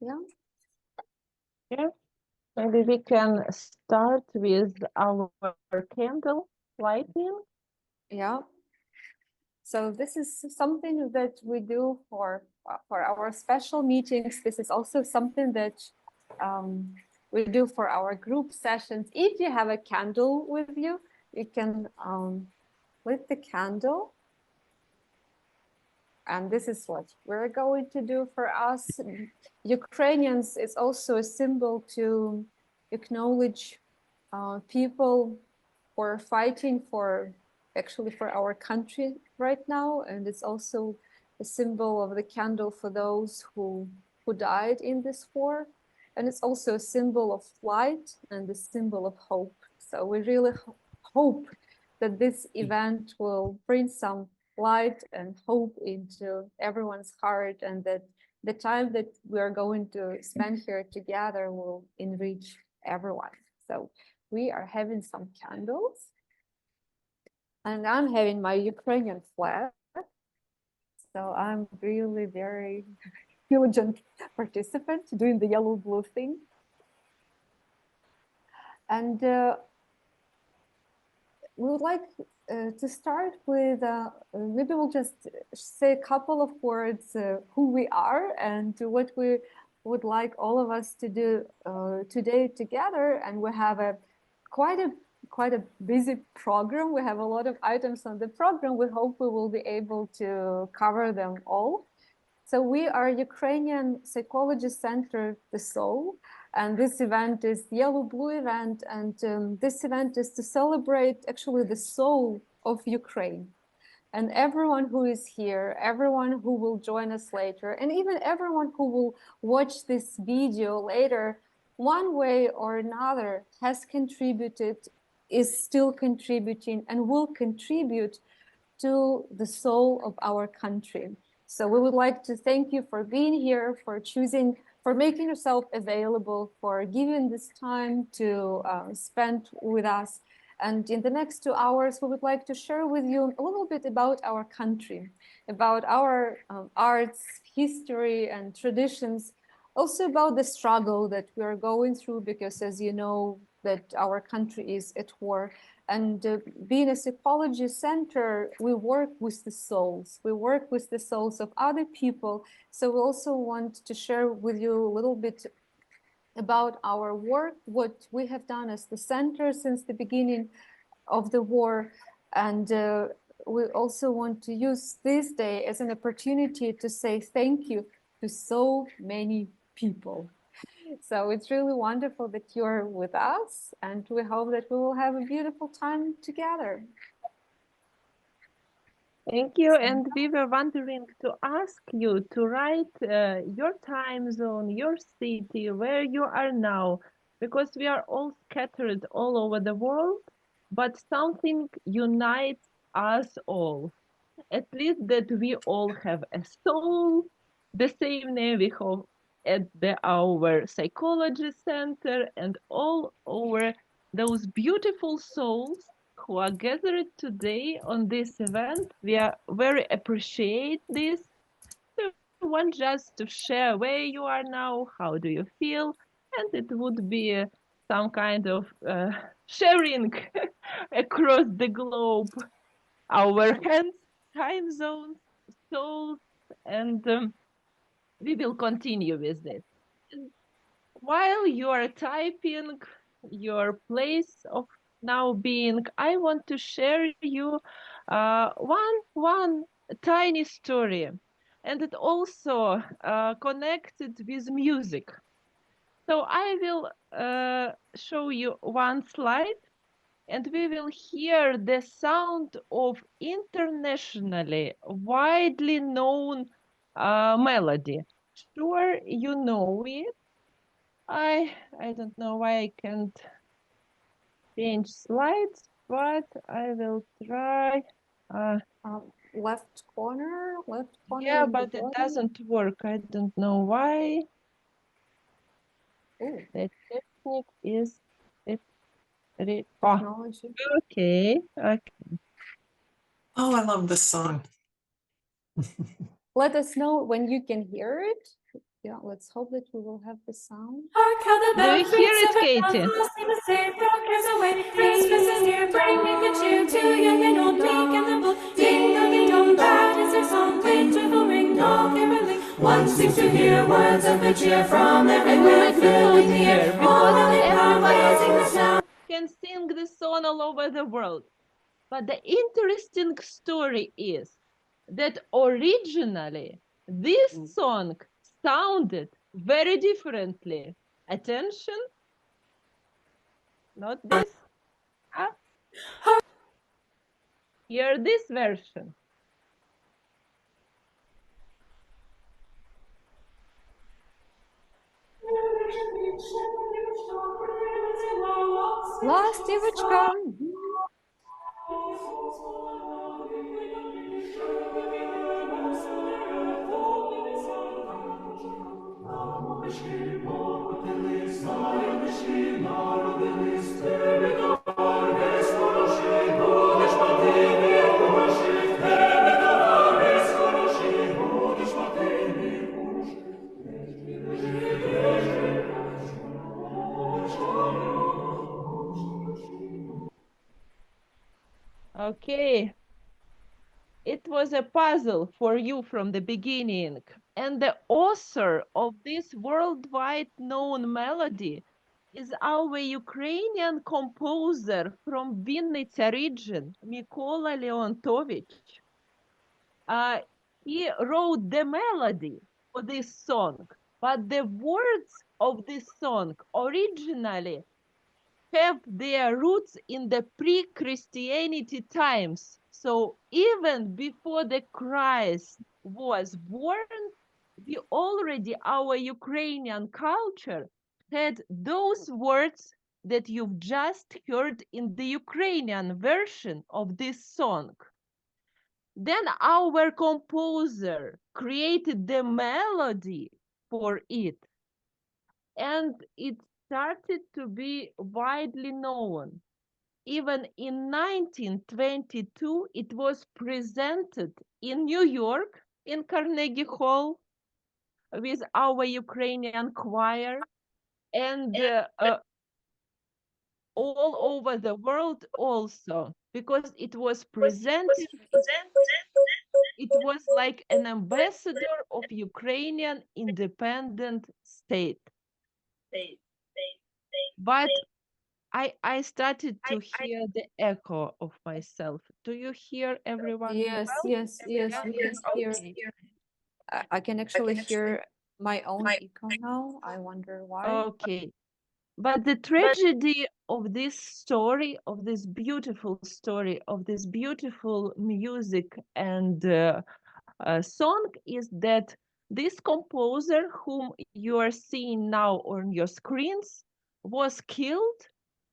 Yeah. Yeah. Maybe we can start with our candle lighting. Yeah. So this is something that we do for our special meetings. This is also something that we do for our group sessions. If you have a candle with you, you can lit the candle. And this is what we're going to do for us. Ukrainians is also a symbol to acknowledge people who are fighting for our country right now. And it's also a symbol of the candle for those who died in this war. And it's also a symbol of light and a symbol of hope. So we really hope that this event will bring some light and hope into everyone's heart, and that the time that we are going to spend here together will enrich everyone. So we are having some candles, and I'm having my Ukrainian flag. So I'm really very diligent participant doing the yellow blue thing. And we would like to start with, maybe we'll just say a couple of words, who we are and what we would like all of us to do today together. And we have quite a busy program. We have a lot of items on the program. We hope we will be able to cover them all. So we are Ukrainian Psychology Center, The Soul, and this event is the Yellow-Blue event, and this event is to celebrate actually the soul of Ukraine. And everyone who is here, everyone who will join us later, and even everyone who will watch this video later, one way or another has contributed, is still contributing, and will contribute to the soul of our country. So we would like to thank you for being here, for choosing, for making yourself available, for giving this time to spend with us. And in the next 2 hours, we would like to share with you a little bit about our country, about our arts, history, and traditions, also about the struggle that we are going through, because as you know, that our country is at war. And being a psychology center, we work with the souls. We work with the souls of other people. So we also want to share with you a little bit about our work, what we have done as the center since the beginning of the war. And we also want to use this day as an opportunity to say thank you to so many people. So it's really wonderful that you're with us, and we hope that we will have a beautiful time together. Thank you. And we were wondering to ask you to write your time zone, your city, where you are now, because we are all scattered all over the world, but something unites us all. At least that we all have a soul, the same name we have at our psychology center, and all over those beautiful souls who are gathered today on this event. We are very appreciate this. So we want just to share where you are now, how do you feel, and it would be some kind of sharing across the globe, our hands, time zones, souls, and we will continue with this. While you are typing your place of now being, I want to share you one tiny story, and it also connected with music. So I will show you one slide, and we will hear the sound of internationally widely known melody. Sure, you know it. I don't know why I can't change slides, but I will try. Left corner. Yeah, but it doesn't work. I don't know why. Ooh. The technique is Technology. Okay. Oh, I love this song. Let us know when you can hear it. Yeah, let's hope that we will have the sound. Do you hear it, Katie? Christmas is here, bringing good cheer to young and old, meek and the bold. Ding dong ding dong, that is their song. Winterful ring, all caroling. One seems to hear words of good cheer from everywhere, filling the air. All of it harmonizing the sound. Can sing this song all over the world. But the interesting story is that originally this song sounded very differently. Attention. Not this. Ah. Hear this version. Last Ivachka. Okay. It was a puzzle for you from the beginning. And the author of this worldwide known melody is our Ukrainian composer from Vynnytska region, Mykola Leontovich. He wrote the melody for this song, but the words of this song originally have their roots in the pre-Christianity times. So even before the Christ was born, our Ukrainian culture had those words that you've just heard in the Ukrainian version of this song. Then our composer created the melody for it, and it started to be widely known. Even in 1922, it was presented in New York in Carnegie Hall with our Ukrainian choir, and all over the world also, because it was presented, it was like an ambassador of Ukrainian independent state. But I started to hear the echo of myself. Do you hear everyone? Yes, yes, yes, Yeah? we can hear. Okay. I can actually hear my own echo now. I wonder why. Okay. But the tragedy of this story, of this beautiful story, of this beautiful music and song is that this composer, whom you are seeing now on your screens, was killed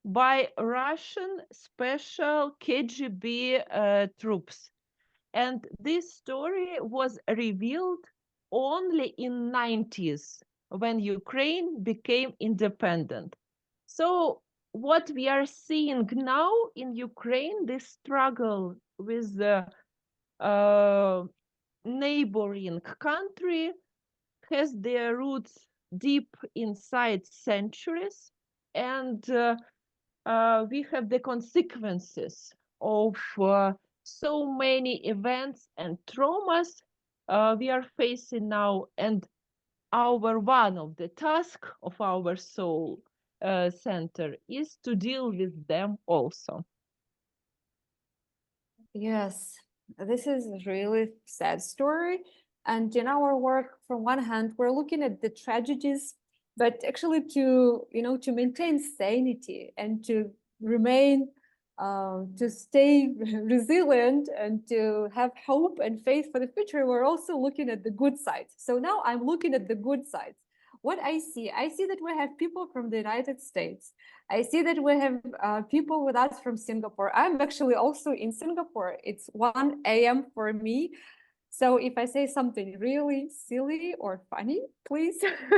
by Russian special KGB troops. And this story was revealed only in 90s when Ukraine became independent. So what we are seeing now in Ukraine, this struggle with the neighboring country has their roots deep inside centuries, and we have the consequences of so many events and traumas we are facing now, and our one of the task of our soul center is to deal with them also. Yes, this is a really sad story. And in our work, from one hand, we're looking at the tragedies, but actually to maintain sanity and to remain, to stay resilient and to have hope and faith for the future, we're also looking at the good sides. So now I'm looking at the good sides. What I see that we have people from the United States. I see that we have people with us from Singapore. I'm actually also in Singapore. It's 1 a.m. for me. So if I say something really silly or funny, please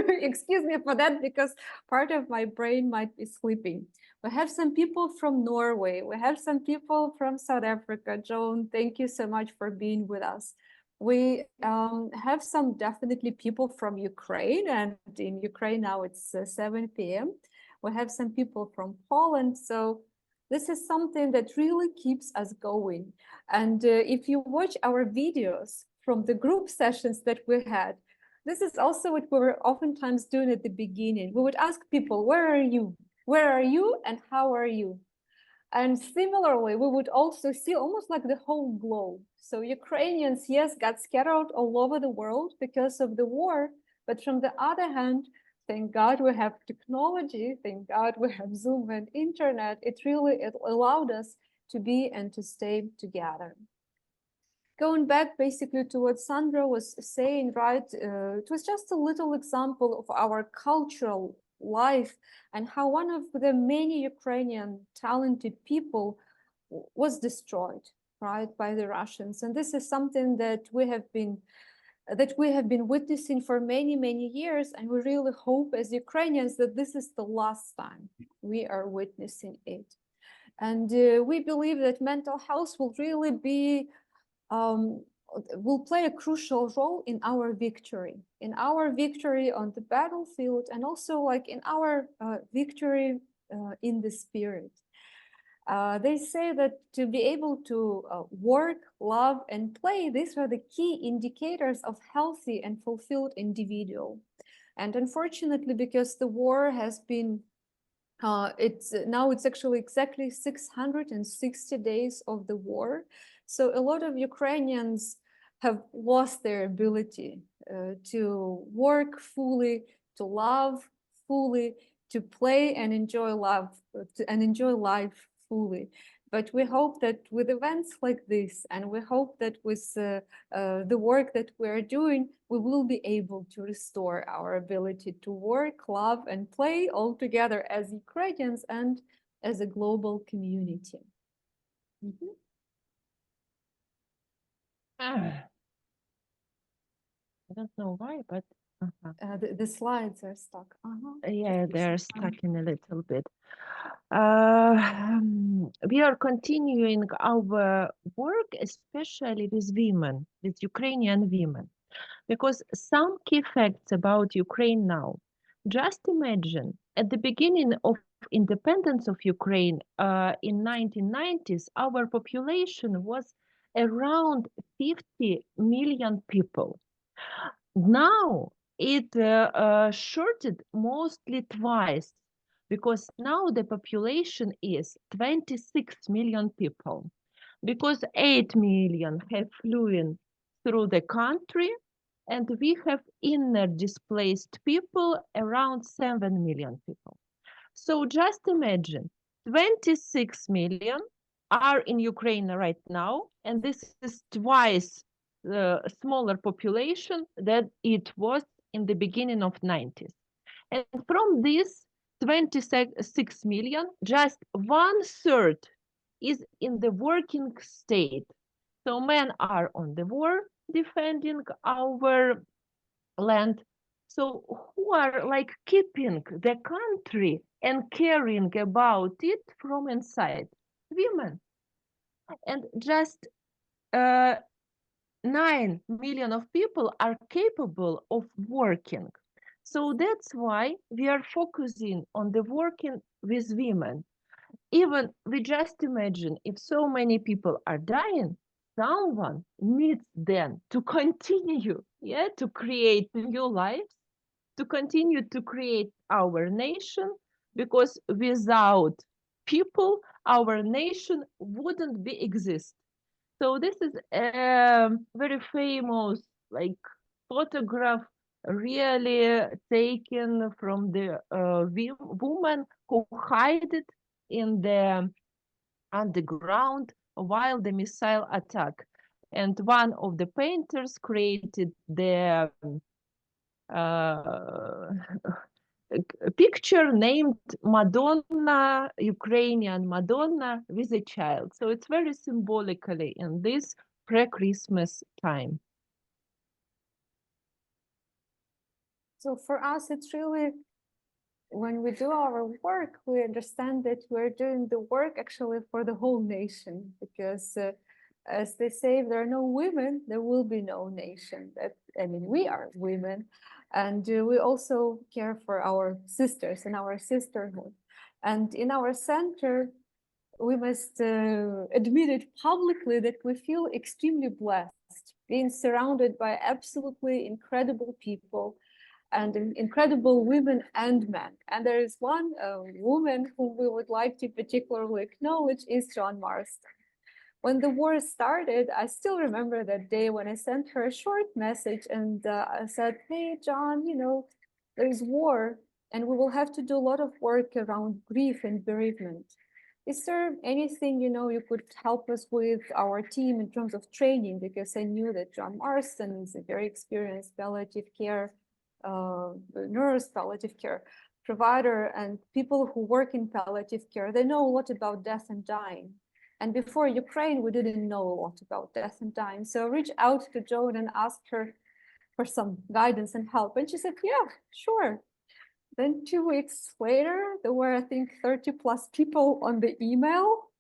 excuse me for that, because part of my brain might be sleeping. We have some people from Norway. We have some people from South Africa. Joan, thank you so much for being with us. we have some definitely people from Ukraine, and in Ukraine now it's 7 p.m. We have some people from Poland, so this is something that really keeps us going. And if you watch our videos from the group sessions that we had, this is also what we were oftentimes doing at the beginning. We would ask people, where are you? Where are you and how are you? And similarly, we would also see almost like the whole globe. So Ukrainians, yes, got scattered all over the world because of the war. But from the other hand, thank God we have technology. Thank God we have Zoom and internet. It allowed us to be and to stay together. Going back basically to what Sandra was saying, right? It was just a little example of our cultural life and how one of the many Ukrainian talented people was destroyed, right, by the Russians. And this is something that we have been witnessing for many, many years. And we really hope as Ukrainians that this is the last time we are witnessing it. And we believe that mental health will really be will play a crucial role in our victory on the battlefield, and also like in our victory in the spirit. They say that to be able to work, love, and play, these are the key indicators of healthy and fulfilled individual. And unfortunately, because the war has been it's actually exactly 660 days of the war. So a lot of Ukrainians have lost their ability to work fully, to love fully, to play and enjoy life fully. But we hope that with events like this, and we hope that with the work that we are doing, we will be able to restore our ability to work, love, and play all together as Ukrainians and as a global community. Mm-hmm. I don't know why, but The slides are stuck. yeah, they're stuck in a little bit. We are continuing our work, especially with women, with Ukrainian women, because some key facts about Ukraine now. Just imagine, at the beginning of independence of Ukraine in 1990s, our population was around 50 million people. Now it shorted mostly twice, because now the population is 26 million people, because 8 million have flown through the country, and we have inner displaced people around 7 million people. So just imagine 26 million are in Ukraine right now, and this is twice the smaller population that it was in the beginning of 90s. And from this 26 million, just 1/3 is in the working state. So men are on the war defending our land. So who are like keeping the country and caring about it from inside? Women. And just 9 million of people are capable of working. So that's why we are focusing on the working with women. Even we just imagine if so many people are dying, someone needs them to continue, to create new lives, to continue to create our nation, because without people, our nation wouldn't be exist. So this is a very famous like photograph really taken from the woman who hid it in the underground while the missile attack. And one of the painters created the a picture named Madonna, Ukrainian Madonna with a child. So it's very symbolically in this pre-Christmas time. So for us, it's really, when we do our work, we understand that we're doing the work actually for the whole nation, because as they say, if there are no women, there will be no nation. I mean, we are women, and we also care for our sisters and our sisterhood. And in our center, we must admit it publicly that we feel extremely blessed, being surrounded by absolutely incredible people and incredible women and men. And there is one woman whom we would like to particularly acknowledge is John Marston. When the war started, I still remember that day when I sent her a short message and I said, hey, John, you know, there's war and we will have to do a lot of work around grief and bereavement. Is there anything, you know, you could help us with our team in terms of training? Because I knew that John Marston is a very experienced palliative care nurse, palliative care provider, and people who work in palliative care, they know a lot about death and dying. And before Ukraine, we didn't know a lot about death and dying. So I reached out to Joan and asked her for some guidance and help. And she said, yeah, sure. Then 2 weeks later, there were, I think, 30 plus people on the email.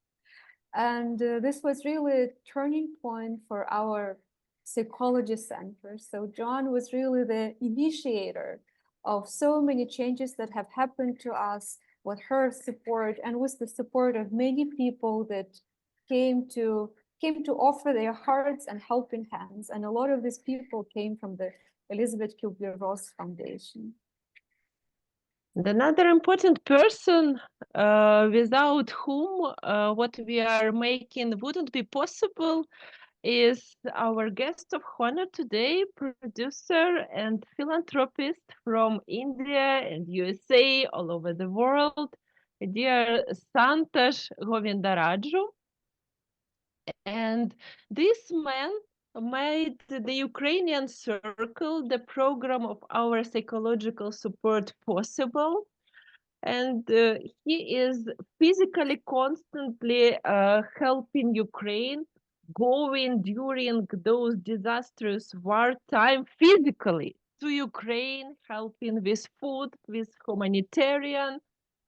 And this was really a turning point for our psychology center. So John was really the initiator of so many changes that have happened to us with her support and with the support of many people that came to offer their hearts and helping hands. And a lot of these people came from the Elizabeth Kubler-Ross Foundation. And another important person without whom what we are making wouldn't be possible is our guest of honor today, producer and philanthropist from India and USA, all over the world, dear Santosh Govindaraju. And this man made the Ukrainian Circle, the program of our psychological support, possible. And he is physically constantly helping Ukraine, going during those disastrous wartime physically to Ukraine, helping with food, with humanitarian.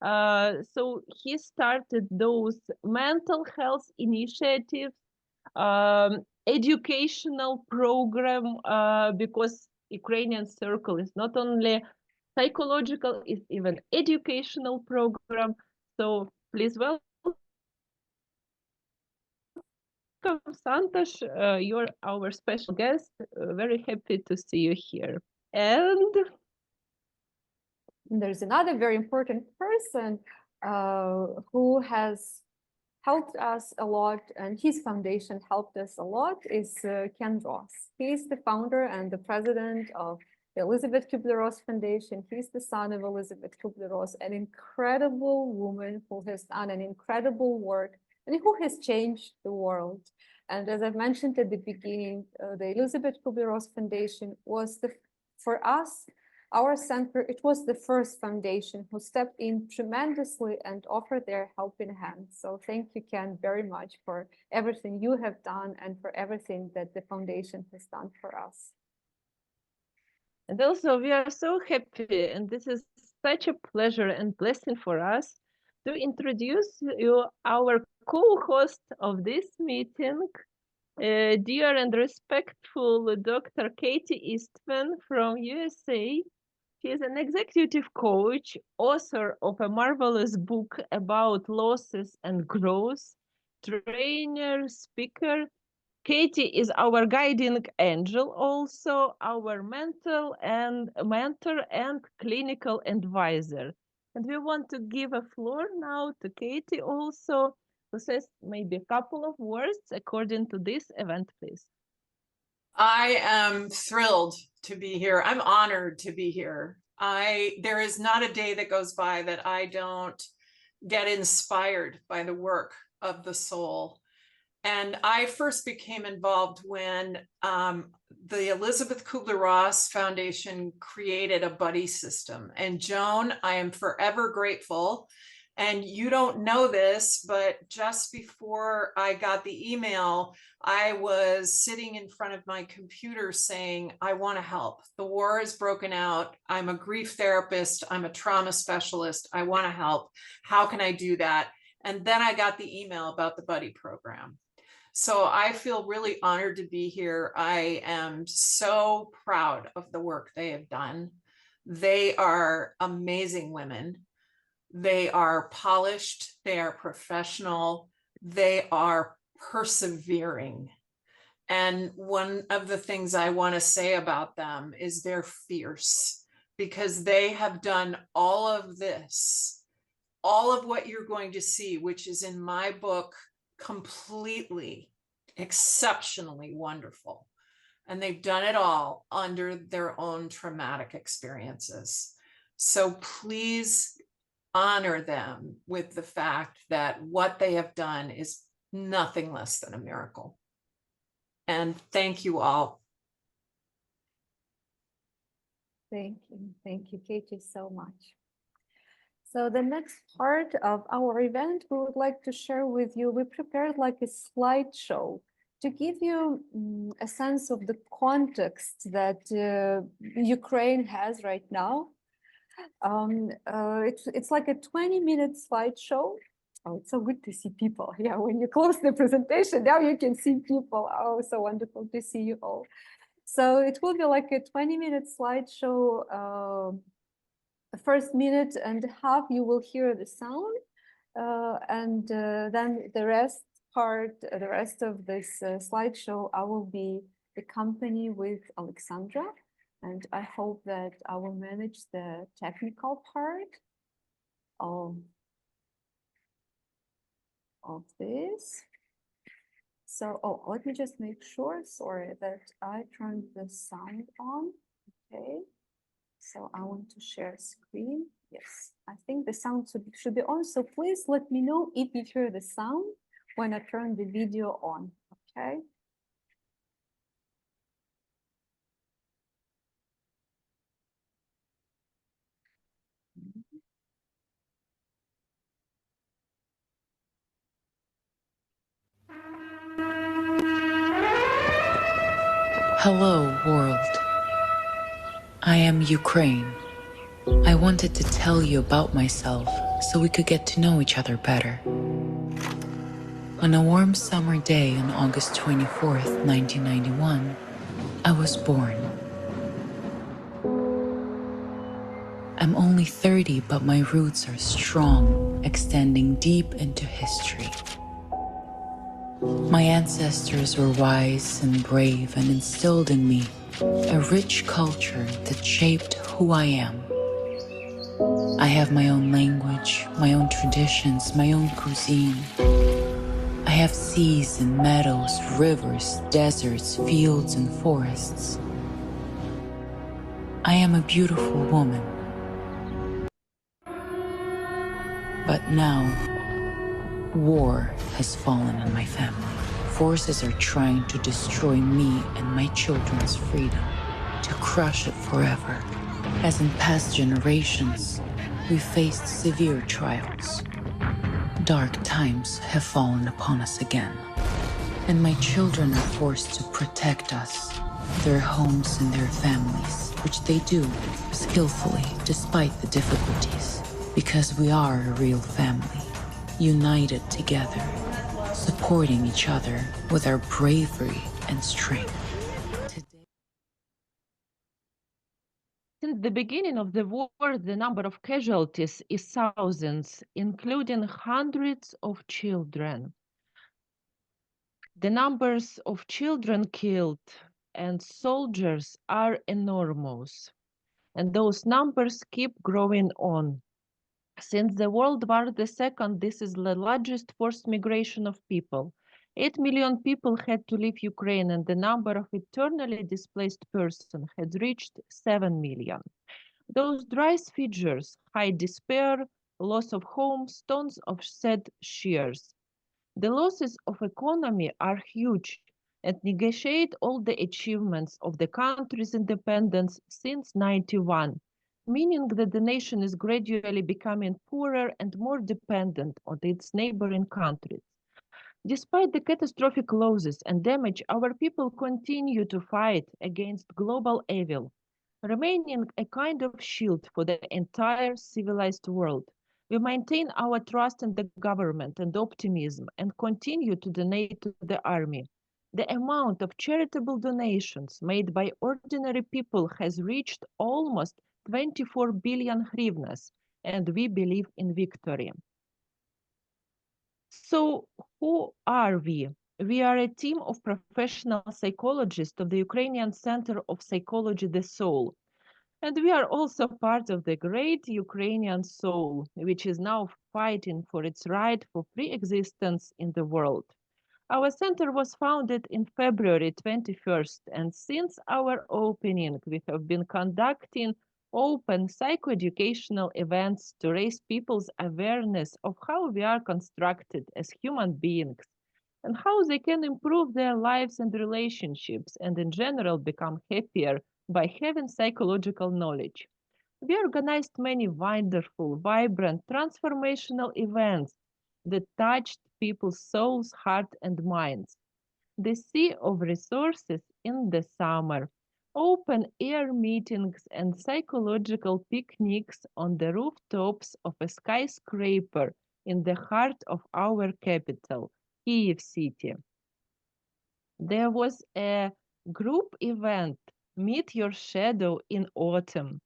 So he started those mental health initiatives, educational program, because Ukrainian Circle is not only psychological, is even educational program. So please welcome Santosh. You're our special guest. Very happy to see you here. And there's another very important person who has helped us a lot, and his foundation helped us a lot, is Ken Ross. He's the founder and the president of the Elizabeth Kubler-Ross Foundation. He's the son of Elizabeth Kubler-Ross, an incredible woman who has done an incredible work and who has changed the world. And as I've mentioned at the beginning, the Elizabeth Kubler-Ross Foundation was for us, our center, it was the first foundation who stepped in tremendously and offered their helping hand. So thank you, Ken, very much for everything you have done and for everything that the foundation has done for us. And also we are so happy, and this is such a pleasure and blessing for us to introduce you our co-host of this meeting, dear and respectful Dr. Katie Eastman from USA. She is an executive coach, author of a marvelous book about losses and growth, trainer, speaker. Katie is our guiding angel, also our mentor and clinical advisor. And we want to give a floor now to Katie also, who says maybe a couple of words according to this event, please. I am thrilled to be here. I'm honored to be here. There is not a day that goes by that I don't get inspired by the work of the soul. And I first became involved when the Elizabeth Kubler-Ross Foundation created a buddy system. And Joan, I am forever grateful. And you don't know this, but just before I got the email, I was sitting in front of my computer saying, I want to help. The war has broken out. I'm a grief therapist. I'm a trauma specialist. I want to help. How can I do that? And then I got the email about the buddy program. So I feel really honored to be here. I am so proud of the work they have done. They are amazing women. They are polished, they are professional, they are persevering. And one of the things I want to say about them is they're fierce, because they have done all of this, all of what you're going to see, which is in my book, completely, exceptionally wonderful. And they've done it all under their own traumatic experiences. So please honor them with the fact that what they have done is nothing less than a miracle. And thank you all. Thank you, Katie, so much. So the next part of our event, we would like to share with you, we prepared like a slideshow to give you a sense of the context that Ukraine has right now. It's like a 20-minute slideshow. Oh, it's so good to see people. Yeah, when you close the presentation, now you can see people. Oh, so wonderful to see you all. So it will be like a 20-minute slideshow. The first minute and a half, you will hear the sound. And then the rest of this slideshow, I will be accompanied with Alexandra. And I hope that I will manage the technical part of this. So, let me just make sure, sorry, that I turned the sound on. Okay. So I want to share screen. Yes, I think the sound should be on. So please let me know if you hear the sound when I turn the video on. Okay. Hello, world. I am Ukraine. I wanted to tell you about myself so we could get to know each other better. On a warm summer day on August 24th, 1991, I was born. I'm only 30, but my roots are strong, extending deep into history. My ancestors were wise and brave and instilled in me a rich culture that shaped who I am. I have my own language, my own traditions, my own cuisine. I have seas and meadows, rivers, deserts, fields, and forests. I am a beautiful woman. But now, war has fallen on my family. Forces are trying to destroy me and my children's freedom, to crush it forever. As in past generations, we faced severe trials. Dark times have fallen upon us again, and my children are forced to protect us, their homes and their families, which they do skillfully despite the difficulties, because we are a real family, united together, supporting each other with our bravery and strength. Since the beginning of the war, the number of casualties is thousands, including hundreds of children. The numbers of children killed and soldiers are enormous, and those numbers keep growing on. Since the World War II, this is the largest forced migration of people. 8 million people had to leave Ukraine, and the number of internally displaced persons had reached 7 million. Those dry figures hide despair, loss of homes, tons of sad shears. The losses of economy are huge and negate all the achievements of the country's independence since 91, meaning that the nation is gradually becoming poorer and more dependent on its neighboring countries. Despite the catastrophic losses and damage, our people continue to fight against global evil, remaining a kind of shield for the entire civilized world. We maintain our trust in the government and optimism and continue to donate to the army. The amount of charitable donations made by ordinary people has reached almost 24 billion hryvnias, and we believe in victory. So, who are we? We are a team of professional psychologists of the Ukrainian Center of Psychology The Soul. And we are also part of the great Ukrainian soul, which is now fighting for its right for free existence in the world. Our center was founded in February 21st, and since our opening, we have been conducting open psychoeducational events to raise people's awareness of how we are constructed as human beings and how they can improve their lives and relationships and in general become happier by having psychological knowledge. We organized many wonderful, vibrant, transformational events that touched people's souls, heart, and minds. The sea of resources in the summer, open air meetings and psychological picnics on the rooftops of a skyscraper in the heart of our capital, Kyiv City. There was a group event, Meet Your Shadow in Autumn.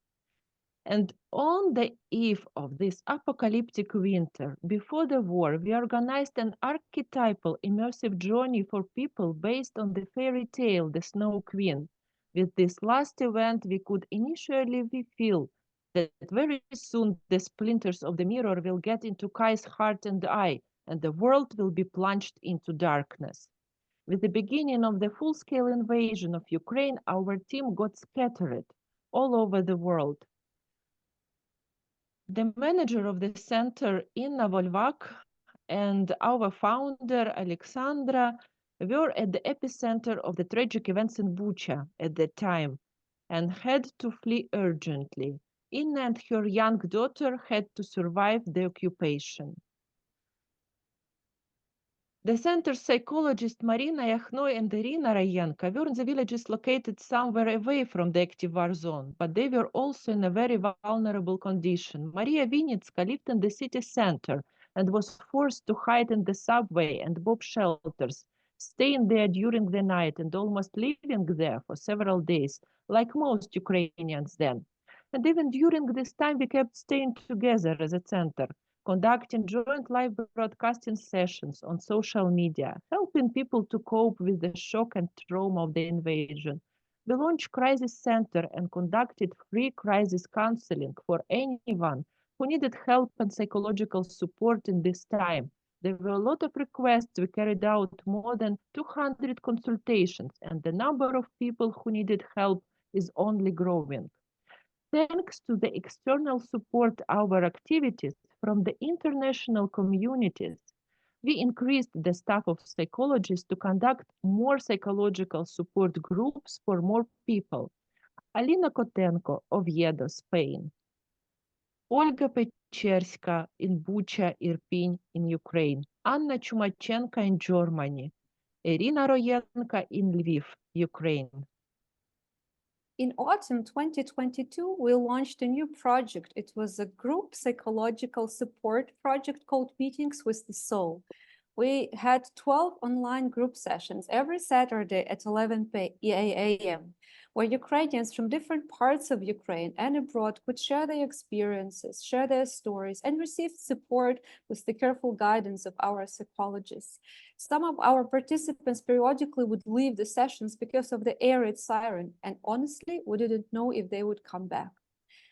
And on the eve of this apocalyptic winter, before the war, we organized an archetypal immersive journey for people based on the fairy tale, The Snow Queen. With this last event, we could initially feel that very soon the splinters of the mirror will get into Kai's heart and eye, and the world will be plunged into darkness. With the beginning of the full-scale invasion of Ukraine, our team got scattered all over the world. The manager of the center, Inna Volvak, and our founder, Alexandra, were at the epicenter of the tragic events in Bucha at the time and had to flee urgently. Inna and her young daughter had to survive the occupation. The center's psychologists Maryna Yakhno and Iryna Roenko were in the villages located somewhere away from the active war zone, but they were also in a very vulnerable condition. Mariya Vynnytska lived in the city center and was forced to hide in the subway and bomb shelters, staying there during the night and almost living there for several days, like most Ukrainians then. And even during this time, we kept staying together as a center, conducting joint live broadcasting sessions on social media, helping people to cope with the shock and trauma of the invasion. We launched Crisis Center and conducted free crisis counseling for anyone who needed help and psychological support in this time. There were a lot of requests. We carried out more than 200 consultations, and the number of people who needed help is only growing. Thanks to the external support our activities from the international communities, we increased the staff of psychologists to conduct more psychological support groups for more people. Alina Kotenko, Oviedo, Spain. Olga Pecherska in Bucha, Irpin in Ukraine. Anna Chumachenko in Germany. Iryna Roenko in Lviv, Ukraine. In autumn 2022, we launched a new project. It was a group psychological support project called Meetings with the Soul. We had 12 online group sessions every Saturday at 11 a.m., where Ukrainians from different parts of Ukraine and abroad could share their experiences, share their stories, and receive support with the careful guidance of our psychologists. Some of our participants periodically would leave the sessions because of the air raid siren, and honestly, we didn't know if they would come back.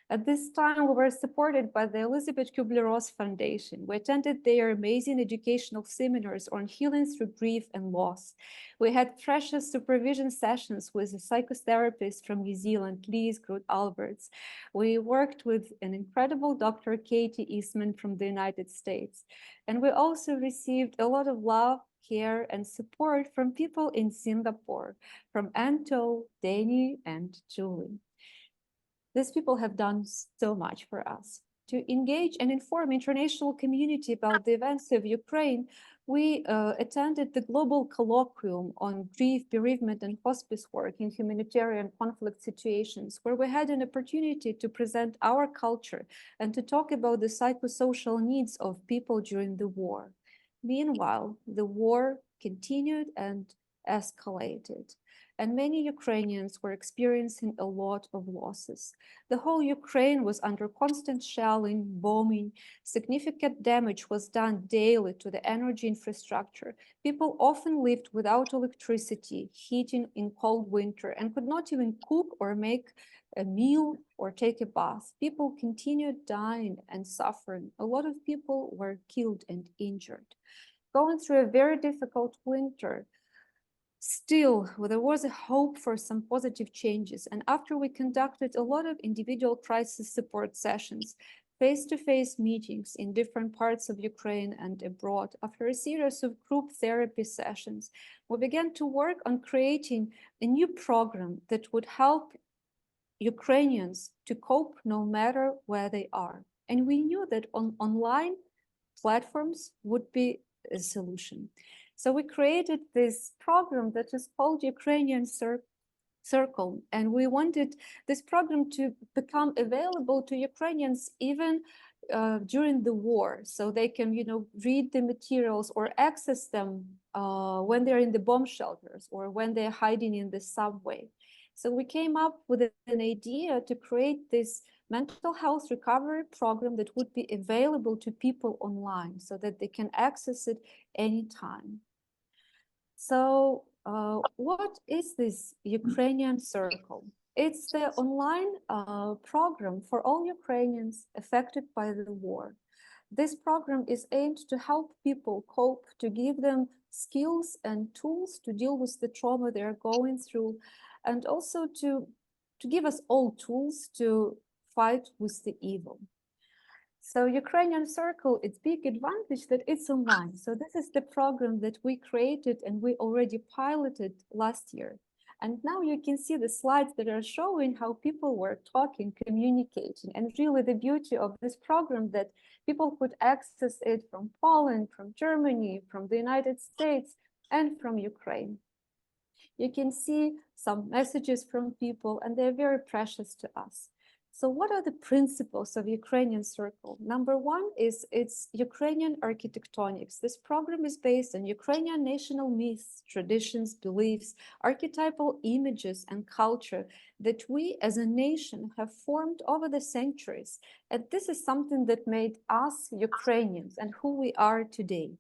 At this time, we were supported by the Elizabeth Kubler-Ross Foundation. We attended their amazing educational seminars on healing through grief and loss. We had precious supervision sessions with a psychotherapist from New Zealand, Liz Groot-Alberts. We worked with an incredible Dr. Katie Eastman from the United States. And we also received a lot of love, care, and support from people in Singapore, from Anto, Danny, and Julie. These people have done so much for us. to engage and inform international community about the events of Ukraine, we attended the global colloquium on grief, bereavement, and hospice work in humanitarian conflict situations, where we had an opportunity to present our culture and to talk about the psychosocial needs of people during the war. Meanwhile, the war continued and escalated, and many Ukrainians were experiencing a lot of losses. The whole Ukraine was under constant shelling, bombing. Significant damage was done daily to the energy infrastructure. People often lived without electricity, heating in cold winter, and could not even cook or make a meal or take a bath. People continued dying and suffering. A lot of people were killed and injured. Going through a very difficult winter, still, there was a hope for some positive changes. And after we conducted a lot of individual crisis support sessions, face-to-face meetings in different parts of Ukraine and abroad, after a series of group therapy sessions, we began to work on creating a new program that would help Ukrainians to cope no matter where they are. And we knew that online platforms would be a solution. So we created this program that is called Ukrainian Circle, and we wanted this program to become available to Ukrainians even during the war, so they can, read the materials or access them when they're in the bomb shelters or when they're hiding in the subway. So we came up with an idea to create this mental health recovery program that would be available to people online so that they can access it anytime. So what is this Ukrainian Circle? It's the online program for all Ukrainians affected by the war. This program is aimed to help people cope, to give them skills and tools to deal with the trauma they're going through, and also to give us all tools to fight with the evil. So Ukrainian Circle, its big advantage that it's online. So this is the program that we created and we already piloted last year. And now you can see the slides that are showing how people were talking, communicating. And really the beauty of this program that people could access it from Poland, from Germany, from the United States, and from Ukraine. You can see some messages from people and they're very precious to us. So what are the principles of Ukrainian Circle? Number one is it's Ukrainian architectonics. This program is based on Ukrainian national myths, traditions, beliefs, archetypal images, and culture that we as a nation have formed over the centuries. And this is something that made us Ukrainians and who we are today.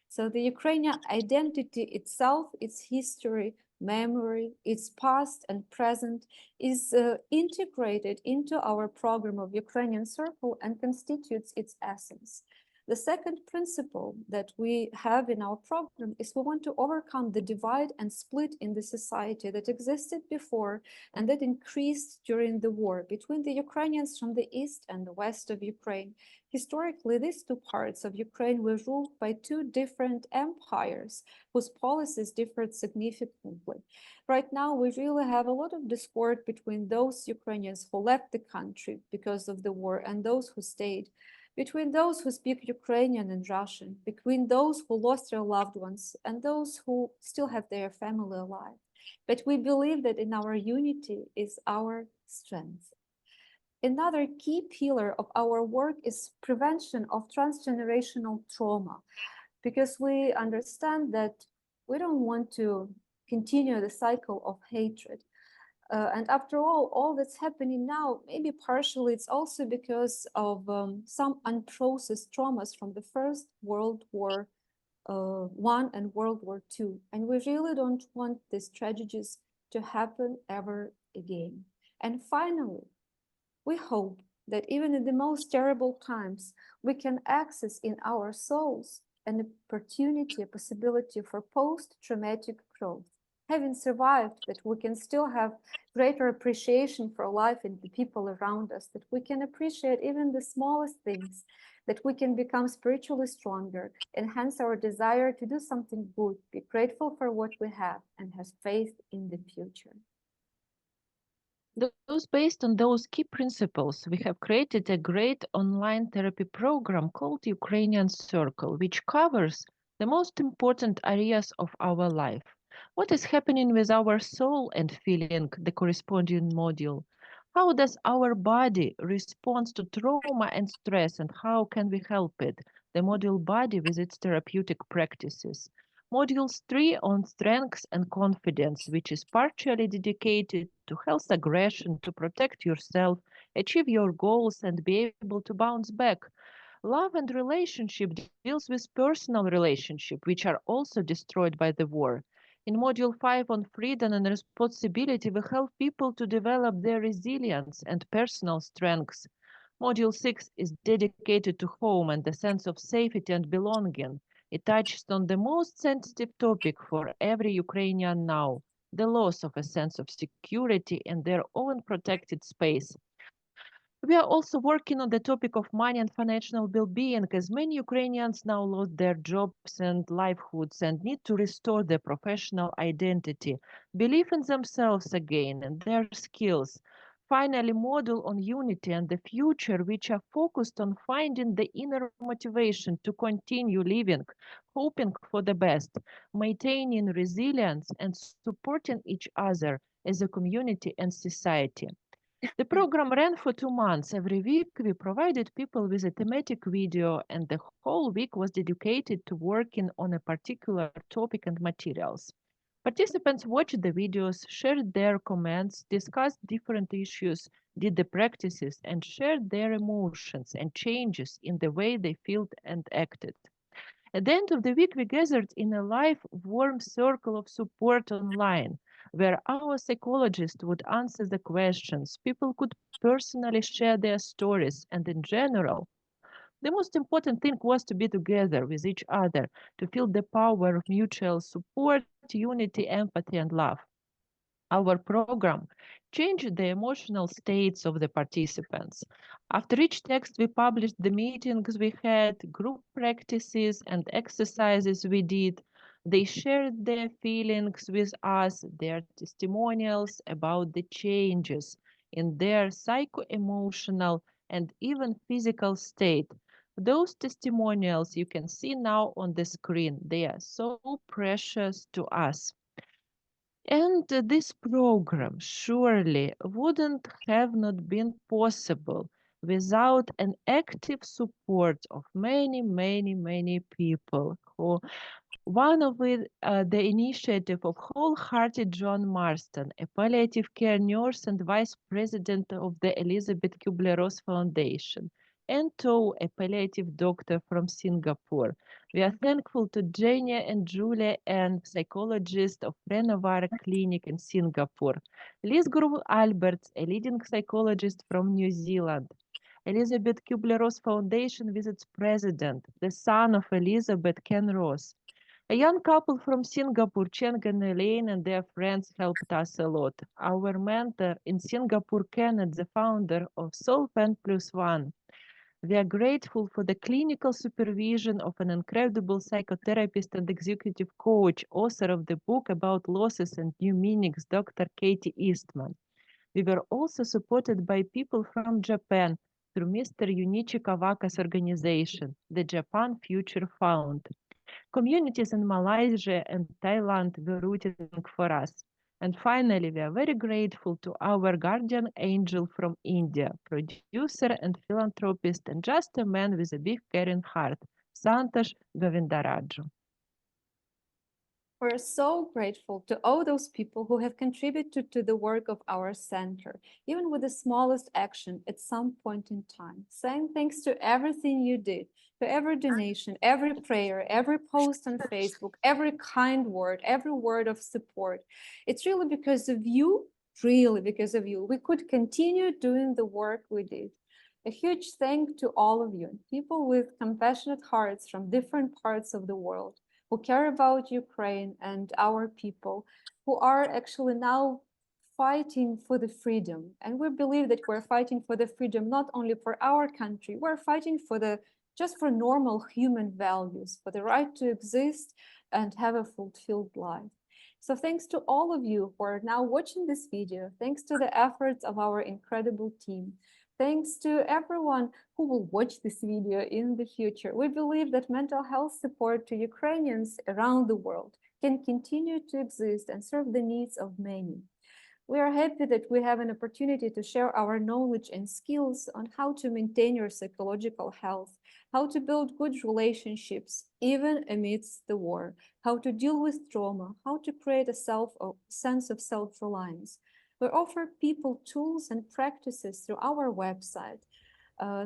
So the Ukrainian identity itself, its history, memory, its past and present is integrated into our program of Ukrainian Circle and constitutes its essence. The second principle that we have in our program is we want to overcome the divide and split in the society that existed before and that increased during the war between the Ukrainians from the east and the west of Ukraine. Historically, these two parts of Ukraine were ruled by two different empires whose policies differed significantly. Right now, we really have a lot of discord between those Ukrainians who left the country because of the war and those who stayed, between those who speak Ukrainian and Russian, between those who lost their loved ones and those who still have their family alive. But we believe that in our unity is our strength. Another key pillar of our work is prevention of transgenerational trauma, because we understand that we don't want to continue the cycle of hatred. And after all that's happening now, maybe partially it's also because of some unprocessed traumas from the First World War I and World War II. And we really don't want these tragedies to happen ever again. And finally, we hope that even in the most terrible times, we can access in our souls an opportunity, a possibility for post-traumatic growth. Having survived, that we can still have greater appreciation for life and the people around us, that we can appreciate even the smallest things, that we can become spiritually stronger, enhance our desire to do something good, be grateful for what we have, and have faith in the future. Those based on those key principles, we have created a great online therapy program called Ukrainian Circle, which covers the most important areas of our life. What is happening with our soul and feeling, the corresponding module? How does our body respond to trauma and stress, and how can we help it? The module body with its therapeutic practices. Modules 3 on strengths and confidence, which is partially dedicated to health aggression, to protect yourself, achieve your goals, and be able to bounce back. Love and relationship deals with personal relationship, which are also destroyed by the war. In Module 5 on freedom and responsibility, we help people to develop their resilience and personal strengths. Module 6 is dedicated to home and the sense of safety and belonging. It touches on the most sensitive topic for every Ukrainian now, the loss of a sense of security in their own protected space. We are also working on the topic of money and financial well-being, as many Ukrainians now lost their jobs and livelihoods and need to restore their professional identity, believe in themselves again and their skills. Finally, model on unity and the future, which are focused on finding the inner motivation to continue living, hoping for the best, maintaining resilience, and supporting each other as a community and society. The program ran for 2 months. Every week, we provided people with a thematic video, and the whole week was dedicated to working on a particular topic and materials. Participants watched the videos, shared their comments, discussed different issues, did the practices, and shared their emotions and changes in the way they felt and acted. At the end of the week, we gathered in a live, warm circle of support online, where our psychologist would answer the questions. People could personally share their stories, and in general, the most important thing was to be together with each other, to feel the power of mutual support, unity, empathy, and love. Our program changed the emotional states of the participants. After each text, we published the meetings we had, group practices, and exercises we did. They shared their feelings with us, their testimonials about the changes in their psycho-emotional and even physical state. Those testimonials you can see now on the screen. They are so precious to us. And this program surely wouldn't have not been possible without an active support of many, many, many people who one of the initiative of Wholehearted John Marston, a palliative care nurse and vice president of the Elizabeth Kubler-Ross Foundation, and To, a palliative doctor from Singapore. We are thankful to Jenny and Julia and psychologist of Renovara Clinic in Singapore, Liz Groove Alberts, a leading psychologist from New Zealand, Elizabeth Kubler-Ross Foundation with its president, the son of Elizabeth, Ken Ross. A young couple from Singapore, Cheng and Elaine, and their friends helped us a lot. Our mentor in Singapore, Kenneth, the founder of Soul Pen Plus One. We are grateful for the clinical supervision of an incredible psychotherapist and executive coach, author of the book about losses and new meanings, Dr. Katie Eastman. We were also supported by people from Japan through Mr. Junichi Kawaka's organization, the Japan Future Fund. Communities in Malaysia and Thailand were rooting for us. And finally, we are very grateful to our guardian angel from India, producer and philanthropist, and just a man with a big caring heart, Santosh Govindaraju. We're so grateful to all those people who have contributed to the work of our center, even with the smallest action at some point in time. Saying thanks to everything you did, to every donation, every prayer, every post on Facebook, every kind word, every word of support. It's really because of you, we could continue doing the work we did. A huge thank to all of you, people with compassionate hearts from different parts of the world, who care about Ukraine and our people, who are actually now fighting for the freedom. And we believe that we're fighting for the freedom not only for our country, we're fighting for just for normal human values, for the right to exist and have a fulfilled life. So thanks to all of you who are now watching this video, thanks to the efforts of our incredible team, thanks to everyone who will watch this video in the future. We believe that mental health support to Ukrainians around the world can continue to exist and serve the needs of many. We are happy that we have an opportunity to share our knowledge and skills on how to maintain your psychological health, how to build good relationships, even amidst the war, how to deal with trauma, how to create a sense of self-reliance. We offer people tools and practices through our website,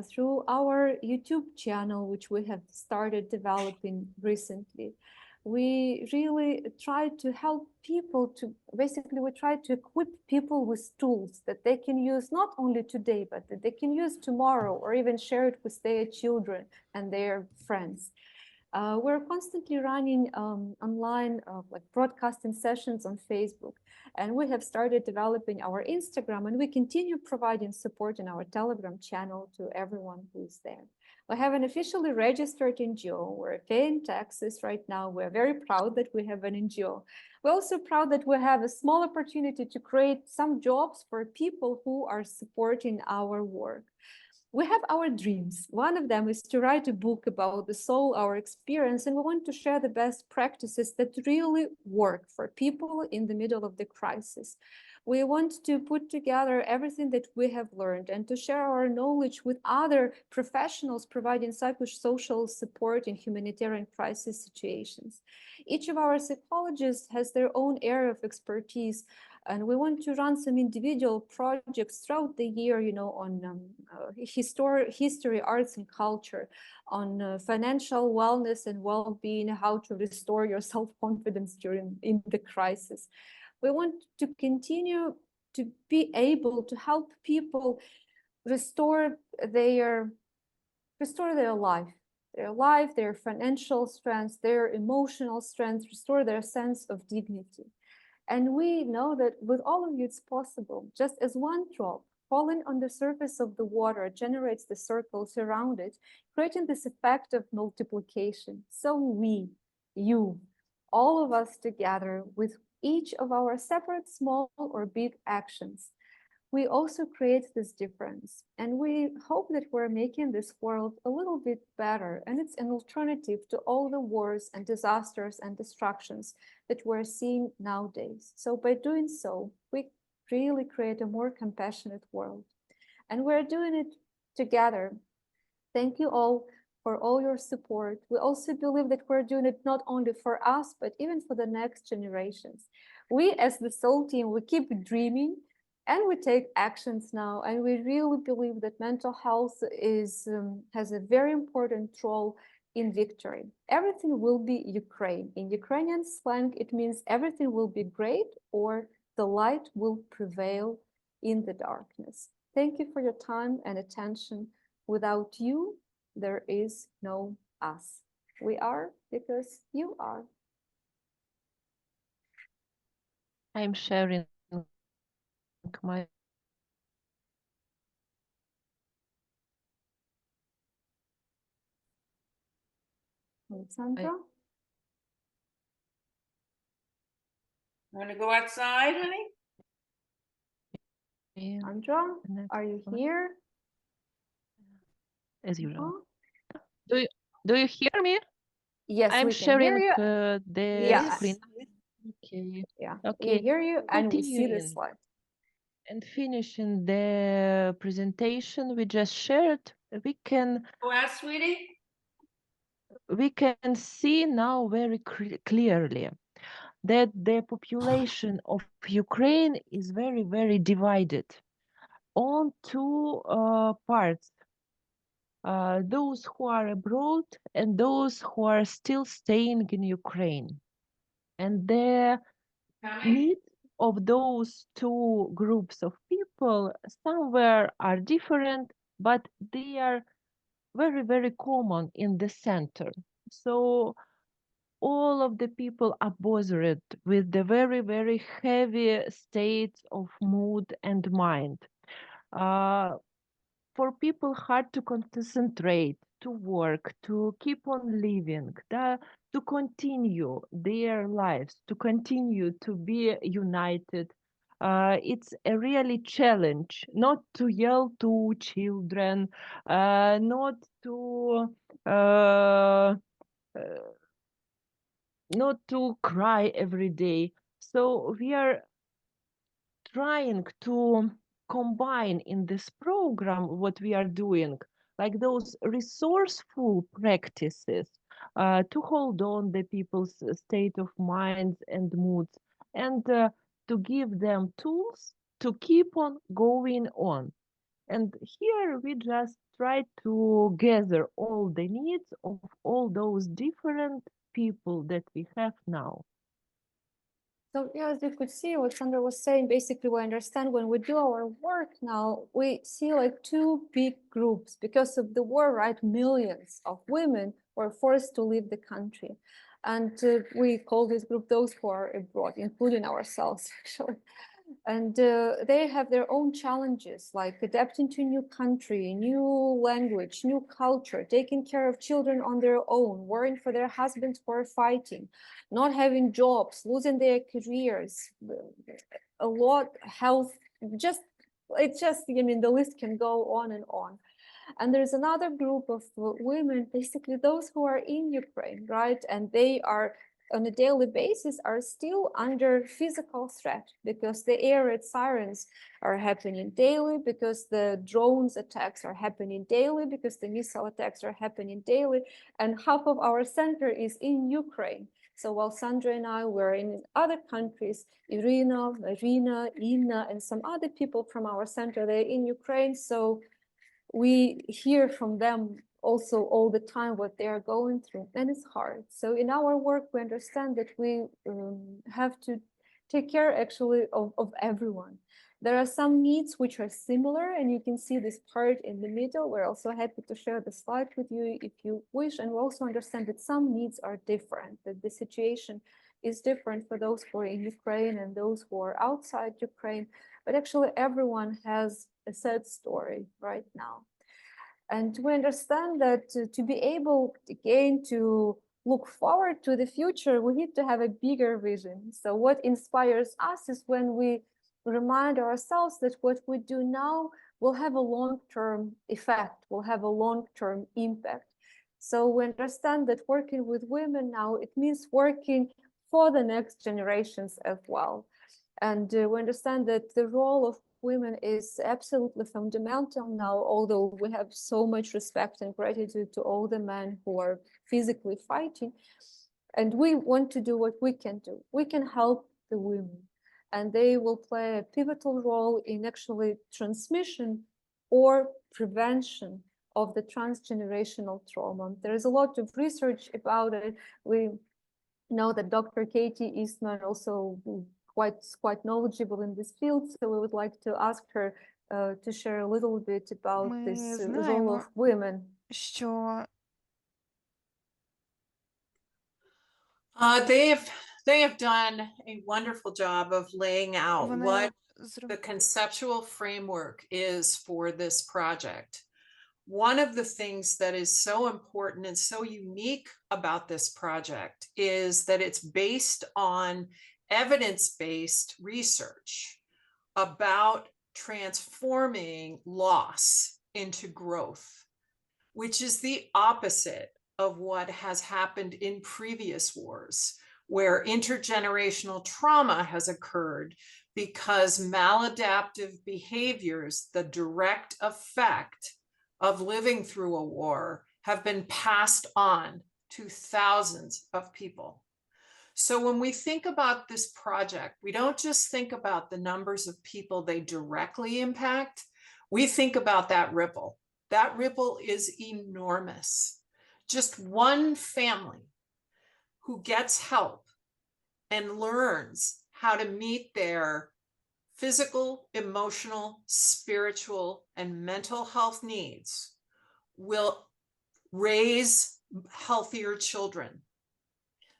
through our YouTube channel, which we have started developing recently. We really try to help people to, basically we try to equip people with tools that they can use not only today, but that they can use tomorrow, or even share it with their children and their friends. We're constantly running online like broadcasting sessions on Facebook, and we have started developing our Instagram, and we continue providing support in our Telegram channel to everyone who is there. We have an officially registered NGO. We're paying taxes right now. We're very proud that we have an NGO. We're also proud that we have a small opportunity to create some jobs for people who are supporting our work. We have our dreams. One of them is to write a book about the soul, our experience, and we want to share the best practices that really work for people in the middle of the crisis. We want to put together everything that we have learned and to share our knowledge with other professionals providing psychosocial support in humanitarian crisis situations. Each of our psychologists has their own area of expertise, and we want to run some individual projects throughout the year, you know, on history, arts and culture, on financial wellness and well-being, how to restore your self-confidence in the crisis. We want to continue to be able to help people restore their life, their financial strength, their emotional strength, restore their sense of dignity. And we know that with all of you, it's possible. Just as one drop falling on the surface of the water generates the circles around it, creating this effect of multiplication. So we, you, all of us together with each of our separate small or big actions, we also create this difference. And we hope that we're making this world a little bit better. And it's an alternative to all the wars and disasters and destructions that we're seeing nowadays. So by doing so, we really create a more compassionate world. And we're doing it together. Thank you all for all your support. We also believe that we're doing it not only for us, but even for the next generations. We as the Soul team, we keep dreaming and we take actions now. And we really believe that mental health has a very important role in victory. Everything will be Ukraine. In Ukrainian slang, it means everything will be great, or the light will prevail in the darkness. Thank you for your time and attention. Without you, there is no us. We are because you are. I'm sharing my Alexandra? Want to go outside, honey? Andra, are you here? As usual. Huh? Do you hear me? Yes, I'm we can sharing hear you. the screen. Okay. Yeah, Okay. we hear you and we see the Continuing. slide. And finishing the presentation we just shared, we can Sweetie? see now very clearly that the population of Ukraine is very, very divided on two parts. Those who are abroad and those who are still staying in Ukraine. And the needs of those two groups of people somewhere are different, but they are very, very common in the center. So all of the people are bothered with the very, very heavy states of mood and mind. For people hard to concentrate, to work, to keep on living, to continue their lives, to continue to be united. It's a really challenge not to yell to children, not to uh, not to cry every day. So we are trying to combine in this program what we are doing, like those resourceful practices to hold on the people's state of minds and moods, and to give them tools to keep on going on. And here we just try to gather all the needs of all those different people that we have now. So yeah, as you could see, Alexandra was saying, basically we understand when we do our work now, we see like two big groups because of the war, right? Millions of women were forced to leave the country. And we call this group those who are abroad, including ourselves, actually. And they have their own challenges, like adapting to a new country, new language, new culture, taking care of children on their own, worrying for their husbands who are fighting, not having jobs, losing their careers, a lot, health, I mean, the list can go on and on. And there's another group of women, basically those who are in Ukraine, right? And they are on a daily basis are still under physical threat because the air raid sirens are happening daily, because the drones attacks are happening daily, because the missile attacks are happening daily. And half of our center is in Ukraine. So while Sandra and I were in other countries, Iryna, Maryna, Inna, and some other people from our center, they're in Ukraine. So we hear from them also all the time what they are going through, and it's hard. So in our work, we understand that we have to take care actually of everyone. There are some needs which are similar, and you can see this part in the middle. We're also happy to share the slide with you if you wish, and we also understand that some needs are different, that the situation is different for those who are in Ukraine and those who are outside Ukraine, but actually everyone has a sad story right now. And we understand that to be able again to look forward to the future, we need to have a bigger vision. So what inspires us is when we remind ourselves that what we do now will have a long-term effect, will have a long-term impact. So we understand that working with women now, it means working for the next generations as well. And we understand that the role of women is absolutely fundamental now, although we have so much respect and gratitude to all the men who are physically fighting. And we want to do what we can do. We can help the women, and they will play a pivotal role in actually transmission or prevention of the transgenerational trauma. There is a lot of research about it. We know that Dr. Katie Eastman also quite knowledgeable in this field, so we would like to ask her to share a little bit about this role of women. Що They have done a wonderful job of laying out вони what the зробили conceptual framework is for this project. One of the things that is so important and so unique about this project is that it's based on evidence-based research about transforming loss into growth, which is the opposite of what has happened in previous wars, where intergenerational trauma has occurred because maladaptive behaviors, the direct effect of living through a war, have been passed on to thousands of people. So when we think about this project, we don't just think about the numbers of people they directly impact. We think about that ripple. That ripple is enormous. Just one family who gets help and learns how to meet their physical, emotional, spiritual, and mental health needs will raise healthier children.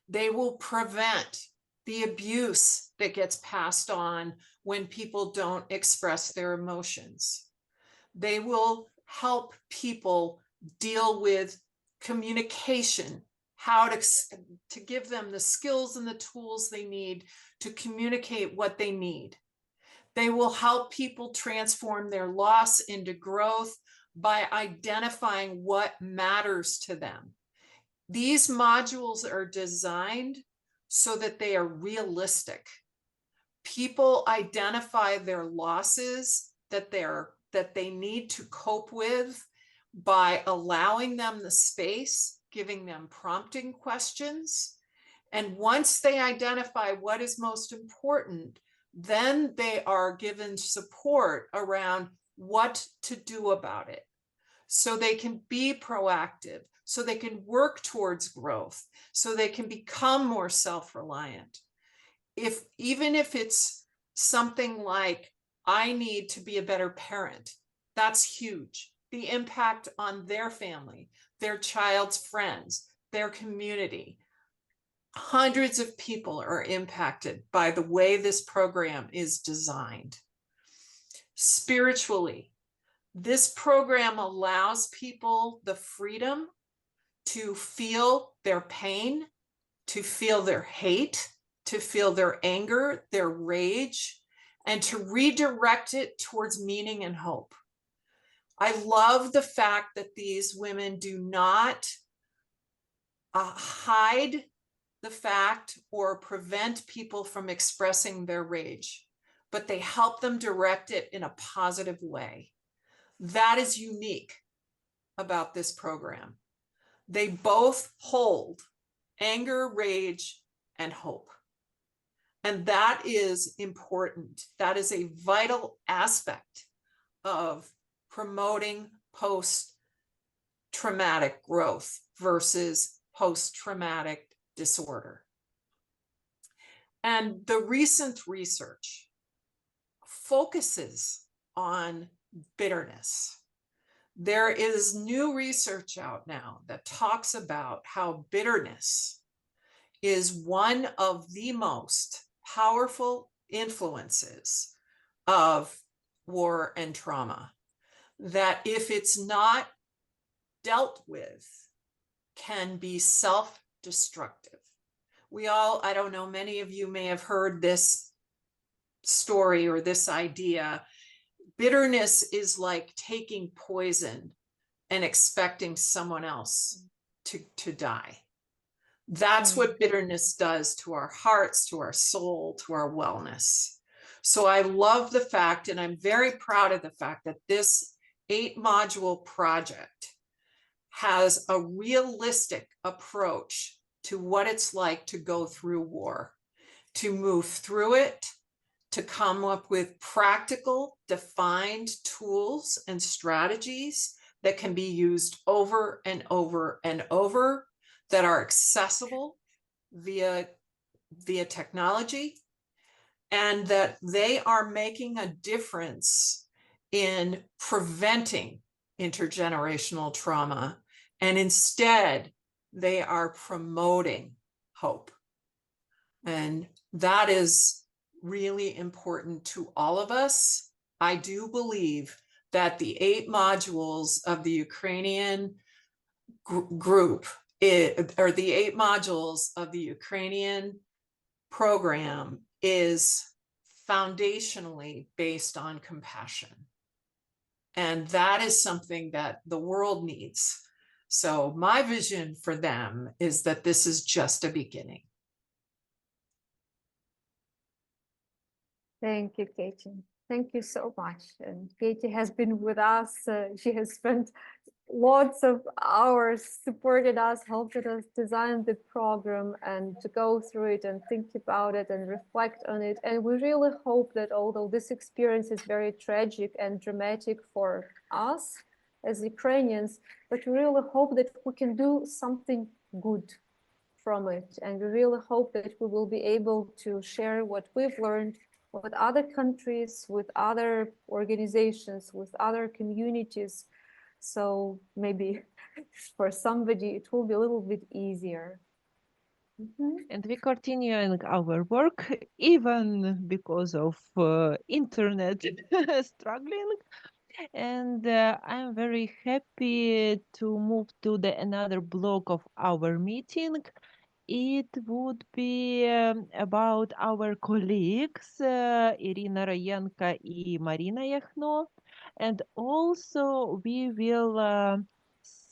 They will prevent the abuse that gets passed on when people don't express their emotions. They will help people deal with communication, how to give them the skills and the tools they need to communicate what they need. They will help people transform their loss into growth by identifying what matters to them. These modules are designed so that they are realistic. People identify their losses that they need to cope with by allowing them the space, giving them prompting questions. And once they identify what is most important, then they are given support around what to do about it. So they can be proactive, so they can work towards growth, so they can become more self-reliant. Even if it's something like, I need to be a better parent, that's huge. The impact on their family, their child's friends, their community. Hundreds of people are impacted by the way this program is designed. Spiritually, this program allows people the freedom to feel their pain, to feel their hate, to feel their anger, their rage, and to redirect it towards meaning and hope. I love the fact that these women do not hide the fact or prevent people from expressing their rage, but they help them direct it in a positive way. That is unique about this program. They both hold anger, rage, and hope. And that is important. That is a vital aspect of promoting post-traumatic growth versus post-traumatic disorder. And the recent research focuses on bitterness. There is new research out now that talks about how bitterness is one of the most powerful influences of war and trauma, that if it's not dealt with, can be self-destructive. I don't know, many of you may have heard this story or this idea. Bitterness is like taking poison and expecting someone else to die. That's what bitterness does to our hearts, to our soul, to our wellness. So I love the fact, and I'm very proud of the fact, that this 8-module project has a realistic approach to what it's like to go through war, to move through it, to come up with practical, defined tools and strategies that can be used over and over and over, that are accessible via technology, and that they are making a difference in preventing intergenerational trauma. And instead, they are promoting hope. And that is really important to all of us. I do believe that the 8 modules of the Ukrainian group, or the 8 modules of the Ukrainian program, is foundationally based on compassion. And that is something that the world needs. So my vision for them is that this is just a beginning. Thank you, Katie. Thank you so much. And Katie has been with us. She has spent lots of hours, supported us, helped us design the program and to go through it and think about it and reflect on it. And we really hope that, although this experience is very tragic and dramatic for us as Ukrainians, but we really hope that we can do something good from it. And we really hope that we will be able to share what we've learned with other countries, with other organizations, with other communities. So maybe for somebody it will be a little bit easier. And we continuing our work even because of internet struggling. And I'm very happy to move to the another block of our meeting. It would be about our colleagues, Iryna Roenko and Maryna Yakhno. And also we will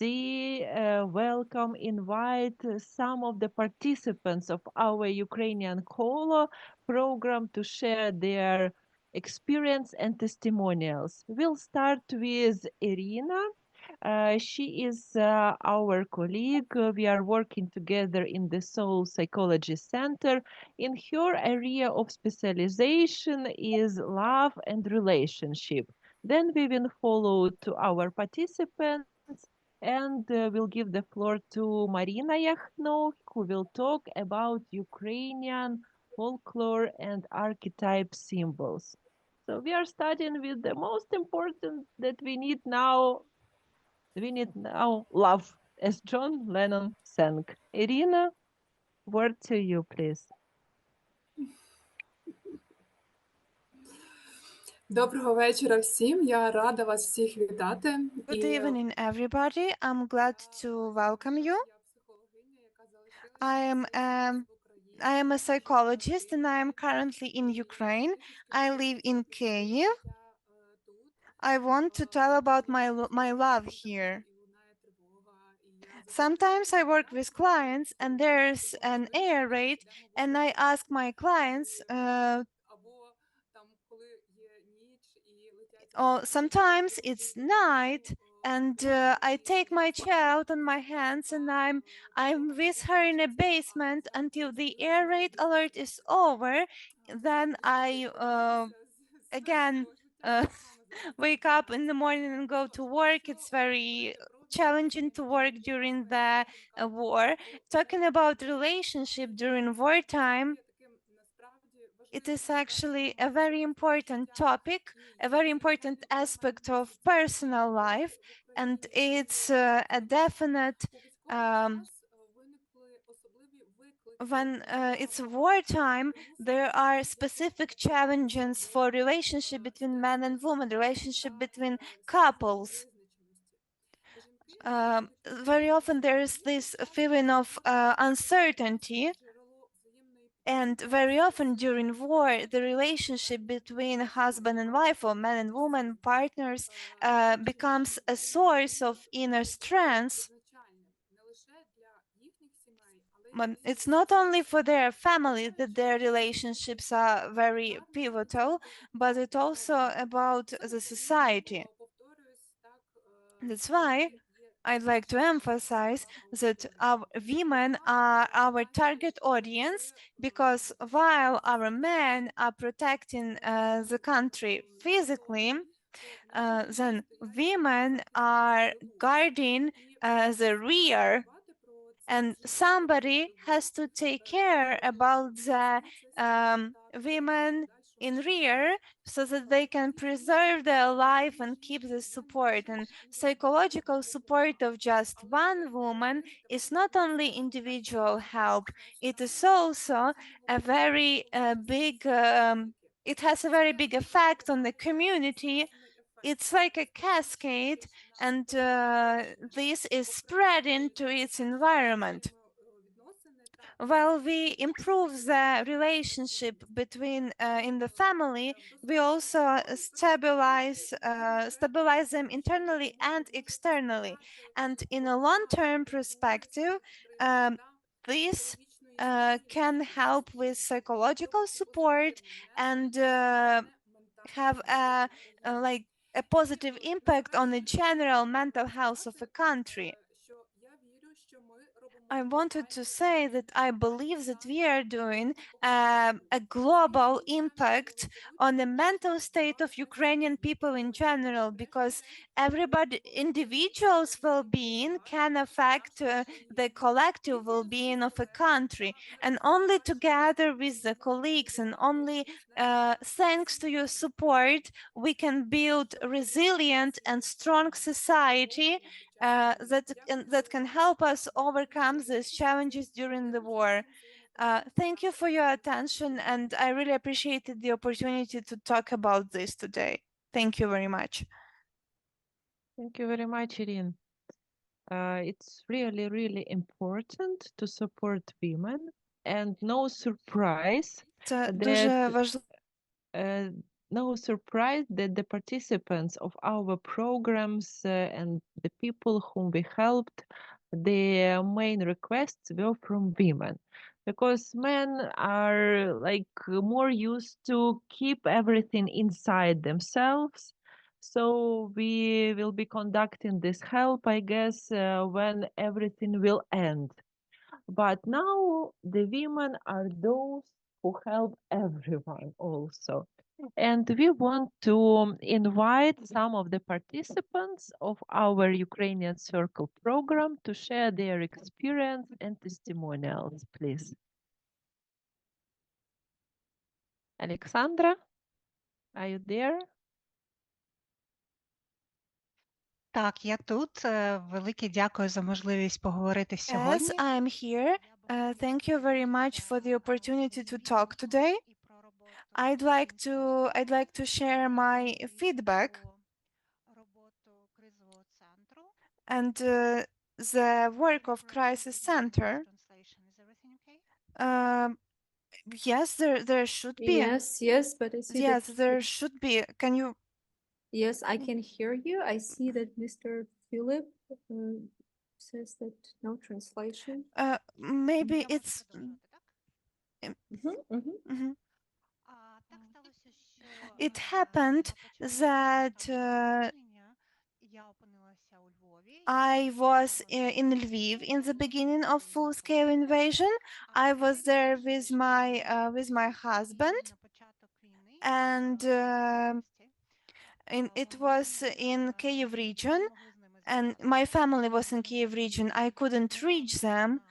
welcome, invite some of the participants of our Ukrainian Colo program to share their experience and testimonials. We'll start with Iryna. She is our colleague. We are working together in the Soul Psychology Center. In her area of specialization is love and relationship. Then we will follow to our participants and we'll give the floor to Maryna Yakhno, who will talk about Ukrainian folklore and archetype symbols. So we are starting with the most important that we need now love, as John Lennon sang. Iryna, word to you, please. Доброго вечора всім. Я рада вас всіх вітати. Good evening, everybody. I'm glad to welcome you. I am a psychologist and I am currently in Ukraine. I live in Kyiv. I want to tell about my love here. Sometimes I work with clients and there's an error rate, and I ask my clients, or sometimes it's night and I take my child on my hands and I'm with her in a basement until the air raid alert is over. Then I again wake up in the morning and go to work. It's very challenging to work during the war. Talking about relationship during wartime, it is actually a very important topic, a very important aspect of personal life, and it's a definite when it's wartime, there are specific challenges for relationship between man and woman, relationship between couples. Very often there is this feeling of uncertainty, and very often during war, the relationship between husband and wife or man and woman partners becomes a source of inner strength. But it's not only for their family that their relationships are very pivotal, but it's also about the society. That's why I'd like to emphasize that our women are our target audience, because while our men are protecting the country physically, then women are guarding the rear, and somebody has to take care about the women in rear so that they can preserve their life and keep the support. And psychological support of just one woman is not only individual help, it is also a very big, it has a very big effect on the community. It's like a cascade, and this is spreading to its environment. While we improve the relationship between in the family, we also stabilize them internally and externally. And in a long-term perspective, this can help with psychological support and have like a positive impact on the general mental health of a country. I wanted to say that I believe that we are doing a global impact on the mental state of Ukrainian people in general, because individuals' well-being can affect the collective well-being of a country. And only together with the colleagues and only thanks to your support, we can build a resilient and strong society that can help us overcome these challenges during the war. Thank you for your attention, and I really appreciated the opportunity to talk about this today. Thank you very much. Thank you very much, Iryna. It's really, really important to support women, and no surprise Це that дуже важливо. no surprise that the participants of our programs and the people whom we helped, the main requests were from women, because men are like more used to keep everything inside themselves. So we will be conducting this help, I guess, when everything will end. But now the women are those who help everyone also. And we want to invite some of the participants of our Ukrainian Circle program to share their experience and testimonials, please. Alexandra, are you there? Так, я тут. Велике дякую за можливість поговорити Yes, сьогодні. I'm here. Thank you very much for the opportunity to talk today. I'd like to share my feedback and the work of Crisis Center. Yes, there should be. Yes, but I see Yes, that there should be. Can you? yes, I can hear you. I see that Mr. Philip says that no translation. Maybe it's. It happened that I was in Lviv in the beginning of full-scale invasion. I was there with my husband, and it was in Kyiv region, and my family was in Kyiv region. I couldn't reach them,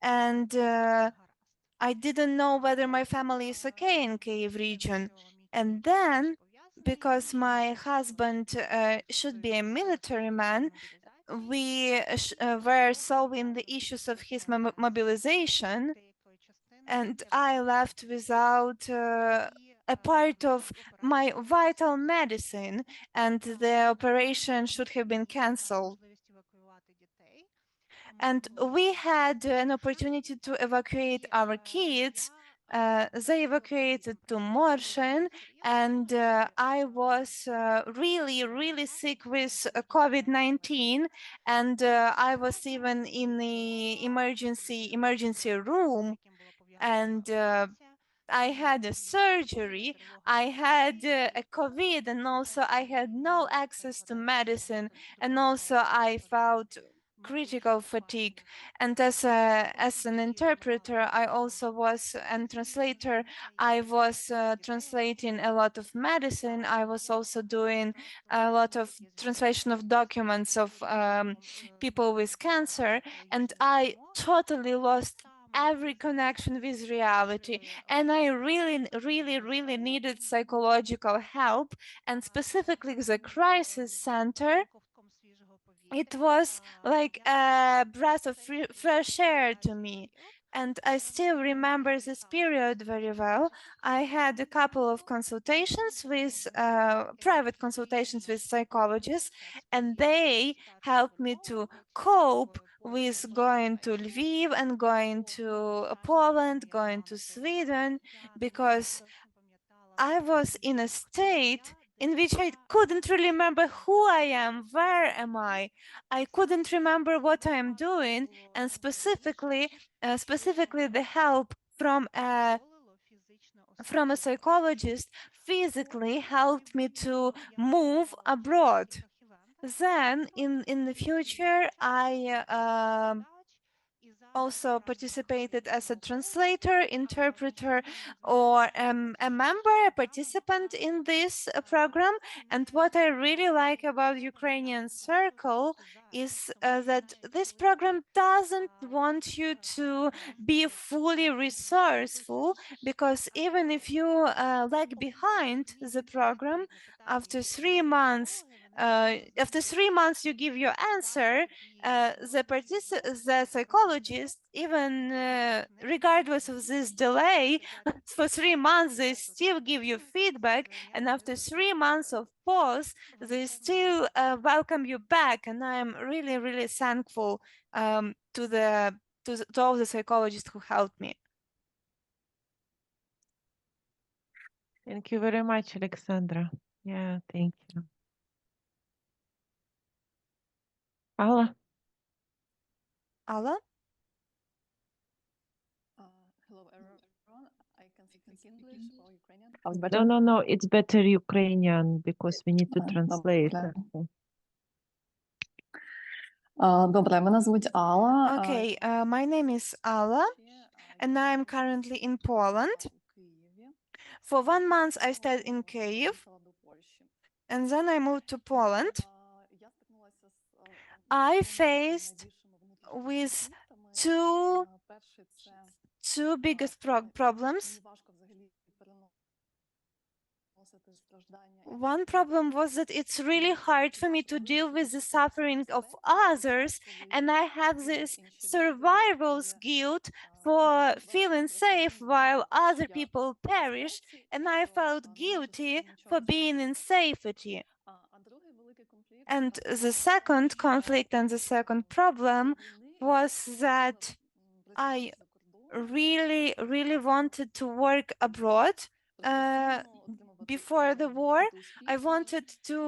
and I didn't know whether my family is okay in Kyiv region. And then, because my husband should be a military man, we were solving the issues of his mobilization, and I left without a part of my vital medicine, and the operation should have been cancelled. And we had an opportunity to evacuate our kids. They evacuated to Morshin, and I was really, really sick with COVID-19, and I was even in the emergency room, and I had a surgery, I had a COVID, and also I had no access to medicine, and also I felt critical fatigue. And as an interpreter, I also was, and translator, I was translating a lot of medicine. I was also doing a lot of translation of documents of people with cancer, and I totally lost every connection with reality, and I really needed psychological help, and specifically the crisis center. It was like a breath of fresh air to me, and I still remember this period very well. I had a couple of consultations with private consultations with psychologists, and they helped me to cope with going to Lviv and going to Poland, going to Sweden, because I was in a state in which I couldn't really remember who I am, where am I? I couldn't remember what I am doing, and specifically the help from a psychologist physically helped me to move abroad. Then in the future, I also participated as a translator, interpreter, or a member, a participant in this program. And what I really like about Ukrainian Circle is that this program doesn't want you to be fully resourceful, because even if you lag behind the program, after 3 months, after 3 months you give your answer, the psychologist, even regardless of this delay, for 3 months they still give you feedback, and after 3 months of pause they still welcome you back. And I'm really, really thankful to all the psychologists who helped me. Thank you very much, Alexandra. Yeah, thank you. Alla? Alla? Hello, everyone. I can speak English or Ukrainian. No, it's better Ukrainian because we need to translate. Добре, мене звуть Алла. Okay, my name is Alla, and I'm currently in Poland. For 1 month I stayed in Kyiv, and then I moved to Poland. I faced with two biggest problems. One problem was that it's really hard for me to deal with the suffering of others, and I have this survival's guilt for feeling safe while other people perish, and I felt guilty for being in safety. And the second conflict and the second problem was that I really, really wanted to work abroad. Before the war, I wanted to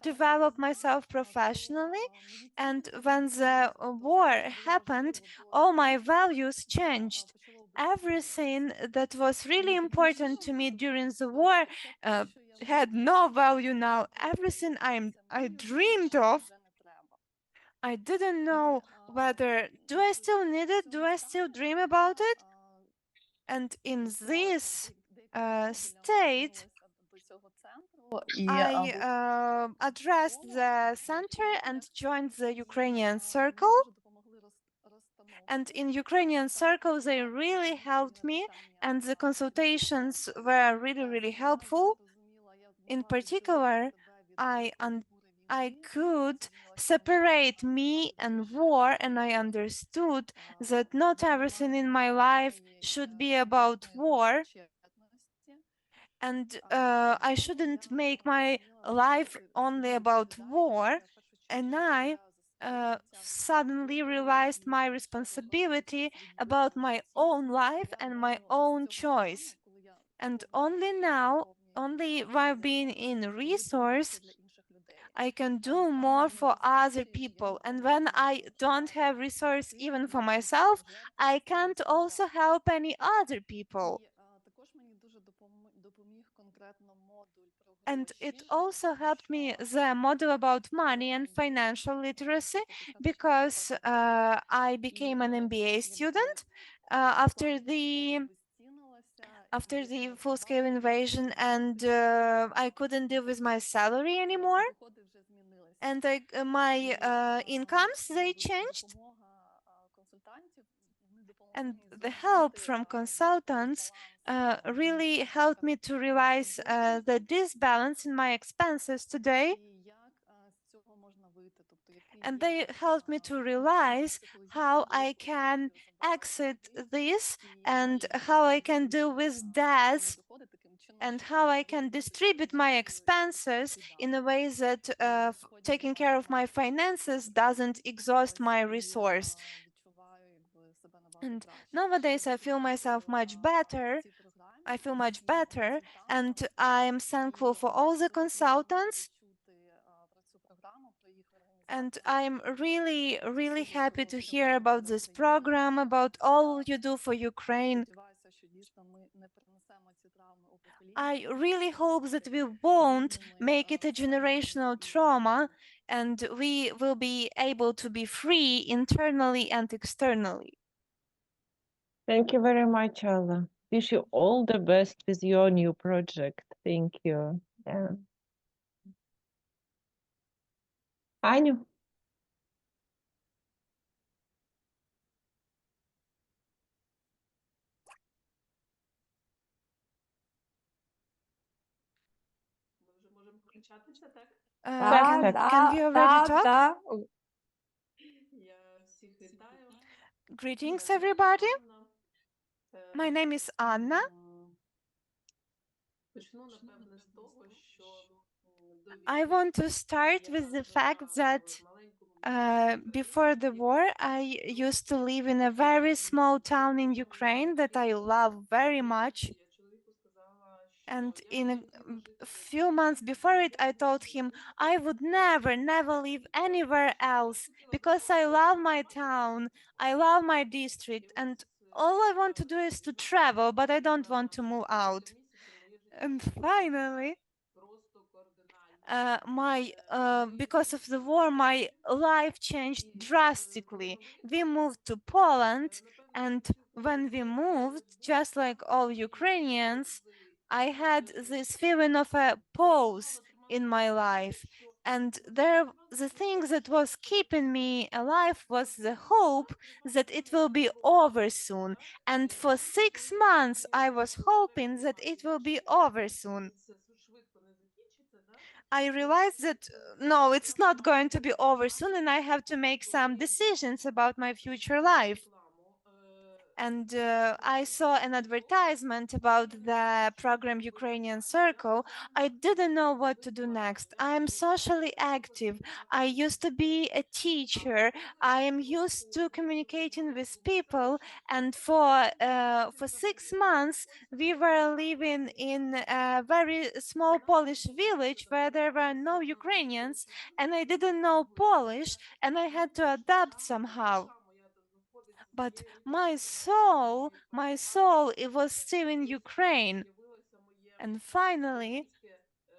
develop myself professionally, and when the war happened, all my values changed. Everything that was really important to me during the war had no value now. Everything I dreamed of, I didn't know whether do I still need it, do I still dream about it? And in this state, I addressed the center and joined the Ukrainian Circle. And in Ukrainian Circle, they really helped me, and the consultations were really, really helpful. In particular, I could separate me and war, and I understood that not everything in my life should be about war. And I shouldn't make my life only about war. And I suddenly realized my responsibility about my own life and my own choice. And only now, only while being in resource, I can do more for other people. And when I don't have resource even for myself, I can't also help any other people. And it also helped me, the model about money and financial literacy, because I became an MBA student after the full-scale invasion, and I couldn't deal with my salary anymore. And my incomes, they changed. And the help from consultants really helped me to realize the disbalance in my expenses today. And they helped me to realize how I can exit this and how I can deal with debts and how I can distribute my expenses in a way that taking care of my finances doesn't exhaust my resource. And nowadays I feel myself much better. I feel much better, and I'm thankful for all the consultants. And I'm really, really happy to hear about this program, about all you do for Ukraine. I really hope that we won't make it a generational trauma, and we will be able to be free internally and externally. Thank you very much, Alla. Wish you all the best with your new project. Thank you. Yeah. Аню? Can we already talk? Greetings, everybody. My name is Anna. I want to start with the fact that before the war, I used to live in a very small town in Ukraine that I love very much. And in a few months before it, I told him I would never live anywhere else because I love my town, I love my district, and all I want to do is to travel, but I don't want to move out. And finally, because of the war, my life changed drastically. We moved to Poland, and when we moved, just like all Ukrainians, I had this feeling of a pause in my life. And the thing that was keeping me alive was the hope that it will be over soon. And for 6 months, I was hoping that it will be over soon. I realized that no, it's not going to be over soon, and I have to make some decisions about my future life. And I saw an advertisement about the program Ukrainian Circle. I didn't know what to do next. I'm socially active. I used to be a teacher. I am used to communicating with people. And for 6 months, we were living in a very small Polish village where there were no Ukrainians, and I didn't know Polish, and I had to adapt somehow. But my soul, it was still in Ukraine. And finally,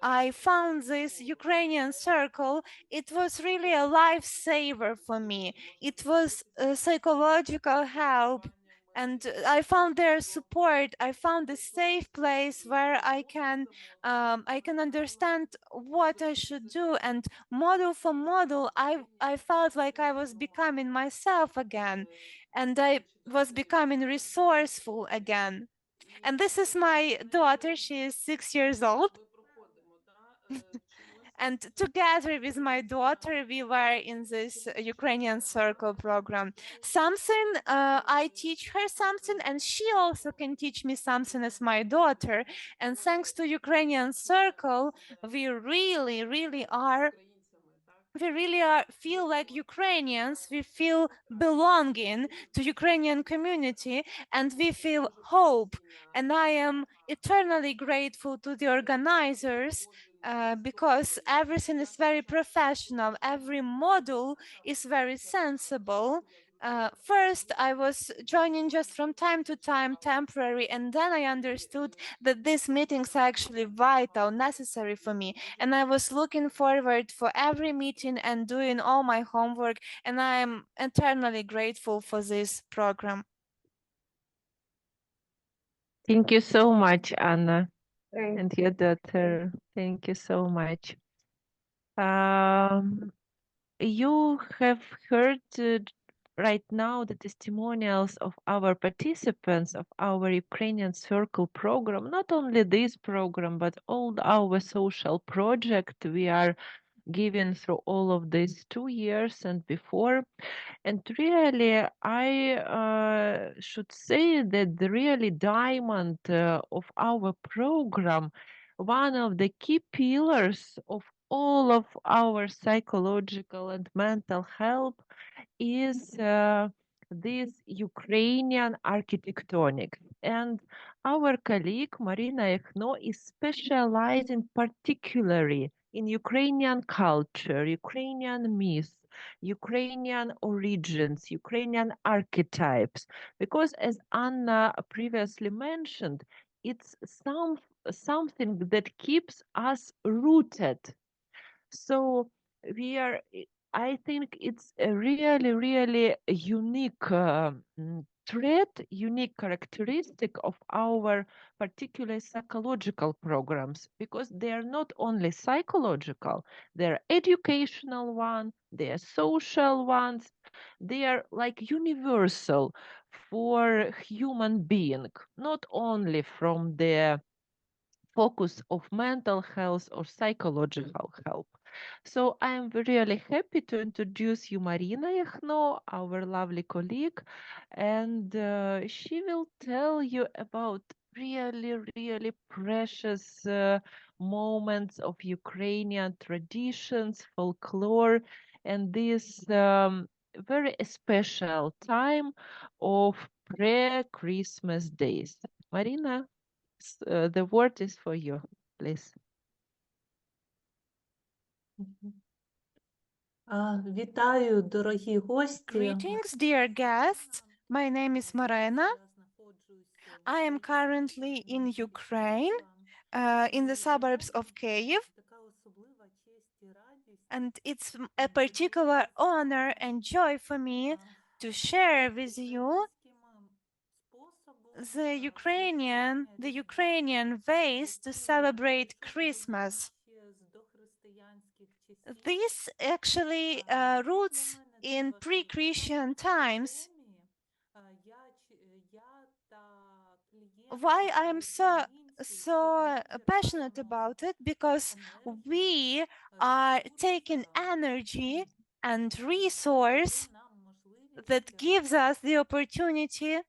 I found this Ukrainian Circle. It was really a lifesaver for me. It was a psychological help. And I found their support. I found a safe place where I can understand what I should do. And model for model, I felt like I was becoming myself again. And I was becoming resourceful again. And this is my daughter. She is 6 years old. And together with my daughter, we were in this Ukrainian Circle program. I teach her something, and she also can teach me something as my daughter. And thanks to Ukrainian Circle, we really feel like Ukrainians. We feel belonging to Ukrainian community, and we feel hope. And I am eternally grateful to the organizers because everything is very professional. Every module is very sensible. First, I was joining just from time to time, temporary, and then I understood that these meetings are actually vital, necessary for me. And I was looking forward for every meeting and doing all my homework, and I am eternally grateful for this program. Thank you so much, Anna, and your daughter. Thank you so much. You have heard right now the testimonials of our participants of our Ukrainian Circle program, not only this program, but all our social project we are giving through all of these 2 years and before. And really, I should say that the really diamond of our program, one of the key pillars of all of our psychological and mental health is this Ukrainian architectonic. And our colleague Maryna Yakhno is specializing particularly in Ukrainian culture, Ukrainian myths, Ukrainian origins, Ukrainian archetypes, because as Anna previously mentioned, it's something that keeps us rooted. So I think it's a really unique trait, unique characteristic of our particular psychological programs, because they are not only psychological, they're educational ones, they are social ones, they are like universal for human being, not only from the focus of mental health or psychological help. So I am really happy to introduce you Maryna Yakhno, our lovely colleague, and she will tell you about really precious moments of Ukrainian traditions, folklore, and this very special time of pre-Christmas days. Maryna, the word is for you, please. Вітаю, дорогі гості. Greetings, dear guests. My name is Maryna. I am currently in Ukraine, in the suburbs of Kyiv, and it's a particular honor and joy for me to share with you the Ukrainian ways to celebrate Christmas. This actually roots in pre-Christian times. Why I'm so passionate about it? Because we are taking energy and resource that gives us the opportunity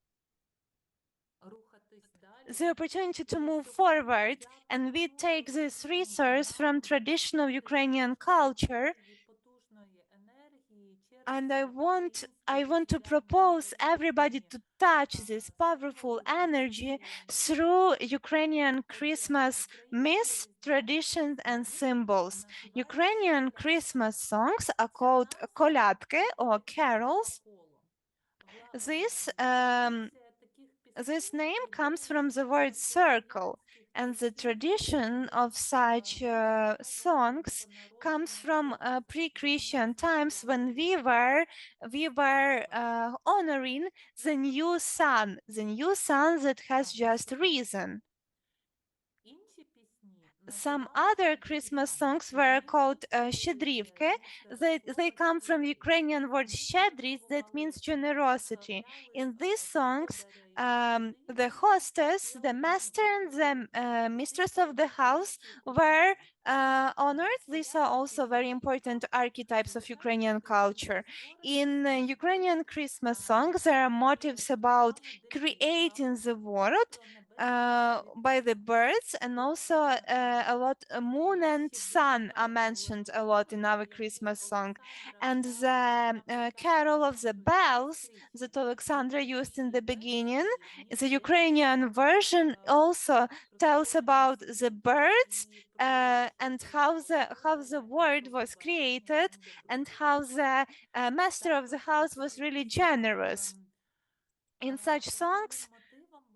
to move forward, and we take this resource from traditional Ukrainian culture. And I want to propose everybody to touch this powerful energy through Ukrainian Christmas myths, traditions, and symbols. Ukrainian Christmas songs are called kolядки or carols. This name comes from the word circle, and the tradition of such songs comes from pre-Christian times when we were honoring the new sun that has just risen. Some other Christmas songs were called щедрівки. They come from Ukrainian word щедрість, that means generosity. In these songs, the hostess, the master, and the mistress of the house were honored. These are also very important archetypes of Ukrainian culture. In Ukrainian Christmas songs, there are motifs about creating the world by the birds, and also a lot moon and sun are mentioned a lot in our Christmas song. And the carol of the bells that Alexandra used in the beginning, the Ukrainian version also tells about the birds and how the world was created, and how the master of the house was really generous. In such songs,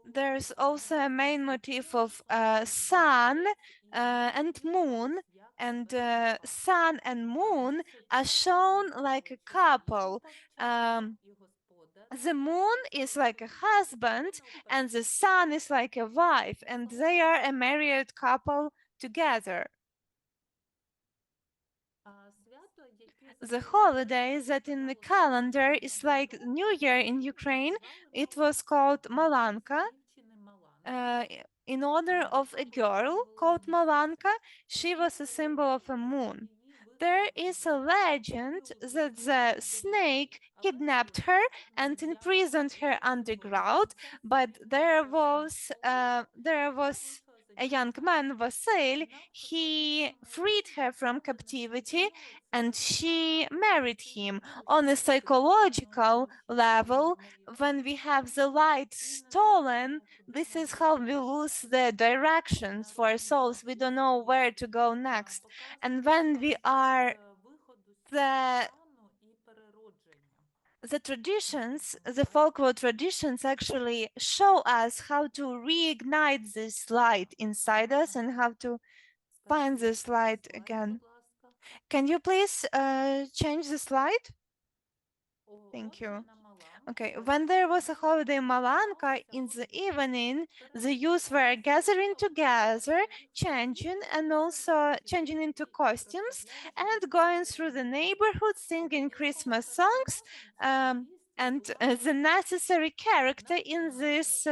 there's also a main motif of sun and moon, and sun and moon are shown like a couple. The moon is like a husband and the sun is like a wife, and they are a married couple together. The holiday that in the calendar is like New Year in Ukraine, it was called Malanka. In honor of a girl called Malanka, she was a symbol of a moon. There is a legend that the snake kidnapped her and imprisoned her underground, but there was a young man, Vasil. He freed her from captivity and she married him. On a psychological level, when we have the light stolen, this is how we lose the directions for our souls. We don't know where to go next. And when we are the traditions, the folklore traditions actually show us how to reignite this light inside us and how to find this light again. Can you please change the slide? Thank you. Okay, when there was a holiday Malanka, in the evening, the youth were gathering together, changing into costumes and going through the neighborhood singing Christmas songs. And the necessary character in this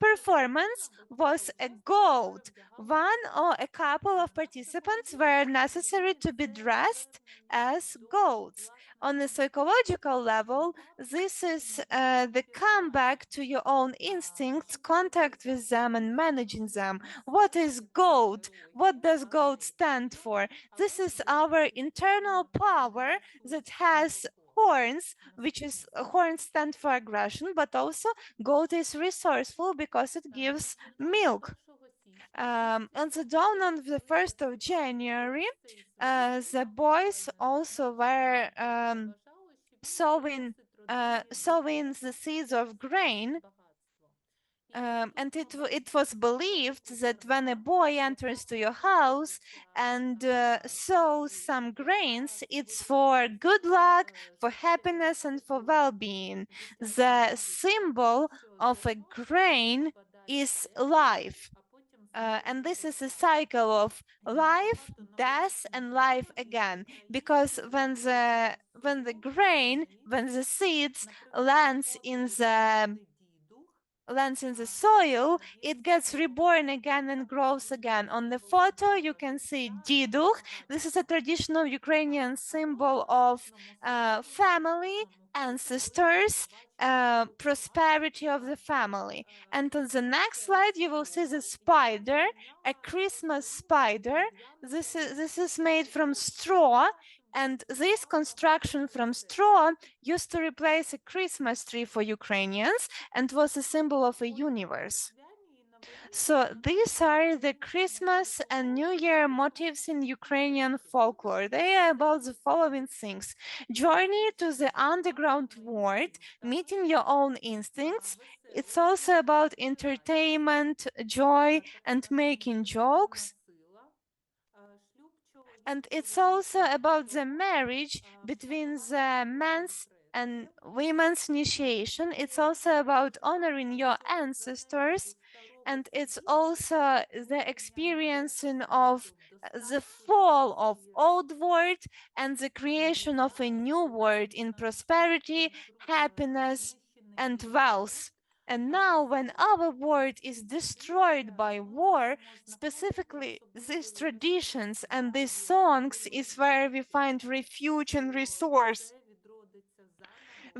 performance was a goat. One or a couple of participants were necessary to be dressed as goats. On a psychological level, this is the comeback to your own instincts, contact with them and managing them. What is goat? What does goat stand for? This is our internal power that has horns, which is horns stand for aggression, but also goat is resourceful because it gives milk. On the dawn of the 1st of January, the boys also were sowing the seeds of grain. And it was believed that when a boy enters to your house and sows some grains, it's for good luck, for happiness, and for well-being. The symbol of a grain is life. And this is a cycle of life, death, and life again. Because when the seeds lands in the soil, it gets reborn again and grows again. On the photo, you can see diduch. This is a traditional Ukrainian symbol of family, ancestors, prosperity of the family. And on the next slide, you will see the spider, a Christmas spider. This is made from straw. And this construction from straw used to replace a Christmas tree for Ukrainians and was a symbol of a universe. So these are the Christmas and New Year motifs in Ukrainian folklore. They are about the following things: journey to the underground world, meeting your own instincts. It's also about entertainment, joy, and making jokes. And it's also about the marriage between the men's and women's initiation. It's also about honoring your ancestors. And it's also the experiencing of the fall of old world and the creation of a new world in prosperity, happiness, and wealth. And now when our world is destroyed by war, specifically these traditions and these songs is where we find refuge and resource.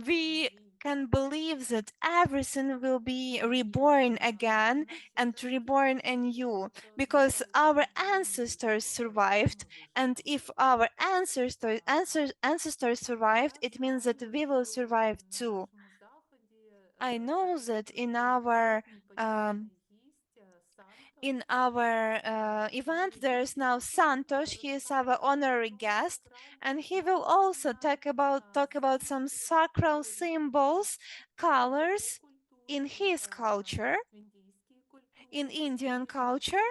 We can believe that everything will be reborn again and reborn anew because our ancestors survived, and if our ancestors survived, it means that we will survive too. I know that in our event, there is now Santosh. He is our honorary guest, and he will also talk about some sacral symbols, colors in his culture, in Indian culture.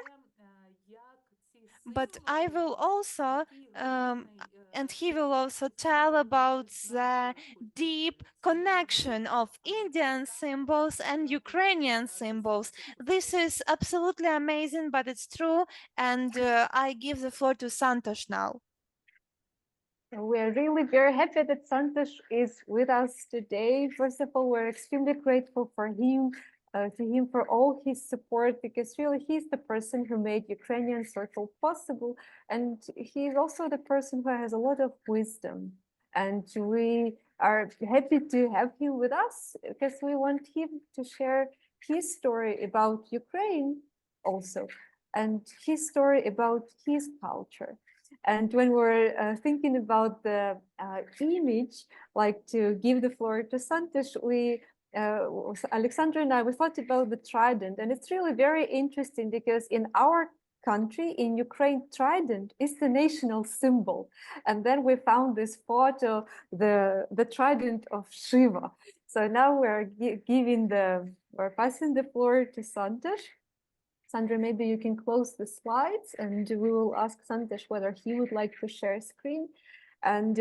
But I will also, and he will also tell about the deep connection of Indian symbols and Ukrainian symbols. This is absolutely amazing, but it's true. And I give the floor to Santosh now. We are really very happy that Santosh is with us today. First of all, we're extremely grateful for him, to him for all his support, because really he's the person who made Ukrainian Circle possible. And he's also the person who has a lot of wisdom. And we are happy to have him with us because we want him to share his story about Ukraine also, and his story about his culture. And when we're thinking about the image, like to give the floor to Santosh, Alexandra and I, we thought about the trident, and it's really very interesting because in our country, in Ukraine, trident is the national symbol. And then we found this photo, the trident of Shiva. So now we're passing the floor to Santosh. Sandra, maybe you can close the slides and we will ask Santosh whether he would like to share screen. And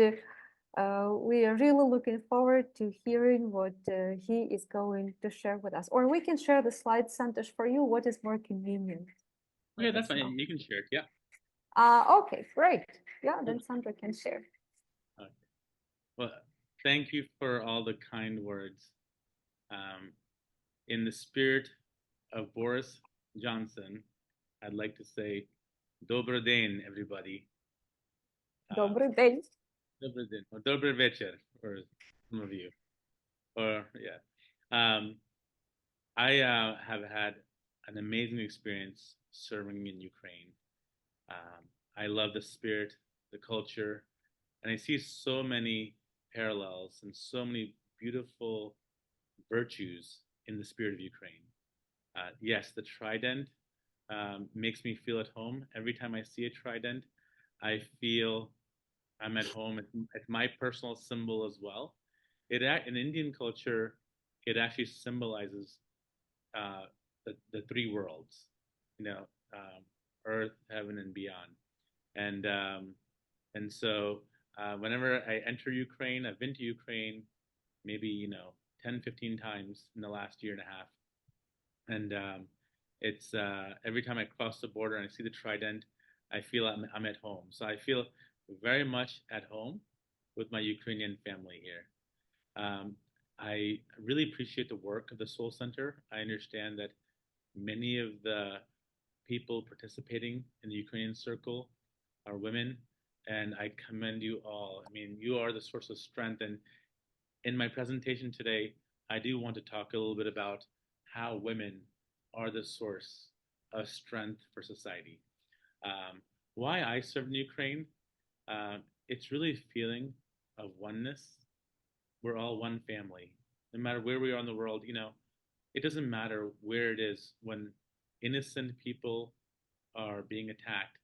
we are really looking forward to hearing what he is going to share with us. Or we can share the slides, Santosh, for you. What is more convenient? Okay, that's fine. You can share it, yeah. Okay, great. Yeah, then Sandra can share. Okay. Well, thank you for all the kind words. In the spirit of Boris Johnson, I'd like to say, Добрый день, everybody. Добрий день. Добрый день, or Добрый вечер, for some of you. Or, yeah. I have had an amazing experience serving in Ukraine. I love the spirit, the culture, and I see so many parallels and so many beautiful virtues in the spirit of Ukraine. Yes, the trident makes me feel at home. Every time I see a trident, I feel I'm at home. It's my personal symbol as well. In Indian culture, it actually symbolizes the three worlds, earth, heaven, and beyond. And so whenever I enter Ukraine, I've been to Ukraine maybe 10, 15 times in the last year and a half, and it's every time I cross the border and I see the trident, I feel I'm at home. So I feel very much at home with my Ukrainian family here. I really appreciate the work of the Soul Center. I understand that many of the people participating in the Ukrainian Circle are women, and I commend you all. I mean, you are the source of strength. And in my presentation today, I do want to talk a little bit about how women are the source of strength for society. Why I serve in Ukraine, it's really a feeling of oneness. We're all one family. No matter where we are in the world, it doesn't matter where it is. When innocent people are being attacked,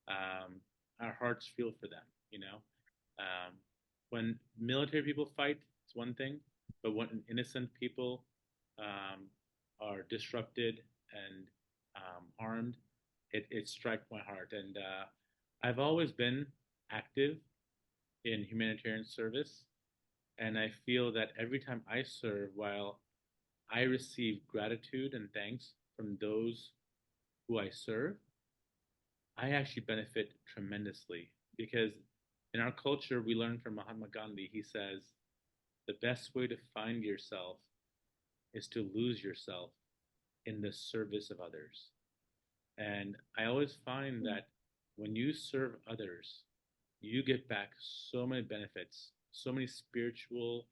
our hearts feel for them, when military people fight, it's one thing, but when innocent people are disrupted and harmed, it strikes my heart. And I've always been active in humanitarian service, and I feel that every time I serve, while I receive gratitude and thanks from those who I serve, I actually benefit tremendously, because in our culture, we learn from Mahatma Gandhi. He says, the best way to find yourself is to lose yourself in the service of others. And I always find that when you serve others, you get back so many benefits, so many spiritual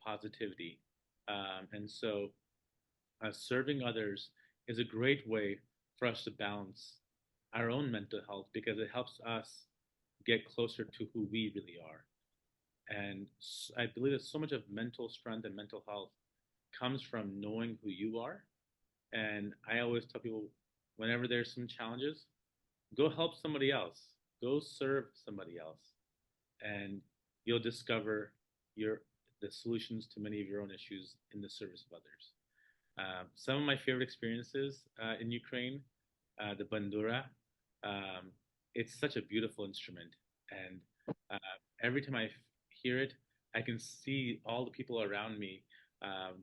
positivity. And so serving others is a great way for us to balance our own mental health, because it helps us get closer to who we really are. And I believe that so much of mental strength and mental health comes from knowing who you are. And I always tell people, whenever there's some challenges, go help somebody else, go serve somebody else, and you'll discover the solutions to many of your own issues in the service of others. Some of my favorite experiences in Ukraine, the bandura, it's such a beautiful instrument, and every time I hear it, I can see all the people around me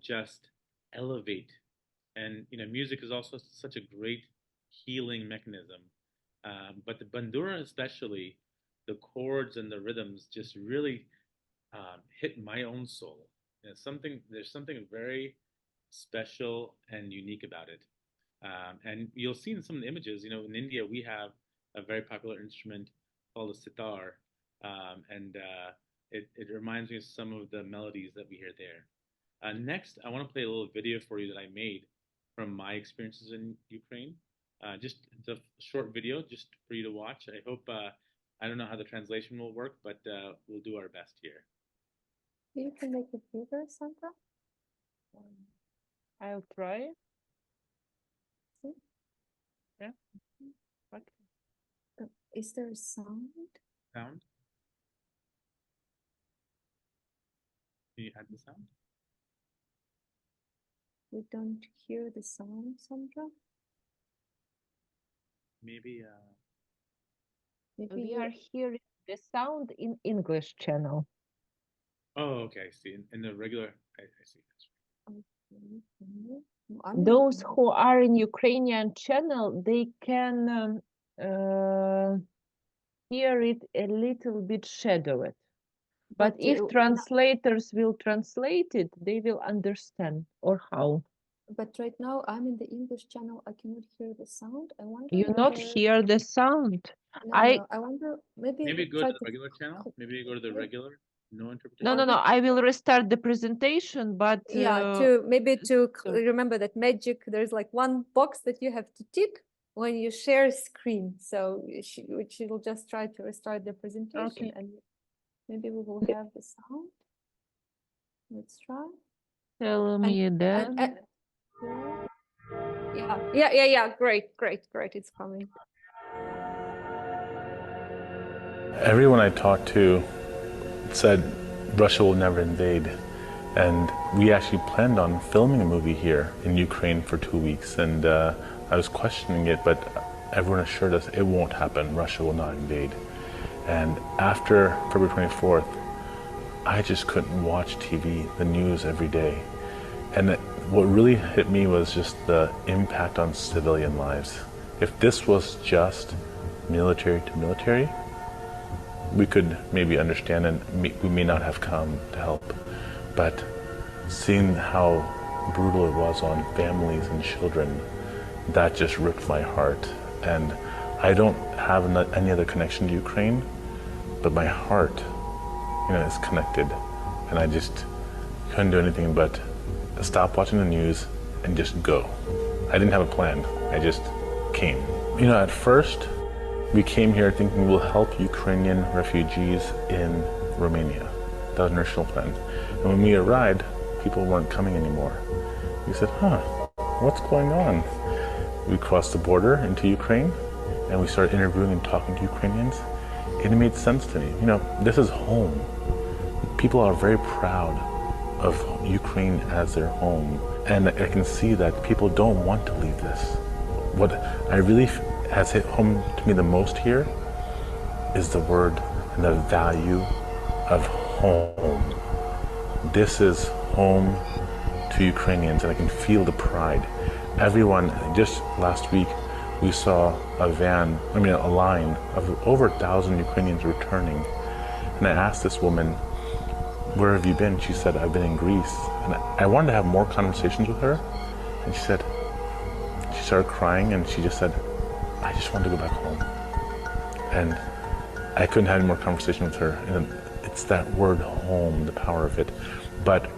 just elevate. And music is also such a great healing mechanism, but the bandura especially, the chords and the rhythms just really hit my own soul. There's something very special and unique about it. And you'll see in some of the images, in India, we have a very popular instrument called a sitar, and it reminds me of some of the melodies that we hear there. Next, I want to play a little video for you that I made from my experiences in Ukraine. Just it's a short video just for you to watch. I hope, I don't know how the translation will work, but we'll do our best here. You can make it bigger, Sandra. I'll try. See? Yeah. Okay. Is there a sound? Sound? Can you add the sound? We don't hear the sound, Sandra. Maybe. Maybe We are hearing the sound in English channel. Oh, okay. I see. In the regular, I see. Those who are in Ukrainian channel, they can hear it a little bit shadowed. But if translators will translate it, they will understand, or how? But right now I'm in the English channel. I cannot hear the sound. I wonder. You not hear the sound. No, I wonder. Maybe go to the regular channel. Maybe go to the regular. No interpretation. No. I will restart the presentation, but remember that magic. There's like one box that you have to tick when you share screen. So she will just try to restart the presentation, and maybe we will have the sound. Let's try. Tell me that. Yeah. Great. It's coming. Everyone I talked to said Russia will never invade. And we actually planned on filming a movie here in Ukraine for 2 weeks. And I was questioning it, but everyone assured us it won't happen. Russia will not invade. And after February 24th, I just couldn't watch TV, the news every day. And what really hit me was just the impact on civilian lives. If this was just military to military, we could maybe understand and we may not have come to help. But seeing how brutal it was on families and children, that just ripped my heart. And I don't have any other connection to Ukraine, but my heart, is connected. And I just couldn't do anything but stop watching the news and just go. I didn't have a plan. I just came. At first, we came here thinking we'll help Ukrainian refugees in Romania. That was an original plan. And when we arrived, people weren't coming anymore. We said, what's going on? We crossed the border into Ukraine, and we started interviewing and talking to Ukrainians. It made sense to me. This is home. People are very proud of Ukraine as their home. And I can see that people don't want to leave this. What I really has hit home to me the most here is the word and the value of home. This is home to Ukrainians, and I can feel the pride. Everyone, just last week, we saw a line of over 1,000 Ukrainians returning. And I asked this woman, where have you been? She said, I've been in Greece. And I wanted to have more conversations with her. And she started crying, and she just said, I just want to go back home. And I couldn't have any more conversation with her. And it's that word home, the power of it. But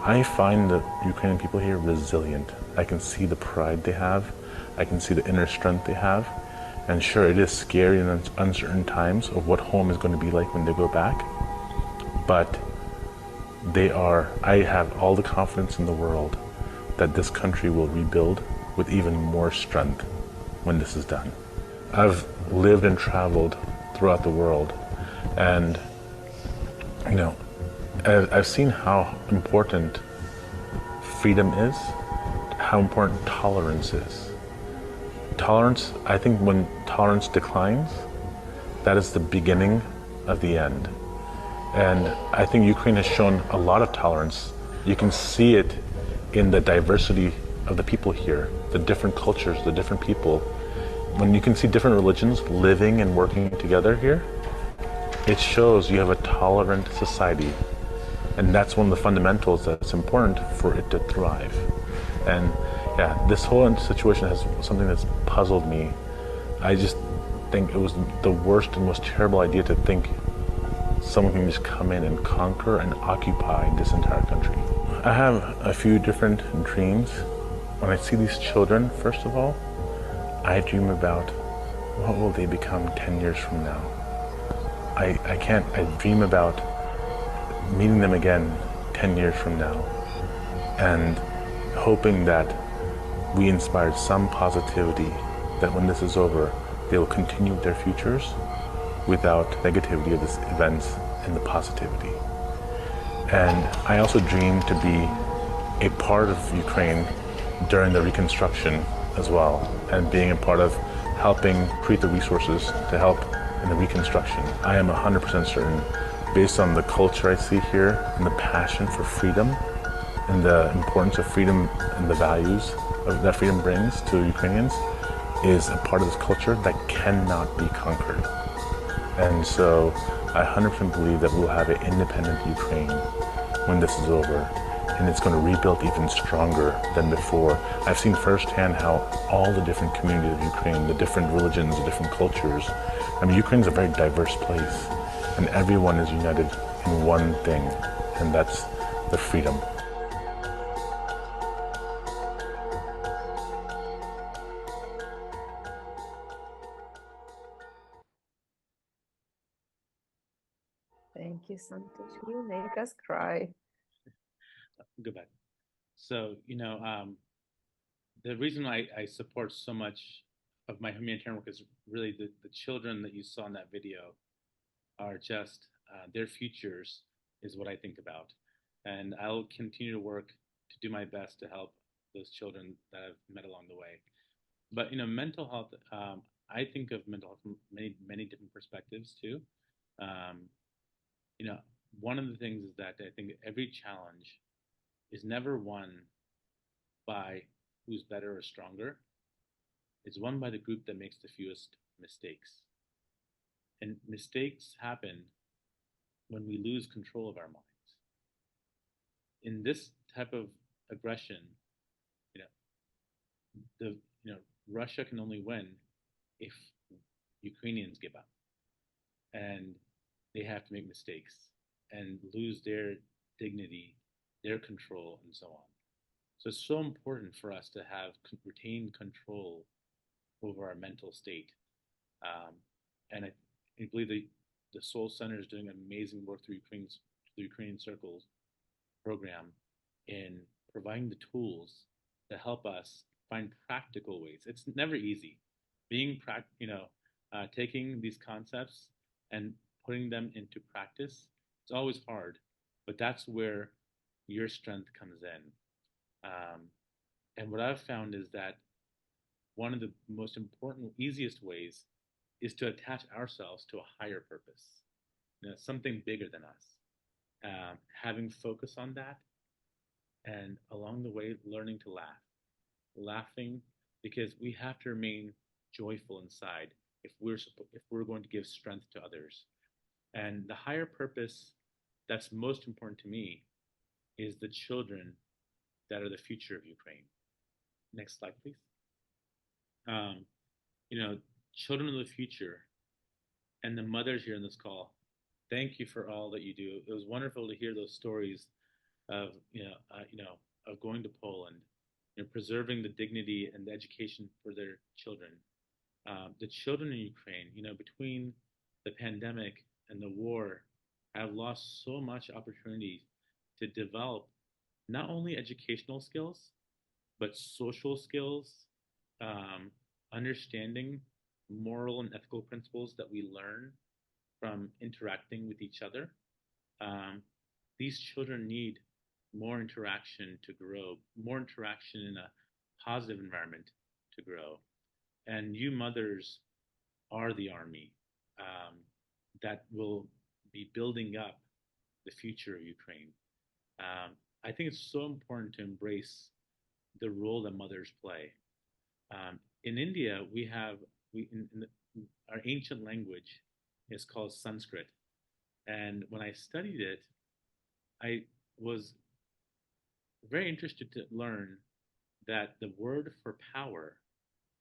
I find the Ukrainian people here resilient. I can see the pride they have. I can see the inner strength they have. And sure, it is scary in uncertain times of what home is going to be like when they go back. But I have all the confidence in the world that this country will rebuild with even more strength when this is done. I've lived and traveled throughout the world, and I've seen how important freedom is, how important tolerance is. Tolerance, I think when tolerance declines, that is the beginning of the end. And I think Ukraine has shown a lot of tolerance. You can see it in the diversity of the people here, the different cultures, the different people. When you can see different religions living and working together here, it shows you have a tolerant society. And that's one of the fundamentals that's important for it to thrive. And this whole situation has something that's puzzled me. I just think it was the worst and most terrible idea to think someone can just come in and conquer and occupy this entire country. I have a few different dreams. When I see these children, first of all, I dream about what will they become 10 years from now. I dream about meeting them again 10 years from now and hoping that we inspired some positivity, that when this is over, they will continue their futures without negativity of these events and the positivity. And I also dream to be a part of Ukraine during the reconstruction as well, and being a part of helping create the resources to help in the reconstruction. I am 100% certain, based on the culture I see here and the passion for freedom and the importance of freedom and the values that freedom brings to Ukrainians, is a part of this culture that cannot be conquered. And so I 100% believe that we'll have an independent Ukraine when this is over, and it's going to rebuild even stronger than before. I've seen firsthand how all the different communities of Ukraine, the different religions, the different cultures, I mean, Ukraine's a very diverse place, and everyone is united in one thing, and that's the freedom. Thank you, Santosh. You make us cry. Goodbye. So, the reason I support so much of my humanitarian work is really the children that you saw in that video are just, their futures is what I think about. And I'll continue to work to do my best to help those children that I've met along the way. But, mental health, I think of mental health from many different perspectives too. One of the things is that I think every challenge is never won by who's better or stronger. It's won by the group that makes the fewest mistakes. And mistakes happen when we lose control of our minds. In this type of aggression, Russia can only win if Ukrainians give up. And they have to make mistakes and lose their dignity, their control, and so on. So it's so important for us to have retained control over our mental state. And I believe the Soul Center is doing amazing work through the Ukrainian Circle program in providing the tools to help us find practical ways. It's never easy. Taking these concepts and putting them into practice, it's always hard, but that's where your strength comes in. And what I've found is that one of the most important, easiest ways is to attach ourselves to a higher purpose, something bigger than us. Having focus on that, and along the way, learning to laugh. Laughing because we have to remain joyful inside if we're going to give strength to others. And the higher purpose that's most important to me is the children that are the future of Ukraine. Next slide, please. Children of the future and the mothers here in this call, thank you for all that you do. It was wonderful to hear those stories of, of going to Poland, preserving the dignity and the education for their children. The children in Ukraine, between the pandemic and the war, have lost so much opportunity to develop not only educational skills, but social skills, understanding moral and ethical principles that we learn from interacting with each other. These children need more interaction to grow, more interaction in a positive environment to grow. And you mothers are the army that will be building up the future of Ukraine. I think it's so important to embrace the role that mothers play. In India, our ancient language is called Sanskrit. And when I studied it, I was very interested to learn that the word for power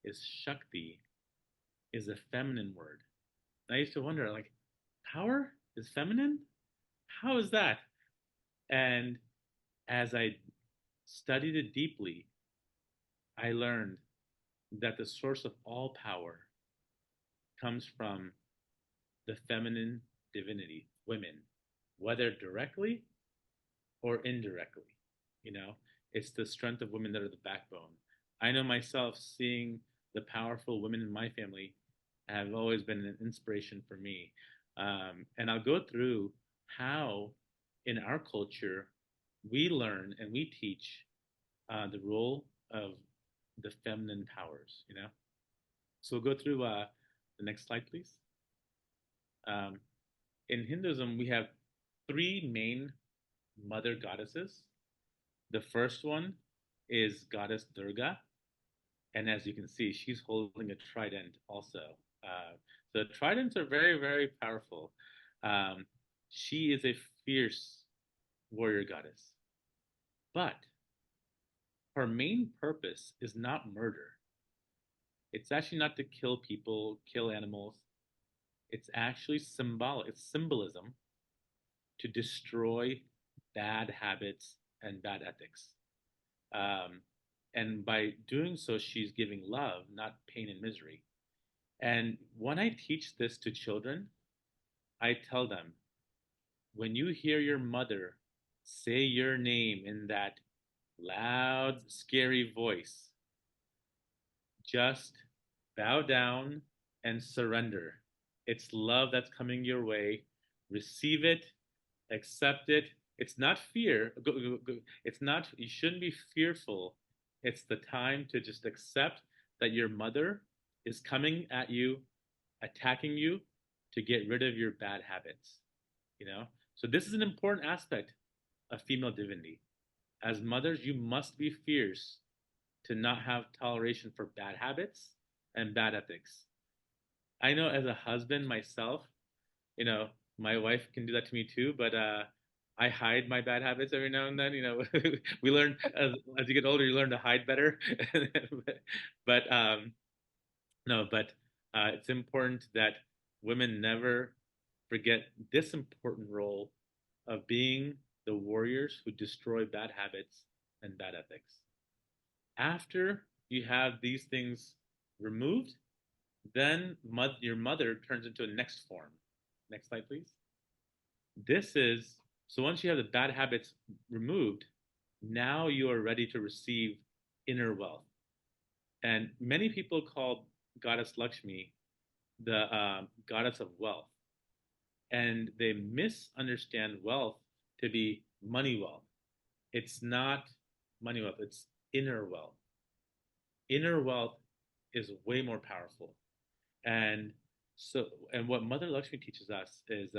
is Shakti, is a feminine word. And I used to wonder, power is feminine? How is that? And as I studied it deeply, I learned that the source of all power comes from the feminine divinity, women, whether directly or indirectly. It's the strength of women that are the backbone. I know myself, seeing the powerful women in my family have always been an inspiration for me. And I'll go through how in our culture we learn and we teach the role of the feminine powers, So we'll go through the next slide, please. In Hinduism, we have three main mother goddesses. The first one is goddess Durga. And as you can see, she's holding a trident also. So tridents are very, very powerful. She is a fierce warrior goddess, but her main purpose is not murder. It's actually not to kill people, kill animals. It's actually symbolic. It's symbolism to destroy bad habits and bad ethics. And by doing so, she's giving love, not pain and misery. And when I teach this to children, I tell them, when you hear your mother say your name in that loud, scary voice, just bow down and surrender. It's love that's coming your way. Receive it, accept it. It's not fear. It's not, you shouldn't be fearful. It's the time to just accept that your mother is coming at you, attacking you to get rid of your bad habits. You know? So this is an important aspect of female divinity. As mothers, you must be fierce to not have toleration for bad habits and bad ethics. I know as a husband myself, you know, my wife can do that to me too, but I hide my bad habits every now and then. You know, we learn as you get older, you learn to hide better. but no, but it's important that women never forget this important role of being the warriors who destroy bad habits and bad ethics. After you have these things removed, then your mother turns into a next form. Next slide, please. This is, so once you have the bad habits removed, now you are ready to receive inner wealth. And many people call Goddess Lakshmi the goddess of wealth. And they misunderstand wealth to be money wealth. It's not money wealth, it's inner wealth. Inner wealth is way more powerful. And so, and what Mother Lakshmi teaches us is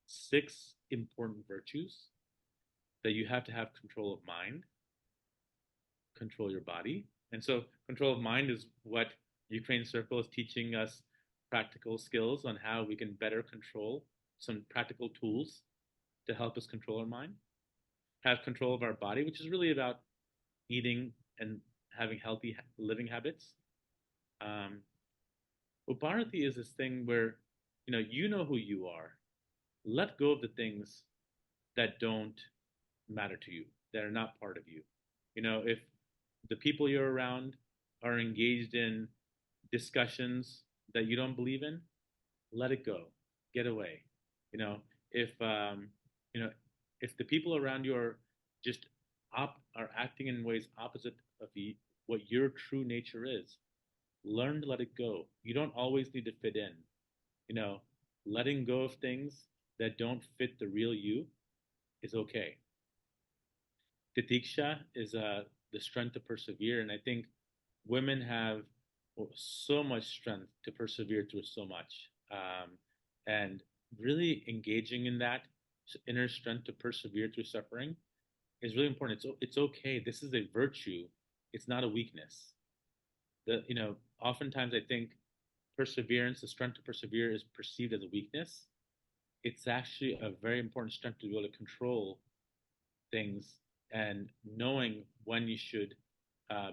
6 important virtues that you have to have: control of mind, control your body. And so control of mind is what Ukrainian Circle is teaching us, practical skills on how we can better control, some practical tools to help us control our mind. Have control of our body, which is really about eating and having healthy living habits. Bharati is this thing where, you know who you are. Let go of the things that don't matter to you, that are not part of you. If the people you're around are engaged in discussions that you don't believe in, let it go, get away. If if the people around you are just are acting in ways opposite of what your true nature is, learn to let it go. You don't always need to fit in. Letting go of things that don't fit the real you is okay. Titiksha is the strength to persevere, and I think women have so much strength to persevere through so much, and really engaging in that inner strength to persevere through suffering is really important. It's okay. This is a virtue. It's not a weakness. Oftentimes I think perseverance, the strength to persevere, is perceived as a weakness. It's actually a very important strength to be able to control things and knowing when you should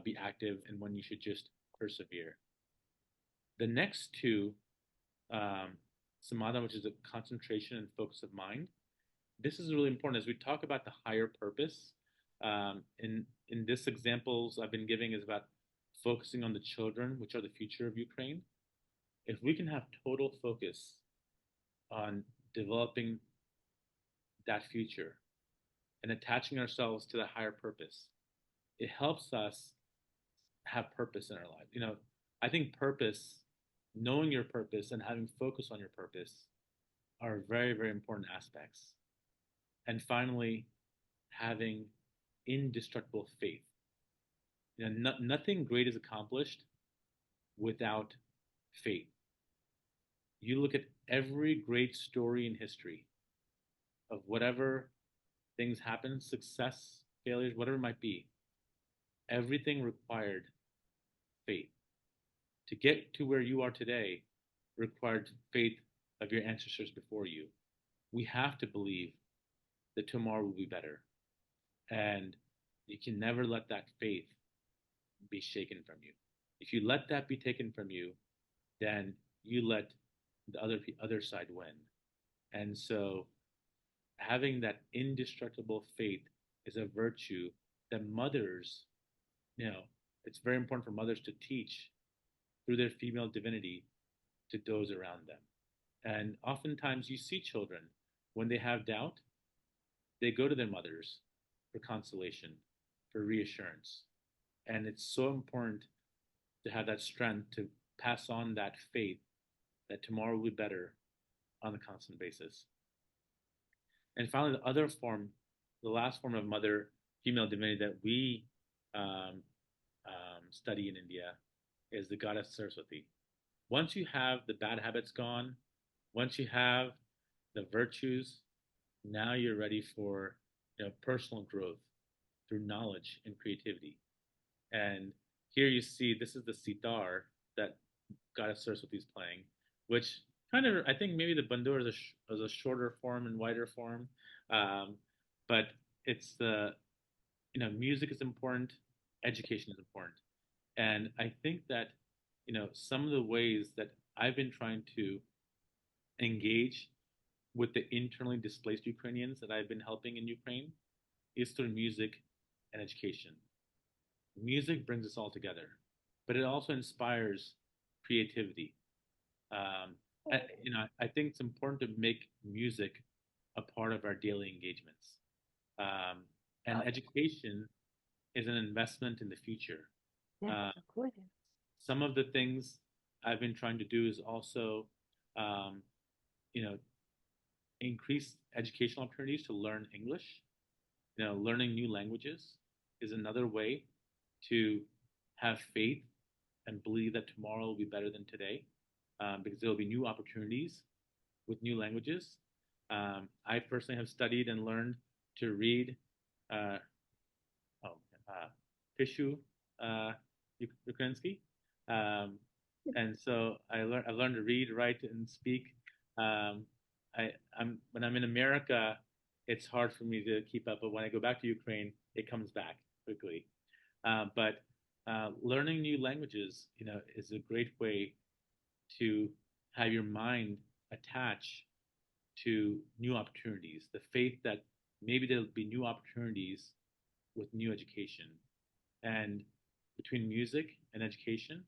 be active and when you should just persevere. The next two, samadhi, which is a concentration and focus of mind, this is really important as we talk about the higher purpose. In this examples I've been giving is about focusing on the children, which are the future of Ukraine. If we can have total focus on developing that future and attaching ourselves to the higher purpose, it helps us have purpose in our life. I think purpose, knowing your purpose and having focus on your purpose are very, very important aspects. And finally, having indestructible faith. Nothing great is accomplished without faith. You look at every great story in history of whatever things happen, success, failures, whatever it might be, everything required faith. To get to where you are today required faith of your ancestors before you. We have to believe that tomorrow will be better. And you can never let that faith be shaken from you. If you let that be taken from you, then you let the other side win. And so having that indestructible faith is a virtue that mothers, it's very important for mothers to teach through their female divinity to those around them. And oftentimes you see children, when they have doubt, they go to their mothers for consolation, for reassurance. And it's so important to have that strength to pass on that faith that tomorrow will be better on a constant basis. And finally, the last form of mother female divinity that we study in India is the goddess Saraswati. Once you have the bad habits gone, once you have the virtues, now you're ready for personal growth through knowledge and creativity. And here you see, this is the sitar that goddess Saraswati is playing, which kind of, I think maybe the bandur is a shorter form and wider form, but it's the, music is important, education is important. And I think that, some of the ways that I've been trying to engage with the internally displaced Ukrainians that I've been helping in Ukraine is through music and education. Music brings us all together, but it also inspires creativity. I think it's important to make music a part of our daily engagements. And education is an investment in the future. Some of the things I've been trying to do is also, increase educational opportunities to learn English. Learning new languages is another way to have faith and believe that tomorrow will be better than today, because there will be new opportunities with new languages. I personally have studied and learned to read Pishu Ukrainsky. And so I learned to read, write, and speak. When I'm in America, it's hard for me to keep up, but when I go back to Ukraine, it comes back quickly. But learning new languages, is a great way to have your mind attach to new opportunities. The faith that maybe there'll be new opportunities with new education. And between music and education,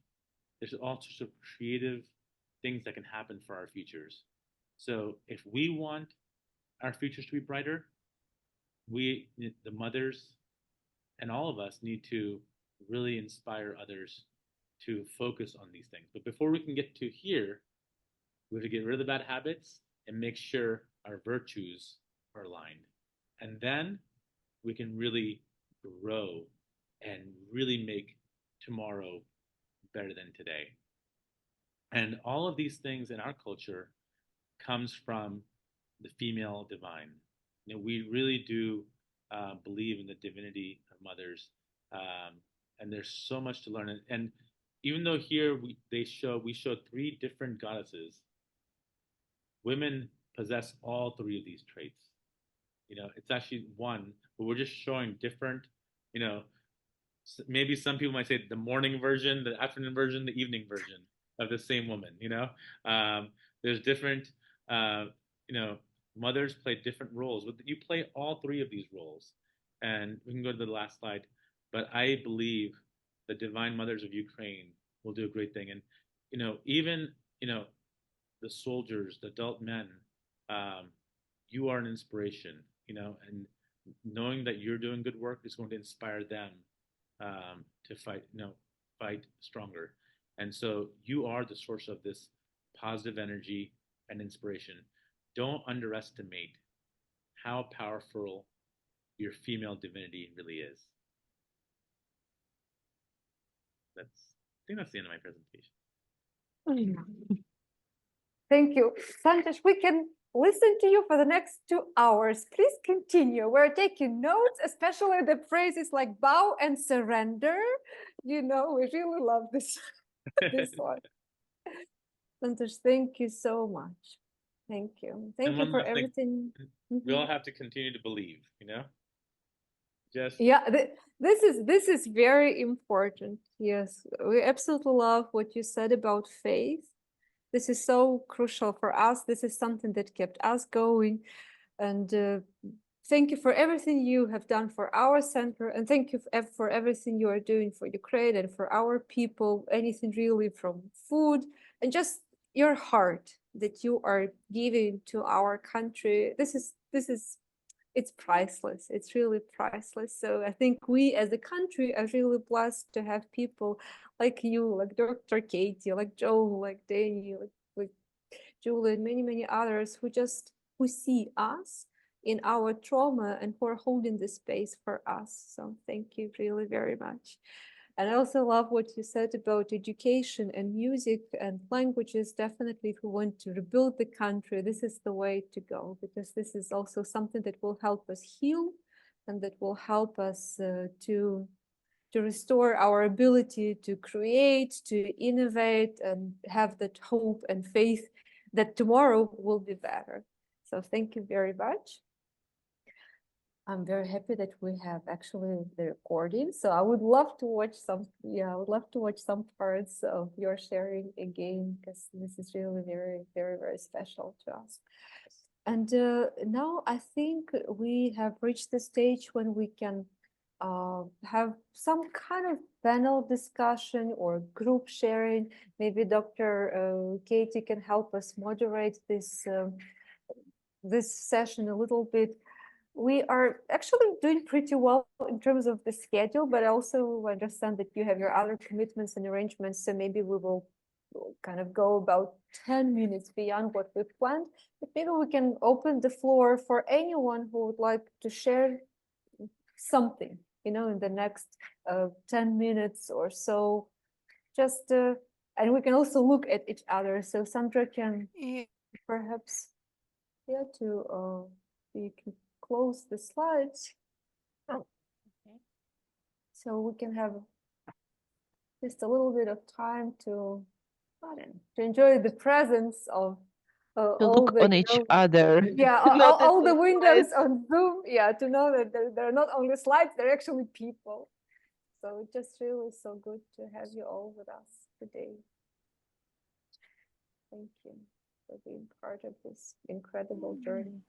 there's all sorts of creative things that can happen for our futures. So if we want our futures to be brighter, we, the mothers, and all of us need to really inspire others to focus on these things. But before we can get to here, we have to get rid of the bad habits and make sure our virtues are aligned. And then we can really grow and really make tomorrow better than today. And all of these things in our culture comes from the female divine. We really do believe in the divinity of mothers, and there's so much to learn. And even though here we show 3 different goddesses, women possess all 3 of these traits. It's actually one, but we're just showing different. Maybe some people might say the morning version, the afternoon version, the evening version of the same woman. There's different. Mothers play different roles. You play all 3 of these roles, and we can go to the last slide. But I believe the divine mothers of Ukraine will do a great thing. And even the soldiers, the adult men, you are an inspiration. And knowing that you're doing good work is going to inspire them to fight stronger. And so you are the source of this positive energy and inspiration. Don't underestimate how powerful your female divinity really is. I think that's the end of my presentation. Thank you. Santosh, we can listen to you for the next 2 hours. Please continue. We're taking notes, especially the phrases like bow and surrender. We really love this, this one. Santosh, thank you so much. Thank you. And Thank you one for last thing, everything. we all have to continue to believe, you know? Just Yeah, this is very important. Yes, we absolutely love what you said about faith. This is so crucial for us. This is something that kept us going. And thank you for everything you have done for our center. And thank you for everything you are doing for Ukraine and for our people. Anything really from food and just your heart that you are giving to our country. This is it's priceless. It's really priceless. So I think we as a country are really blessed to have people like you, like Dr. Katie, like Joe, like Danny, like Julie, and many, many others who see us in our trauma and who are holding the space for us. So thank you really very much. And I also love what you said about education and music and languages. Definitely, if we want to rebuild the country, this is the way to go, because this is also something that will help us heal and that will help us to restore our ability to create, to innovate, and have that hope and faith that tomorrow will be better. So thank you very much. I'm very happy that we have actually the recording. So I would love to watch I would love to watch some parts of your sharing again, because this is really very, very, very special to us. And now I think we have reached the stage when we can have some kind of panel discussion or group sharing. Maybe Dr. Katie can help us moderate this session a little bit. We are actually doing pretty well in terms of the schedule, but I also understand that you have your other commitments and arrangements. So maybe we will kind of go about 10 minutes beyond what we planned. But maybe we can open the floor for anyone who would like to share something, in the next 10 minutes or so. Just, and we can also look at each other. So Sandra can perhaps, you can close the slides. Oh, okay. So we can have just a little bit of time to enjoy the presence of To look on each other. Yeah, all the windows on Zoom. Yeah, to know that there are not only slides, they're actually people. So it's just really so good to have you all with us today. Thank you for being part of this incredible journey.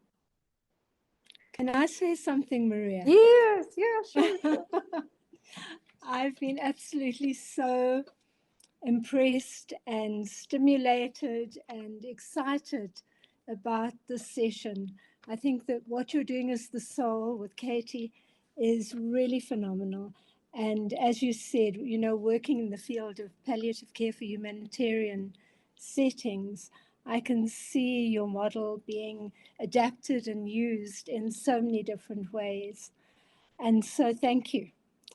Can I say something, Mariya? Yes, yeah, sure. I've been absolutely so impressed and stimulated and excited about this session. I think that what you're doing as the soul with Katie is really phenomenal. And as you said, working in the field of palliative care for humanitarian settings, I can see your model being adapted and used in so many different ways. And so thank you.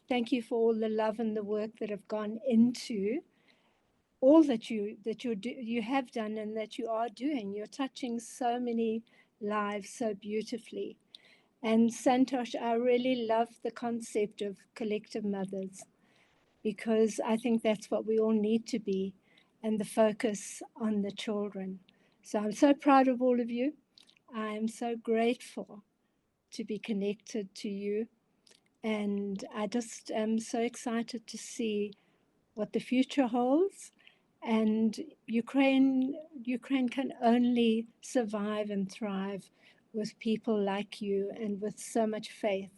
Thank you for all the love and the work that have gone into all that you have done and that you are doing. You're touching so many lives so beautifully. And Santosh, I really love the concept of collective mothers, because I think that's what we all need to be, and the focus on the children. So I'm so proud of all of you. I'm so grateful to be connected to you. And I just am so excited to see what the future holds. And Ukraine can only survive and thrive with people like you and with so much faith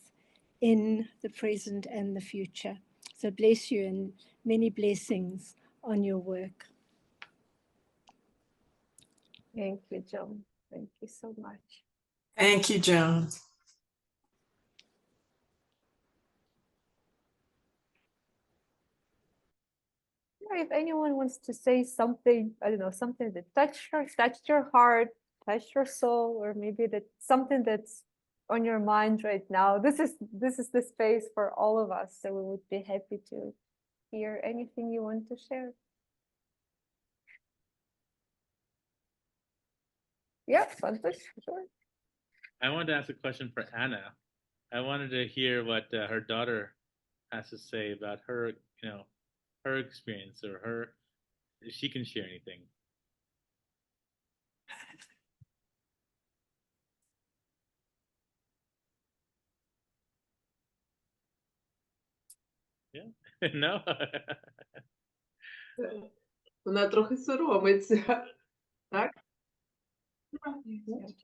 in the present and the future. So bless you and many blessings on your work. Thank you, Joan. Thank you so much. Thank you, Joan. If anyone wants to say something, I don't know, something that touched your heart, touched your soul, or maybe that something that's on your mind right now, this is the space for all of us. So we would be happy to hear anything you want to share. Yeah, Santosh, sure. I wanted to ask a question for Anna. I wanted to hear what her daughter has to say about her, her experience, or if she can share anything. Yeah. No. Вона трохи соромиться, так?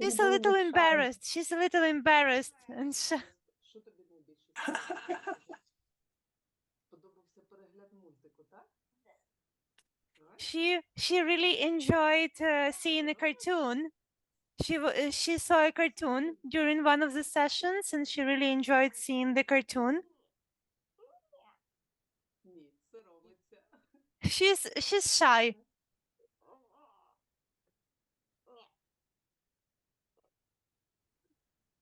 She's a little embarrassed. She's a little embarrassed. And Що тобі найбільше подобається? Сподобався перегляд мультику, так? she really enjoyed seeing a cartoon. She saw a cartoon during one of the sessions, and she really enjoyed seeing the cartoon. Ні, соромиться. She's shy.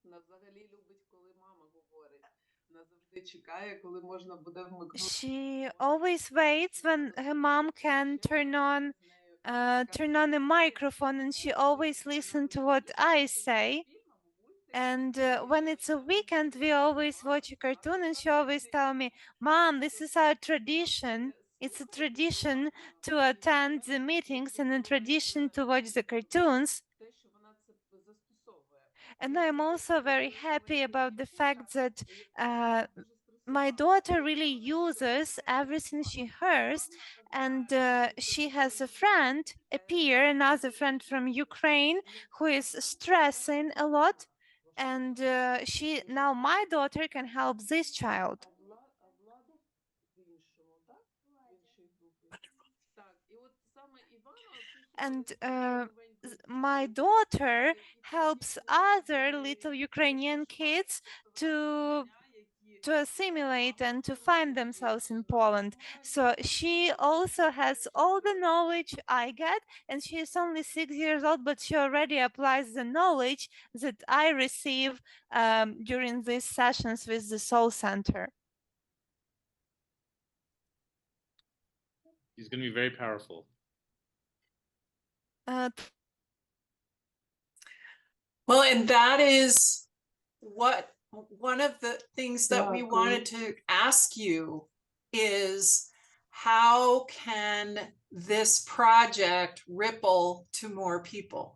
Вона взагалі любить, коли мама говорить. Вона завжди чекає, коли можна буде вмикнути. She always waits when her mom can turn on a microphone, and she always listens to what I say. And when it's a weekend, we always watch a cartoon, and she always tell me, "Mom, this is our tradition. It's a tradition to attend the meetings and a tradition to watch the cartoons." And I'm also very happy about the fact that my daughter really uses everything she hears, and she has a friend, a peer, another friend from Ukraine, who is stressing a lot, and now my daughter can help this child. And my daughter helps other little Ukrainian kids to assimilate and to find themselves in Poland. So she also has all the knowledge I get, and she is only 6 years old, but she already applies the knowledge that I receive during these sessions with the Soul Center. He's going to be very powerful. Well, and that is what one of the things that we wanted to ask you is, how can this project ripple to more people?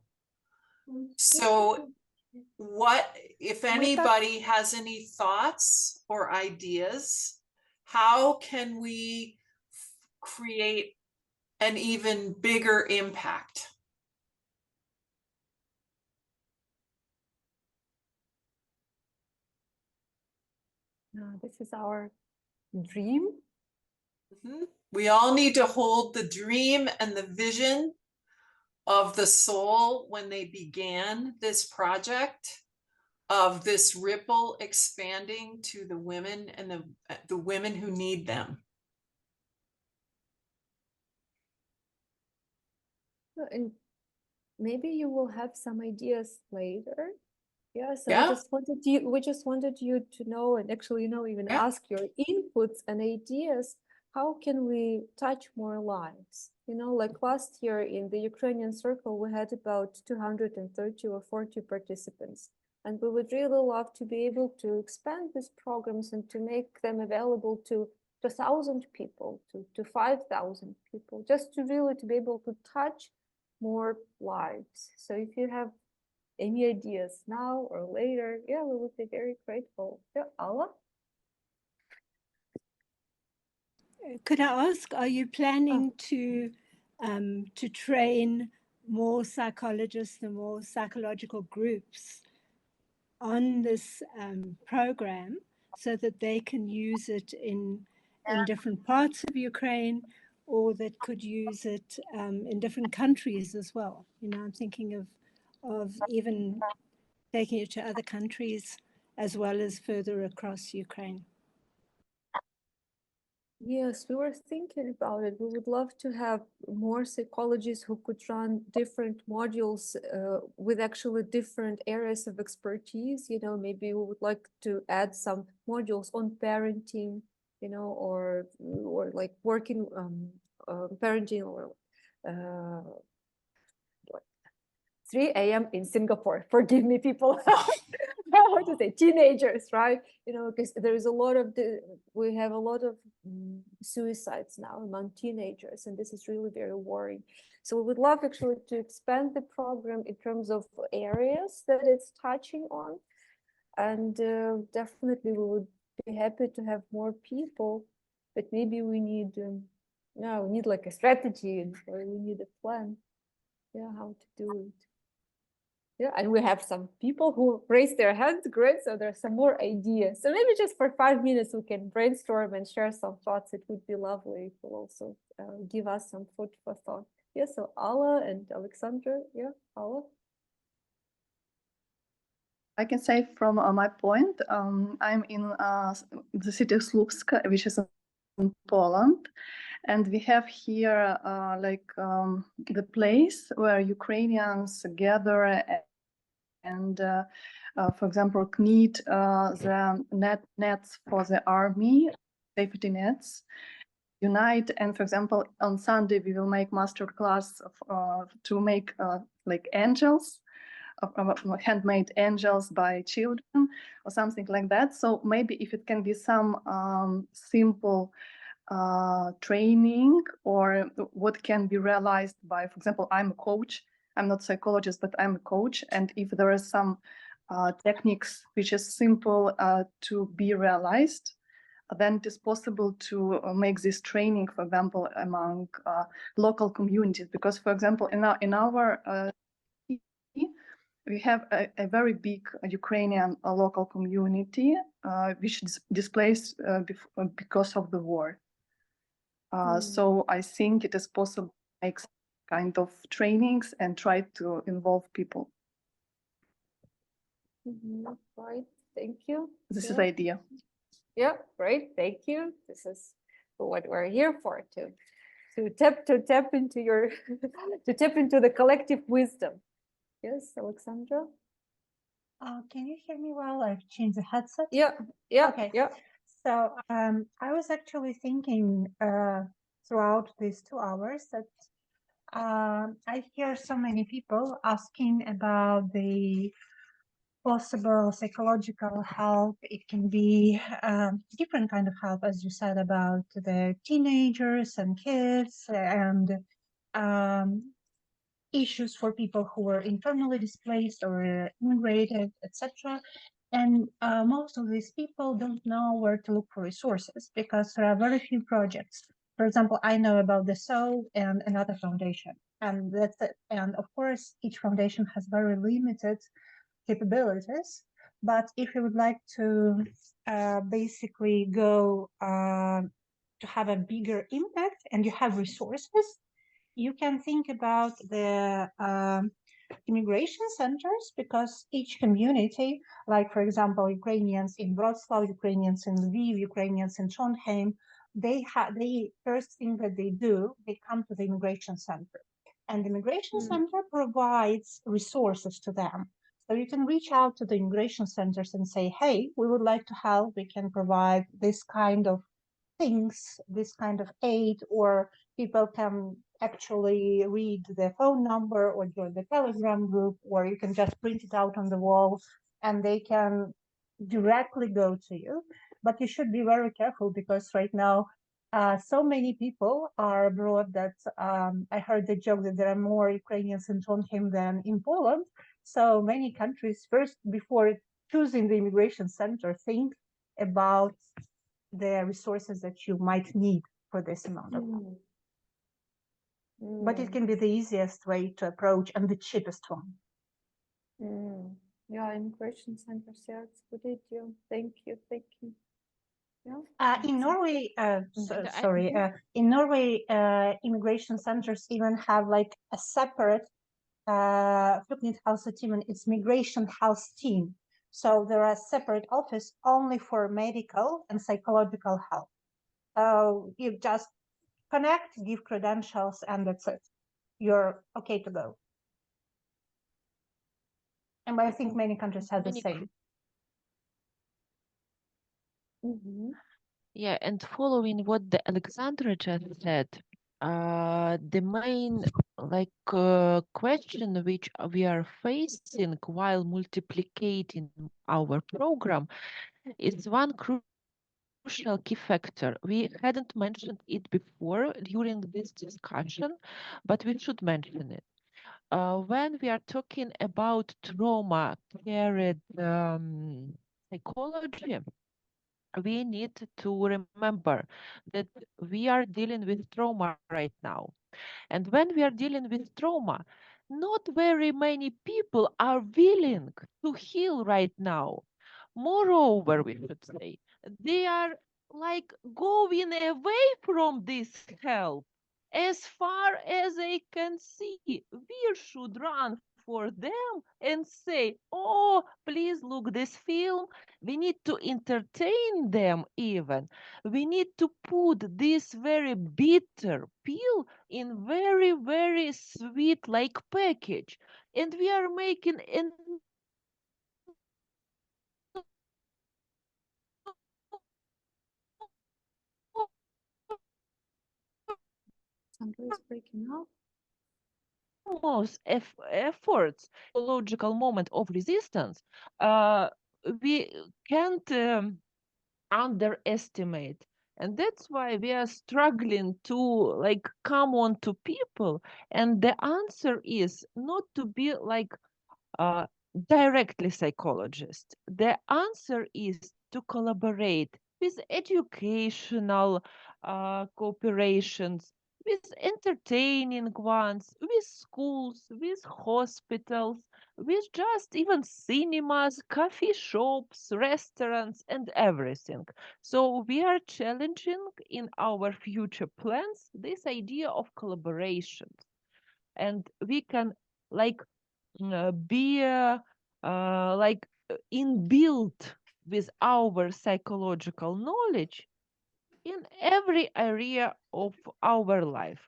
So what, if anybody has any thoughts or ideas, how can we create an even bigger impact? This is our dream. Mm-hmm. We all need to hold the dream and the vision of the soul when they began this project, of this ripple expanding to the women and the women who need them. And maybe you will have some ideas later. Yeah, so Yeah. we just wanted you to know, and actually, even ask your inputs and ideas. How can we touch more lives? Like last year in the Ukrainian Circle, we had about 230 or 40 participants. And we would really love to be able to expand these programs and to make them available to 1,000 people, to 5,000 people, just to really to be able to touch more lives. So if you have any ideas now or later, yeah, we would be very grateful. Yeah, Alla? Could I ask, are you planning to train more psychologists and more psychological groups on this program so that they can use it in different parts of Ukraine, or that could use it in different countries as well? I'm thinking of even taking it to other countries as well as further across Ukraine. Yes, we were thinking about it. We would love to have more psychologists who could run different modules with actually different areas of expertise. Maybe we would like to add some modules on parenting, or like working parenting, or 3 a.m. in Singapore. Forgive me, people. How to say, teenagers, right? Because there is we have a lot of suicides now among teenagers, and this is really very worrying. So we would love actually to expand the program in terms of areas that it's touching on, and definitely we would be happy to have more people but maybe we need, we need like a strategy, or we need a plan, how to do it. Yeah, and we have some people who raised their hands. Great, so there's some more ideas. So maybe just for 5 minutes we can brainstorm and share some thoughts. It would be lovely. It will also give us some food for thought. Yeah, so Alla and Alexandra. Yeah, Alla. I can say from my point, I'm in the city of Słupsk, which is in Poland, and we have here the place where Ukrainians gather and, for example, knit the nets for the army, safety nets, unite, and for example, on Sunday we will make master class to make like angels. Handmade angels by children or something like that. So maybe if it can be some simple training, or what can be realized by, for example, I'm a coach. I'm not a psychologist, but I'm a coach. And if there are some techniques which is simple to be realized, then it is possible to make this training, for example, among local communities. Because, for example, in our we have a very big Ukrainian local community, which displaced because of the war. So I think it is possible to make some kind of trainings and try to involve people. Right, thank you. This is the idea. Yeah, great, thank you. This is what we're here for, to tap into your to tap into the collective wisdom. Yes, Alexandra. Can you hear me well? I've changed the headset. Yeah. Okay. Yeah. So I was actually thinking throughout these 2 hours that I hear so many people asking about the possible psychological help. It can be different kind of help, as you said, about the teenagers and kids, and issues for people who were internally displaced or immigrated, etc. And most of these people don't know where to look for resources because there are very few projects. For example, I know about the Soul and another foundation, and that's it. And of course, each foundation has very limited capabilities. But if you would like to basically go to have a bigger impact and you have resources, you can think about the immigration centers, because each community, like for example, Ukrainians in Wrocław, Ukrainians in Lviv, Ukrainians in Trondheim, they first thing that they come to the immigration center, and the immigration center provides resources to them. So you can reach out to the immigration centers and say, hey, we would like to help. We can provide this kind of things, this kind of aid, or people can actually read the phone number or join the Telegram group, or you can just print it out on the wall and they can directly go to you. But you should be very careful because right now, so many people are abroad that I heard the joke that there are more Ukrainians in Trondheim than in Poland. So many countries first, before choosing the immigration center, think about the resources that you might need for this amount of time. But it can be the easiest way to approach and the cheapest one. Yeah, immigration centers, yeah, it's a good idea. Thank you. Yeah. In Norway, in Norway, immigration centers even have like a separate team, and it's migration house team. So there are separate office only for medical and psychological help. You just connect, give credentials, and that's it. You're okay to go. And I think many countries have the same. Yeah, and following what the Alexandra just said, the main question which we are facing while multiplicating our program is one crucial key factor. We hadn't mentioned it before during this discussion, but we should mention it. When we are talking about trauma carried psychology, we need to remember that we are dealing with trauma right now. And when we are dealing with trauma, not very many people are willing to heal right now. Moreover, we should say, they are like going away from this help as far as they can see. We should run for them and say, oh, please look this film. We need to entertain them even. We need to put this very bitter pill in very, very sweet like package. And we are making Sandra is breaking up. enormous efforts, psychological moment of resistance, we can't underestimate. And that's why we are struggling to like come on to people. And the answer is not to be like uh, directly psychologist. The answer is to collaborate with educational cooperations, with entertaining ones, with schools, with hospitals, with just even cinemas, coffee shops, restaurants, and everything. So we are challenging in our future plans this idea of collaborations. And we can like be like inbuilt with our psychological knowledge in every area of our life.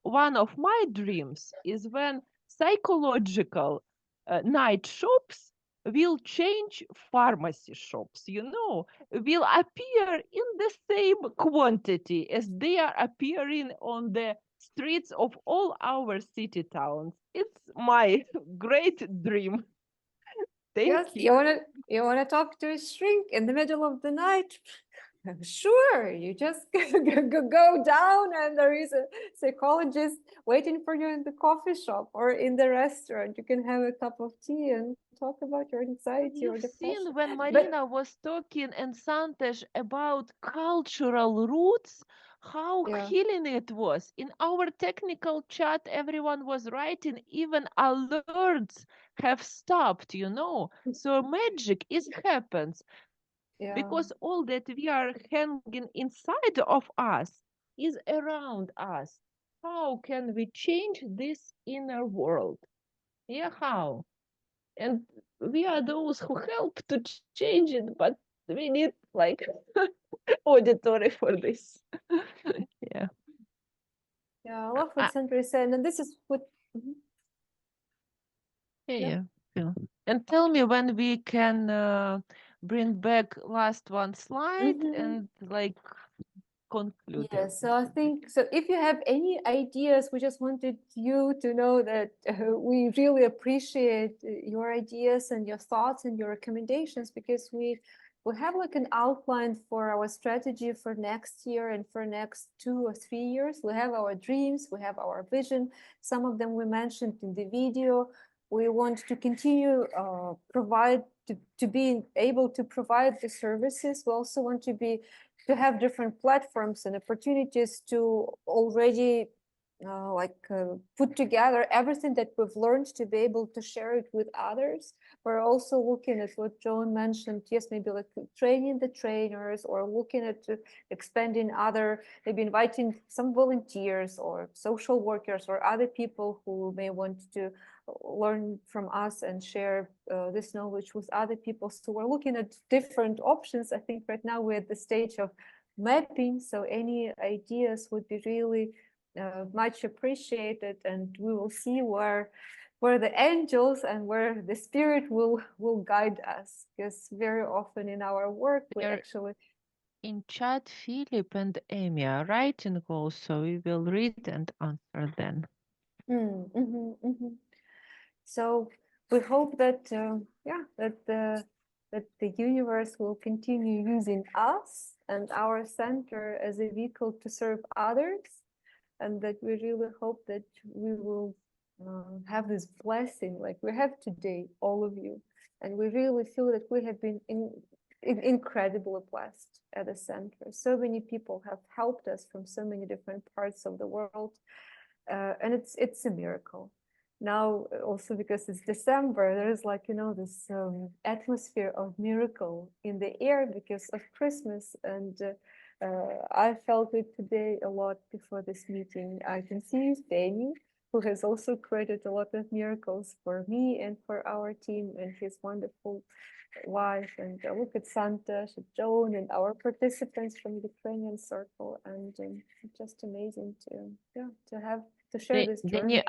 One of my dreams is when psychological night shops will change pharmacy shops, will appear in the same quantity as they are appearing on the streets of all our city towns. It's my great dream. Yes, Thank you. you wanna talk to a shrink in the middle of the night? Sure, you just go down and there is a psychologist waiting for you in the coffee shop or in the restaurant. You can have a cup of tea and talk about your anxiety or You've depression. seen when But Maryna was talking and Santosh about cultural roots, how yeah, healing it was. In our technical chat, everyone was writing, even alerts have stopped. So magic is happens yeah. because all that we are hanging inside of us is around us. How can we change this inner world? Yeah, how? And we are those who help to change it, but we need like auditory for this. Yeah. Yeah, I love what Ah, Sandra is saying, and this is what. Mhm. yeah, Yeah. yeah. Yeah. And tell me when we can bring back last one slide Mhm. and like conclude. Yes, so I think so. If you have any ideas, we just wanted you to know that we really appreciate your ideas and your thoughts and your recommendations because we have like an outline for our strategy for next year and for next 2 or 3 years. We have our dreams, we have our vision. Some of them we mentioned in the video. We want to continue provide to be able to provide the services. We also want to have different platforms and opportunities to already put together everything that we've learned to be able to share it with others. We're also looking at what Joan mentioned, yes, maybe like training the trainers or looking at expanding other, maybe inviting some volunteers or social workers or other people who may want to learn from us and share this knowledge with other people. So we're looking at different options. I think right now we're at the stage of mapping, so any ideas would be really much appreciated, and we will see where the angels and where the spirit will guide us, because very often in our work we There actually in chat, Philip and Amy are writing also. We will read and answer then. So we hope that that the universe will continue using us and our center as a vehicle to serve others, and that we really hope that we will have this blessing like we have today, all of you, and we really feel that we have been incredibly blessed at the center. So many people have helped us from so many different parts of the world, and it's a miracle. Now, also because it's December, there's like, you know, this atmosphere of miracle in the air because of Christmas. And I felt it today a lot before this meeting. I can see Danny, who has also created a lot of miracles for me and for our team, and his wonderful wife. And look at Santosh, Joan, and our participants from the Ukrainian Circle. And just amazing to have to share this journey.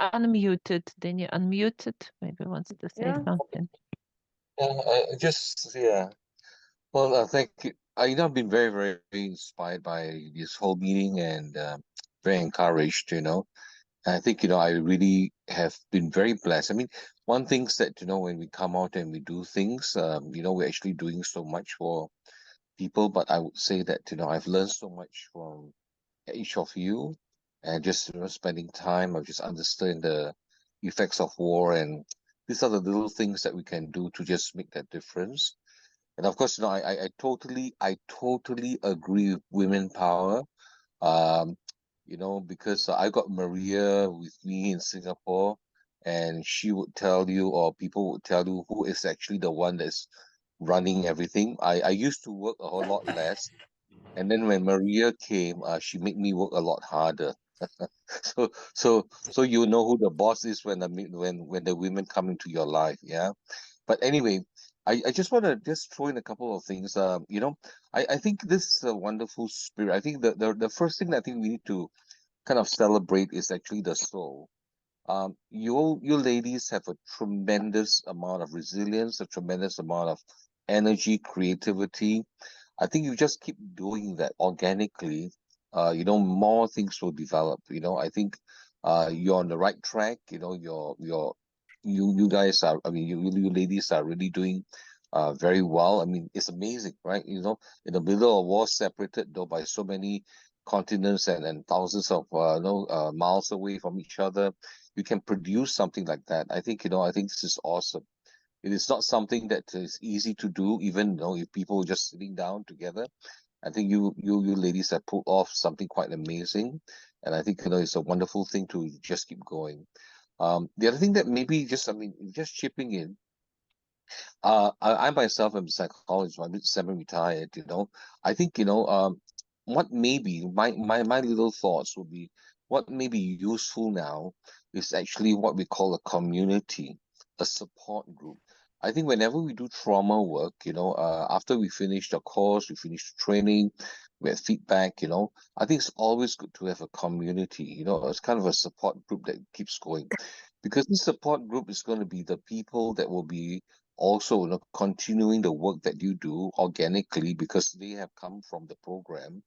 Danny unmuted. Maybe wants to say something. Well, thank you. I've been very, very inspired by this whole meeting and very encouraged, you know. I think, you know, I really have been very blessed. I mean, one thing that, you know, when we come out and we do things, you know, we're actually doing so much for people, but I would say that, you know, I've learned so much from each of you, and just, you know, spending time of just understanding the effects of war, and these are the little things that we can do to just make that difference. And of course, you know, I totally agree with women power. Um, you know, because I got Mariya with me in Singapore, and she would tell you, or people would tell you, who is actually the one that's running everything. I used to work a whole lot less, and then when Mariya came, she made me work a lot harder. So you know who the boss is when when the women come into your life, yeah. But anyway, I just want to just throw in a couple of things. You know, I think this is a wonderful spirit. I think the first thing that I think we need to kind of celebrate is actually the soul. You ladies have a tremendous amount of resilience, a tremendous amount of energy, creativity. I think you just keep doing that organically. You know, more things will develop. You know, I think you're on the right track. You know, you guys are. I mean, you ladies are really doing very well. I mean, it's amazing, right? You know, in the middle of war, separated though by so many continents and thousands of miles away from each other, you can produce something like that. I think, you know, I think this is awesome. It is not something that is easy to do, even, you know, if people just sitting down together. I think you ladies have pulled off something quite amazing, and I think, you know, it's a wonderful thing to just keep going. The other thing that maybe just, I mean, just chipping in, I myself am a psychologist. I'm semi-retired. You know, I think, you know, what maybe my little thoughts would be, what may be useful now is actually what we call a community, a support group. I think whenever we do trauma work, you know, after we finish the course, we finish the training, we have feedback, you know, I think it's always good to have a community, you know, it's kind of a support group that keeps going. Because this support group is going to be the people that will be also, you know, continuing the work that you do organically, because they have come from the program,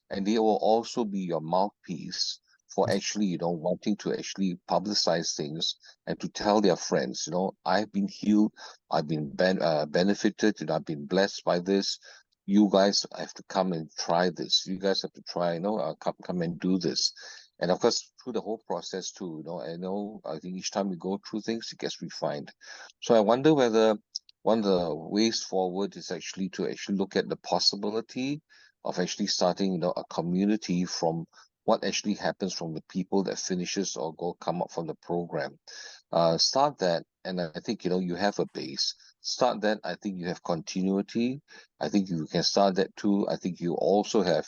and they will also be your mouthpiece for actually, you know, wanting to actually publicize things and to tell their friends, you know, I've been healed, I've been benefited, you know, I've been blessed by this. You guys have to come and try this. You guys have to try, you know, come and do this. And of course, through the whole process too, you know, I think each time we go through things, it gets refined. So I wonder whether one of the ways forward is actually to actually look at the possibility of actually starting, you know, a community from what actually happens from the people that finishes or come up from the program. Start that, and I think, you know, you have a base. Start that, I think you have continuity. I think you can start that too. I think you also have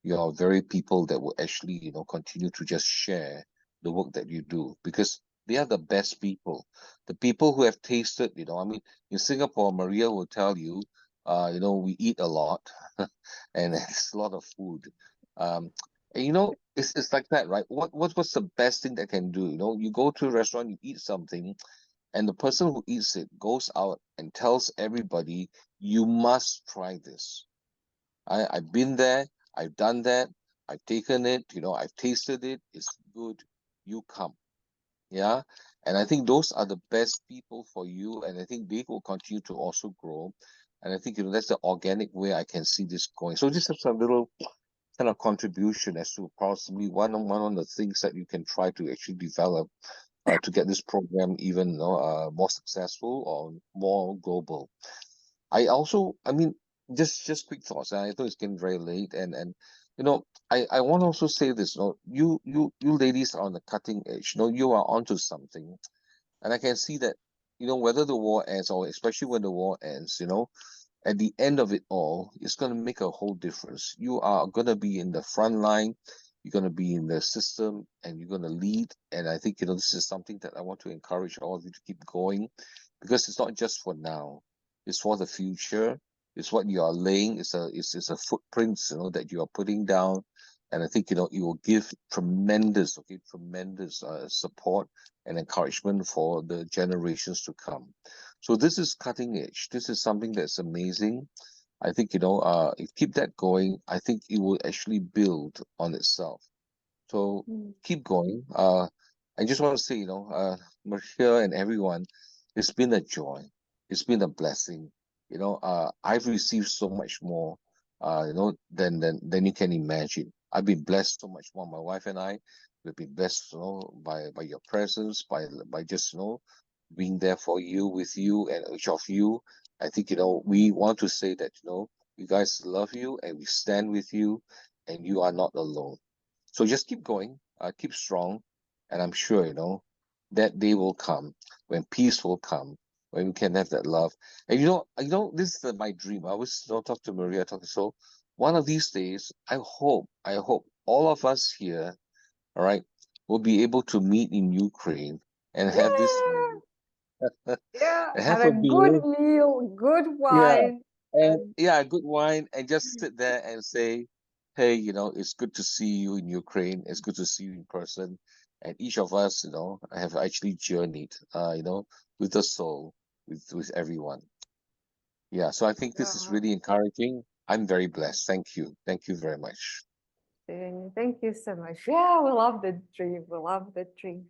your very people that will actually, you know, continue to just share the work that you do, because they are the best people. The people who have tasted, you know, I mean, in Singapore, Mariya will tell you, you know, we eat a lot and it's a lot of food. And you know, it's like that, right? What's the best thing that can do? You know, you go to a restaurant, you eat something, and the person who eats it goes out and tells everybody, you must try this. I've been there, I've done that, I've taken it, you know, I've tasted it, it's good, you come. Yeah. And I think those are the best people for you, and I think they will continue to also grow. And I think, you know, that's the organic way I can see this going. So this is a little kind of contribution as to possibly one of the things that you can try to actually develop to get this program even, you know, more successful or more global. I mean, just quick thoughts. I know it's getting very late, and you know, I want to also say this. You ladies are on the cutting edge. You are onto something, and I can see that. Whether the war ends, or especially when the war ends, at the end of it all, it's going to make a whole difference. You are going to be in the front line, you're going to be in the system, and you're going to lead. And I think, this is something that I want to encourage all of you to keep going, because it's not just for now, it's for the future. It's what you are laying, it's a footprint, that you are putting down. And I think, it will give tremendous support and encouragement for the generations to come. So this is cutting edge. This is something that's amazing. I think, if you keep that going, I think it will actually build on itself. So keep going. I just want to say, Mariya and everyone, it's been a joy. It's been a blessing. I've received so much more, than you can imagine. I've been blessed so much more. My wife and I, we've been blessed, by your presence, by just, being there for you, with you, and each of you. I think, we want to say that, you guys love you, and we stand with you, and you are not alone. So just keep going, keep strong, and I'm sure, that day will come when peace will come, when we can have that love. And this is my dream. I always talk to Mariya, so one of these days, I hope all of us here, all right, will be able to meet in Ukraine and have this meal. Yeah, And have have a a good meal, meal, good yeah, wine. and yeah, good wine, and just sit there and say, hey, it's good to see you in Ukraine. It's good to see you in person. And each of us, have actually journeyed, with the soul, with everyone. Yeah, so I think this is really encouraging. I'm very blessed. Thank you. Thank you very much. Thank you so much. Yeah, we love the dream. We love the dream.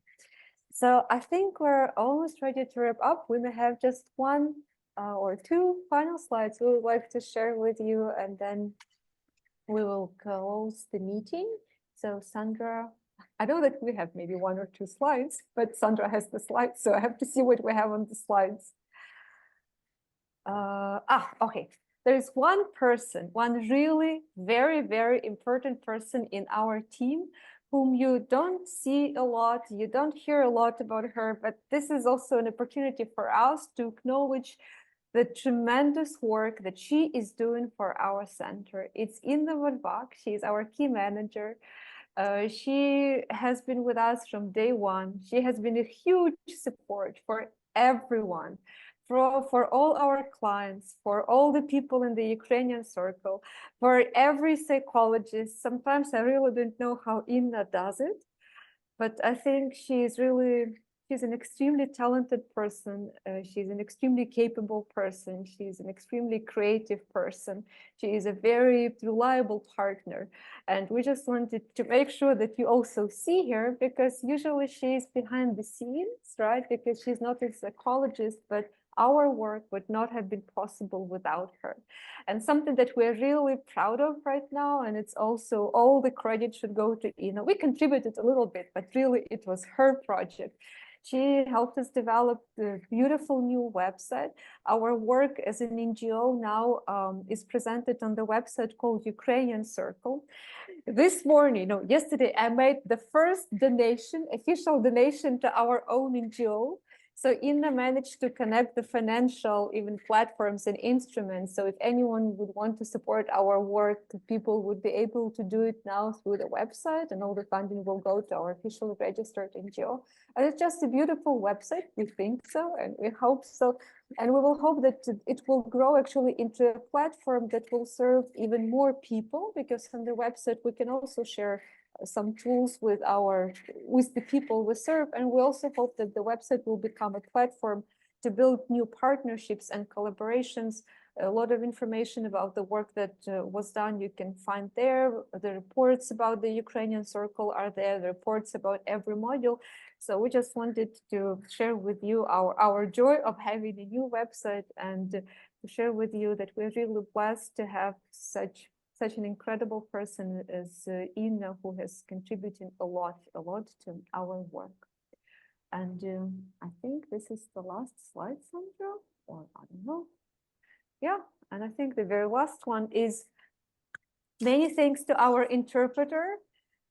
So I think we're almost ready to wrap up. We may have just one or two final slides we would like to share with you, and then we will close the meeting. So Sandra, I know that we have maybe one or two slides, but Sandra has the slides, so I have to see what we have on the slides. Okay. There's one person, one really very, very important person in our team whom you don't see a lot, you don't hear a lot about her, but this is also an opportunity for us to acknowledge the tremendous work that she is doing for our center. It's Iryna Roenko. She is our key manager. She has been with us from day one. She has been a huge support for everyone, for all our clients, for all the people in the Ukrainian Circle, for every psychologist. Sometimes I really don't know how Iryna does it, but I think she's an extremely talented person. She's an extremely capable person. She's an extremely creative person. She is a very reliable partner. And we just wanted to make sure that you also see her, because usually she's behind the scenes, right? Because she's not a psychologist, but our work would not have been possible without her. And something that we're really proud of right now, and it's also all the credit should go to Iryna. We contributed a little bit, but really it was her project. She helped us develop the beautiful new website. Our work as an NGO now is presented on the website called Ukrainian Circle. This morning, no, yesterday, I made the first donation, official donation to our own NGO. So Iryna managed to connect the financial even platforms and instruments. So if anyone would want to support our work, people would be able to do it now through the website, and all the funding will go to our officially registered NGO. And it's just a beautiful website. We think so, and we hope so. And we will hope that it will grow actually into a platform that will serve even more people, because on the website we can also share some tools with the people we serve. And we also hope that the website will become a platform to build new partnerships and collaborations. A lot of information about the work that was done you can find there. The reports about the Ukrainian Circle are there, the reports about every module. So we just wanted to share with you our joy of having a new website, and to share with you that we're really blessed to have such an incredible person as Iryna, who has contributed a lot to our work. And I think this is the last slide, Sandra, or I don't know. Yeah, And I think the very last one is many thanks to our interpreter.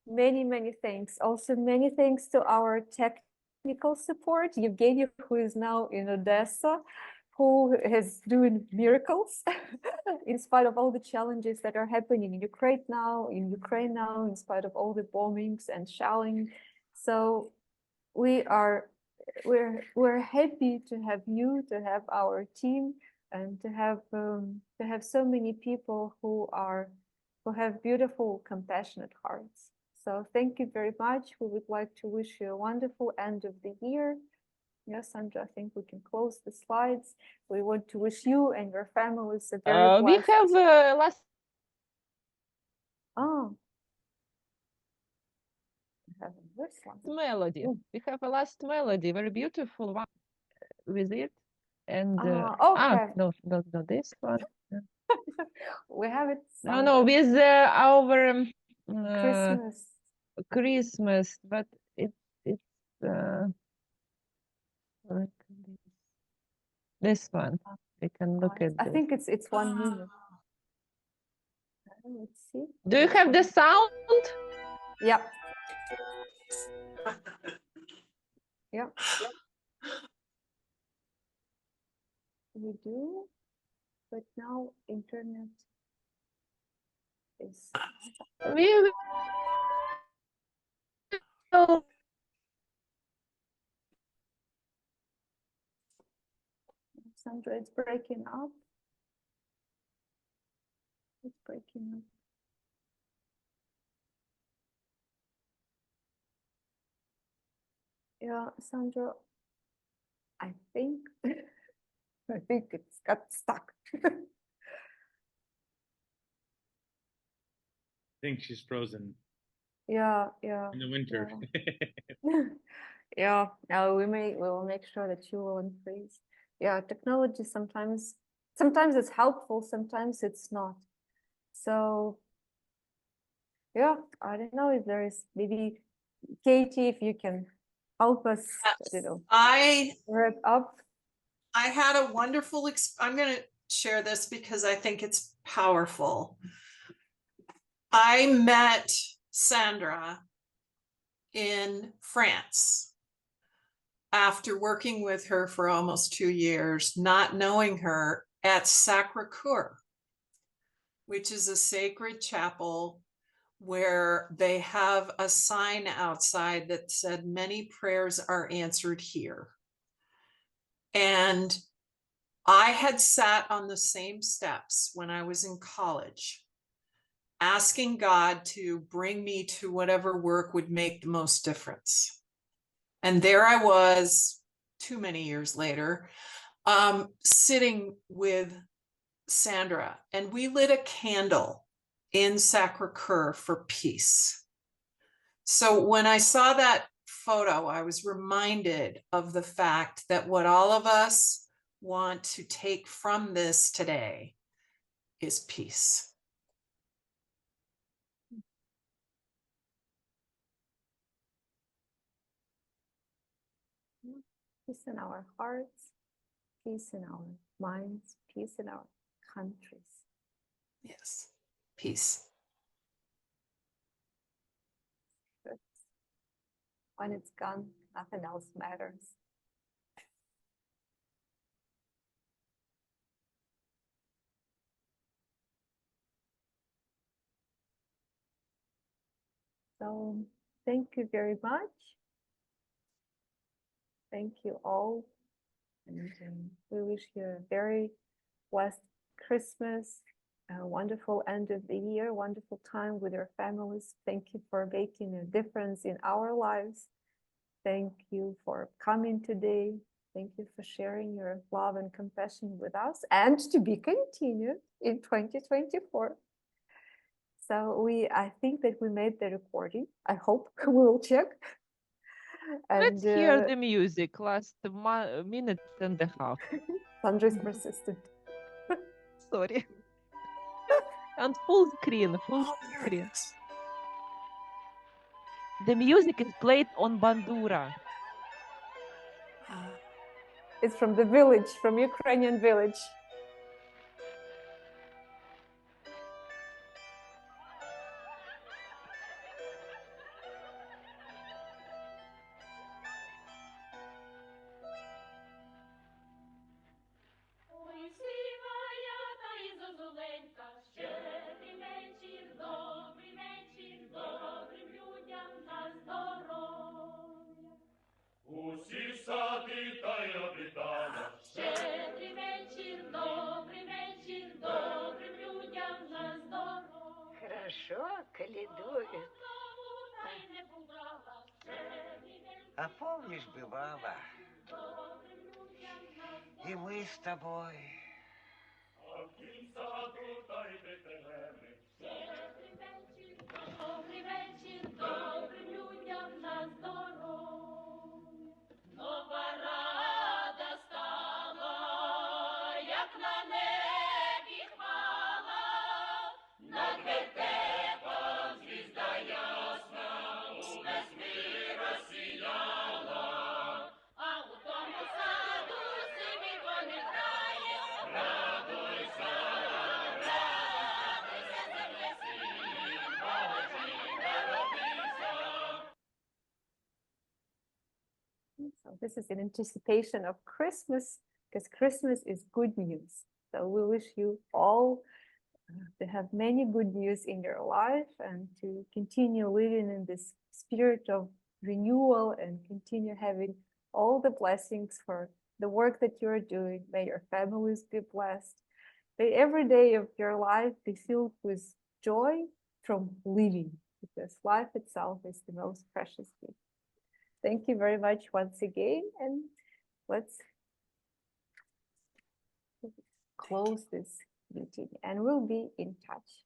Many thanks. Also, many thanks to our technical support, Evgeny, who is now in Odessa, who is doing miracles in spite of all the challenges that are happening in Ukraine now, in spite of all the bombings and shelling. So we're happy to have you, to have our team, and to have so many people who have beautiful, compassionate hearts. So thank you very much. We would like to wish you a wonderful end of the year. Yes, Sandra, I think we can close the slides. We want to wish you and your families a very We blessed... have last... Oh. We have this one. Melody. We have a last melody, very beautiful one with it. And okay. No, not this one. We have it. No, with our Christmas, but it's like this one. We can look at. I think it's 1 minute. Let's see. Do you have the sound? Yeah. Yeah. We do, but now internet is. We will. Sandra, it's breaking up. It's breaking up. Yeah, Sandra, I think it's got stuck. I think she's frozen. Yeah. In the winter. Yeah. No, we will make sure that you will unfreeze. Yeah, technology sometimes it's helpful, sometimes it's not. So yeah, I don't know if there is, maybe Katie, if you can help us, wrap up. I had a wonderful, I'm going to share this because I think it's powerful. I met Sandra in France after working with her for almost 2 years, not knowing her, at Sacré-Cœur, which is a sacred chapel where they have a sign outside that said, "Many prayers are answered here." And I had sat on the same steps when I was in college, asking God to bring me to whatever work would make the most difference. And there I was, too many years later, sitting with Sandra, and we lit a candle in Sacré-Cœur for peace. So when I saw that photo, I was reminded of the fact that what all of us want to take from this today is peace. Peace in our hearts, peace in our minds, peace in our countries. Yes, peace. But when it's gone, nothing else matters. So thank you very much. Thank you all. And we wish you a very blessed Christmas, a wonderful end of the year, wonderful time with your families. Thank you for making a difference in our lives. Thank you for coming today. Thank you for sharing your love and compassion with us, and to be continued in 2024. So I think that we made the recording. I hope we will check. And, let's hear the music. Last minute and a half. Sandra is persistent. Sorry. And full screen. The music is played on bandura. It's from the village, from Ukrainian village. хорошо каледуют. А помнишь, бывало, и мы с тобой... Добрий вечір, добрим людям на здоров'я. Нова рада стала, як на небі хмара, над вертепом звізда ясна, увесь мир розсіяла, а у тому саду сивий коник грає, радуйся, радуйся, земле син, Божий народився. So this is in anticipation of Christmas, because Christmas is good news. So we wish you all to have many good news in your life and to continue living in this spirit of renewal and continue having all the blessings for the work that you're doing. May your families be blessed. May every day of your life be filled with joy from living, because life itself is the most precious gift. Thank you very much once again, and let's close this meeting, and we'll be in touch.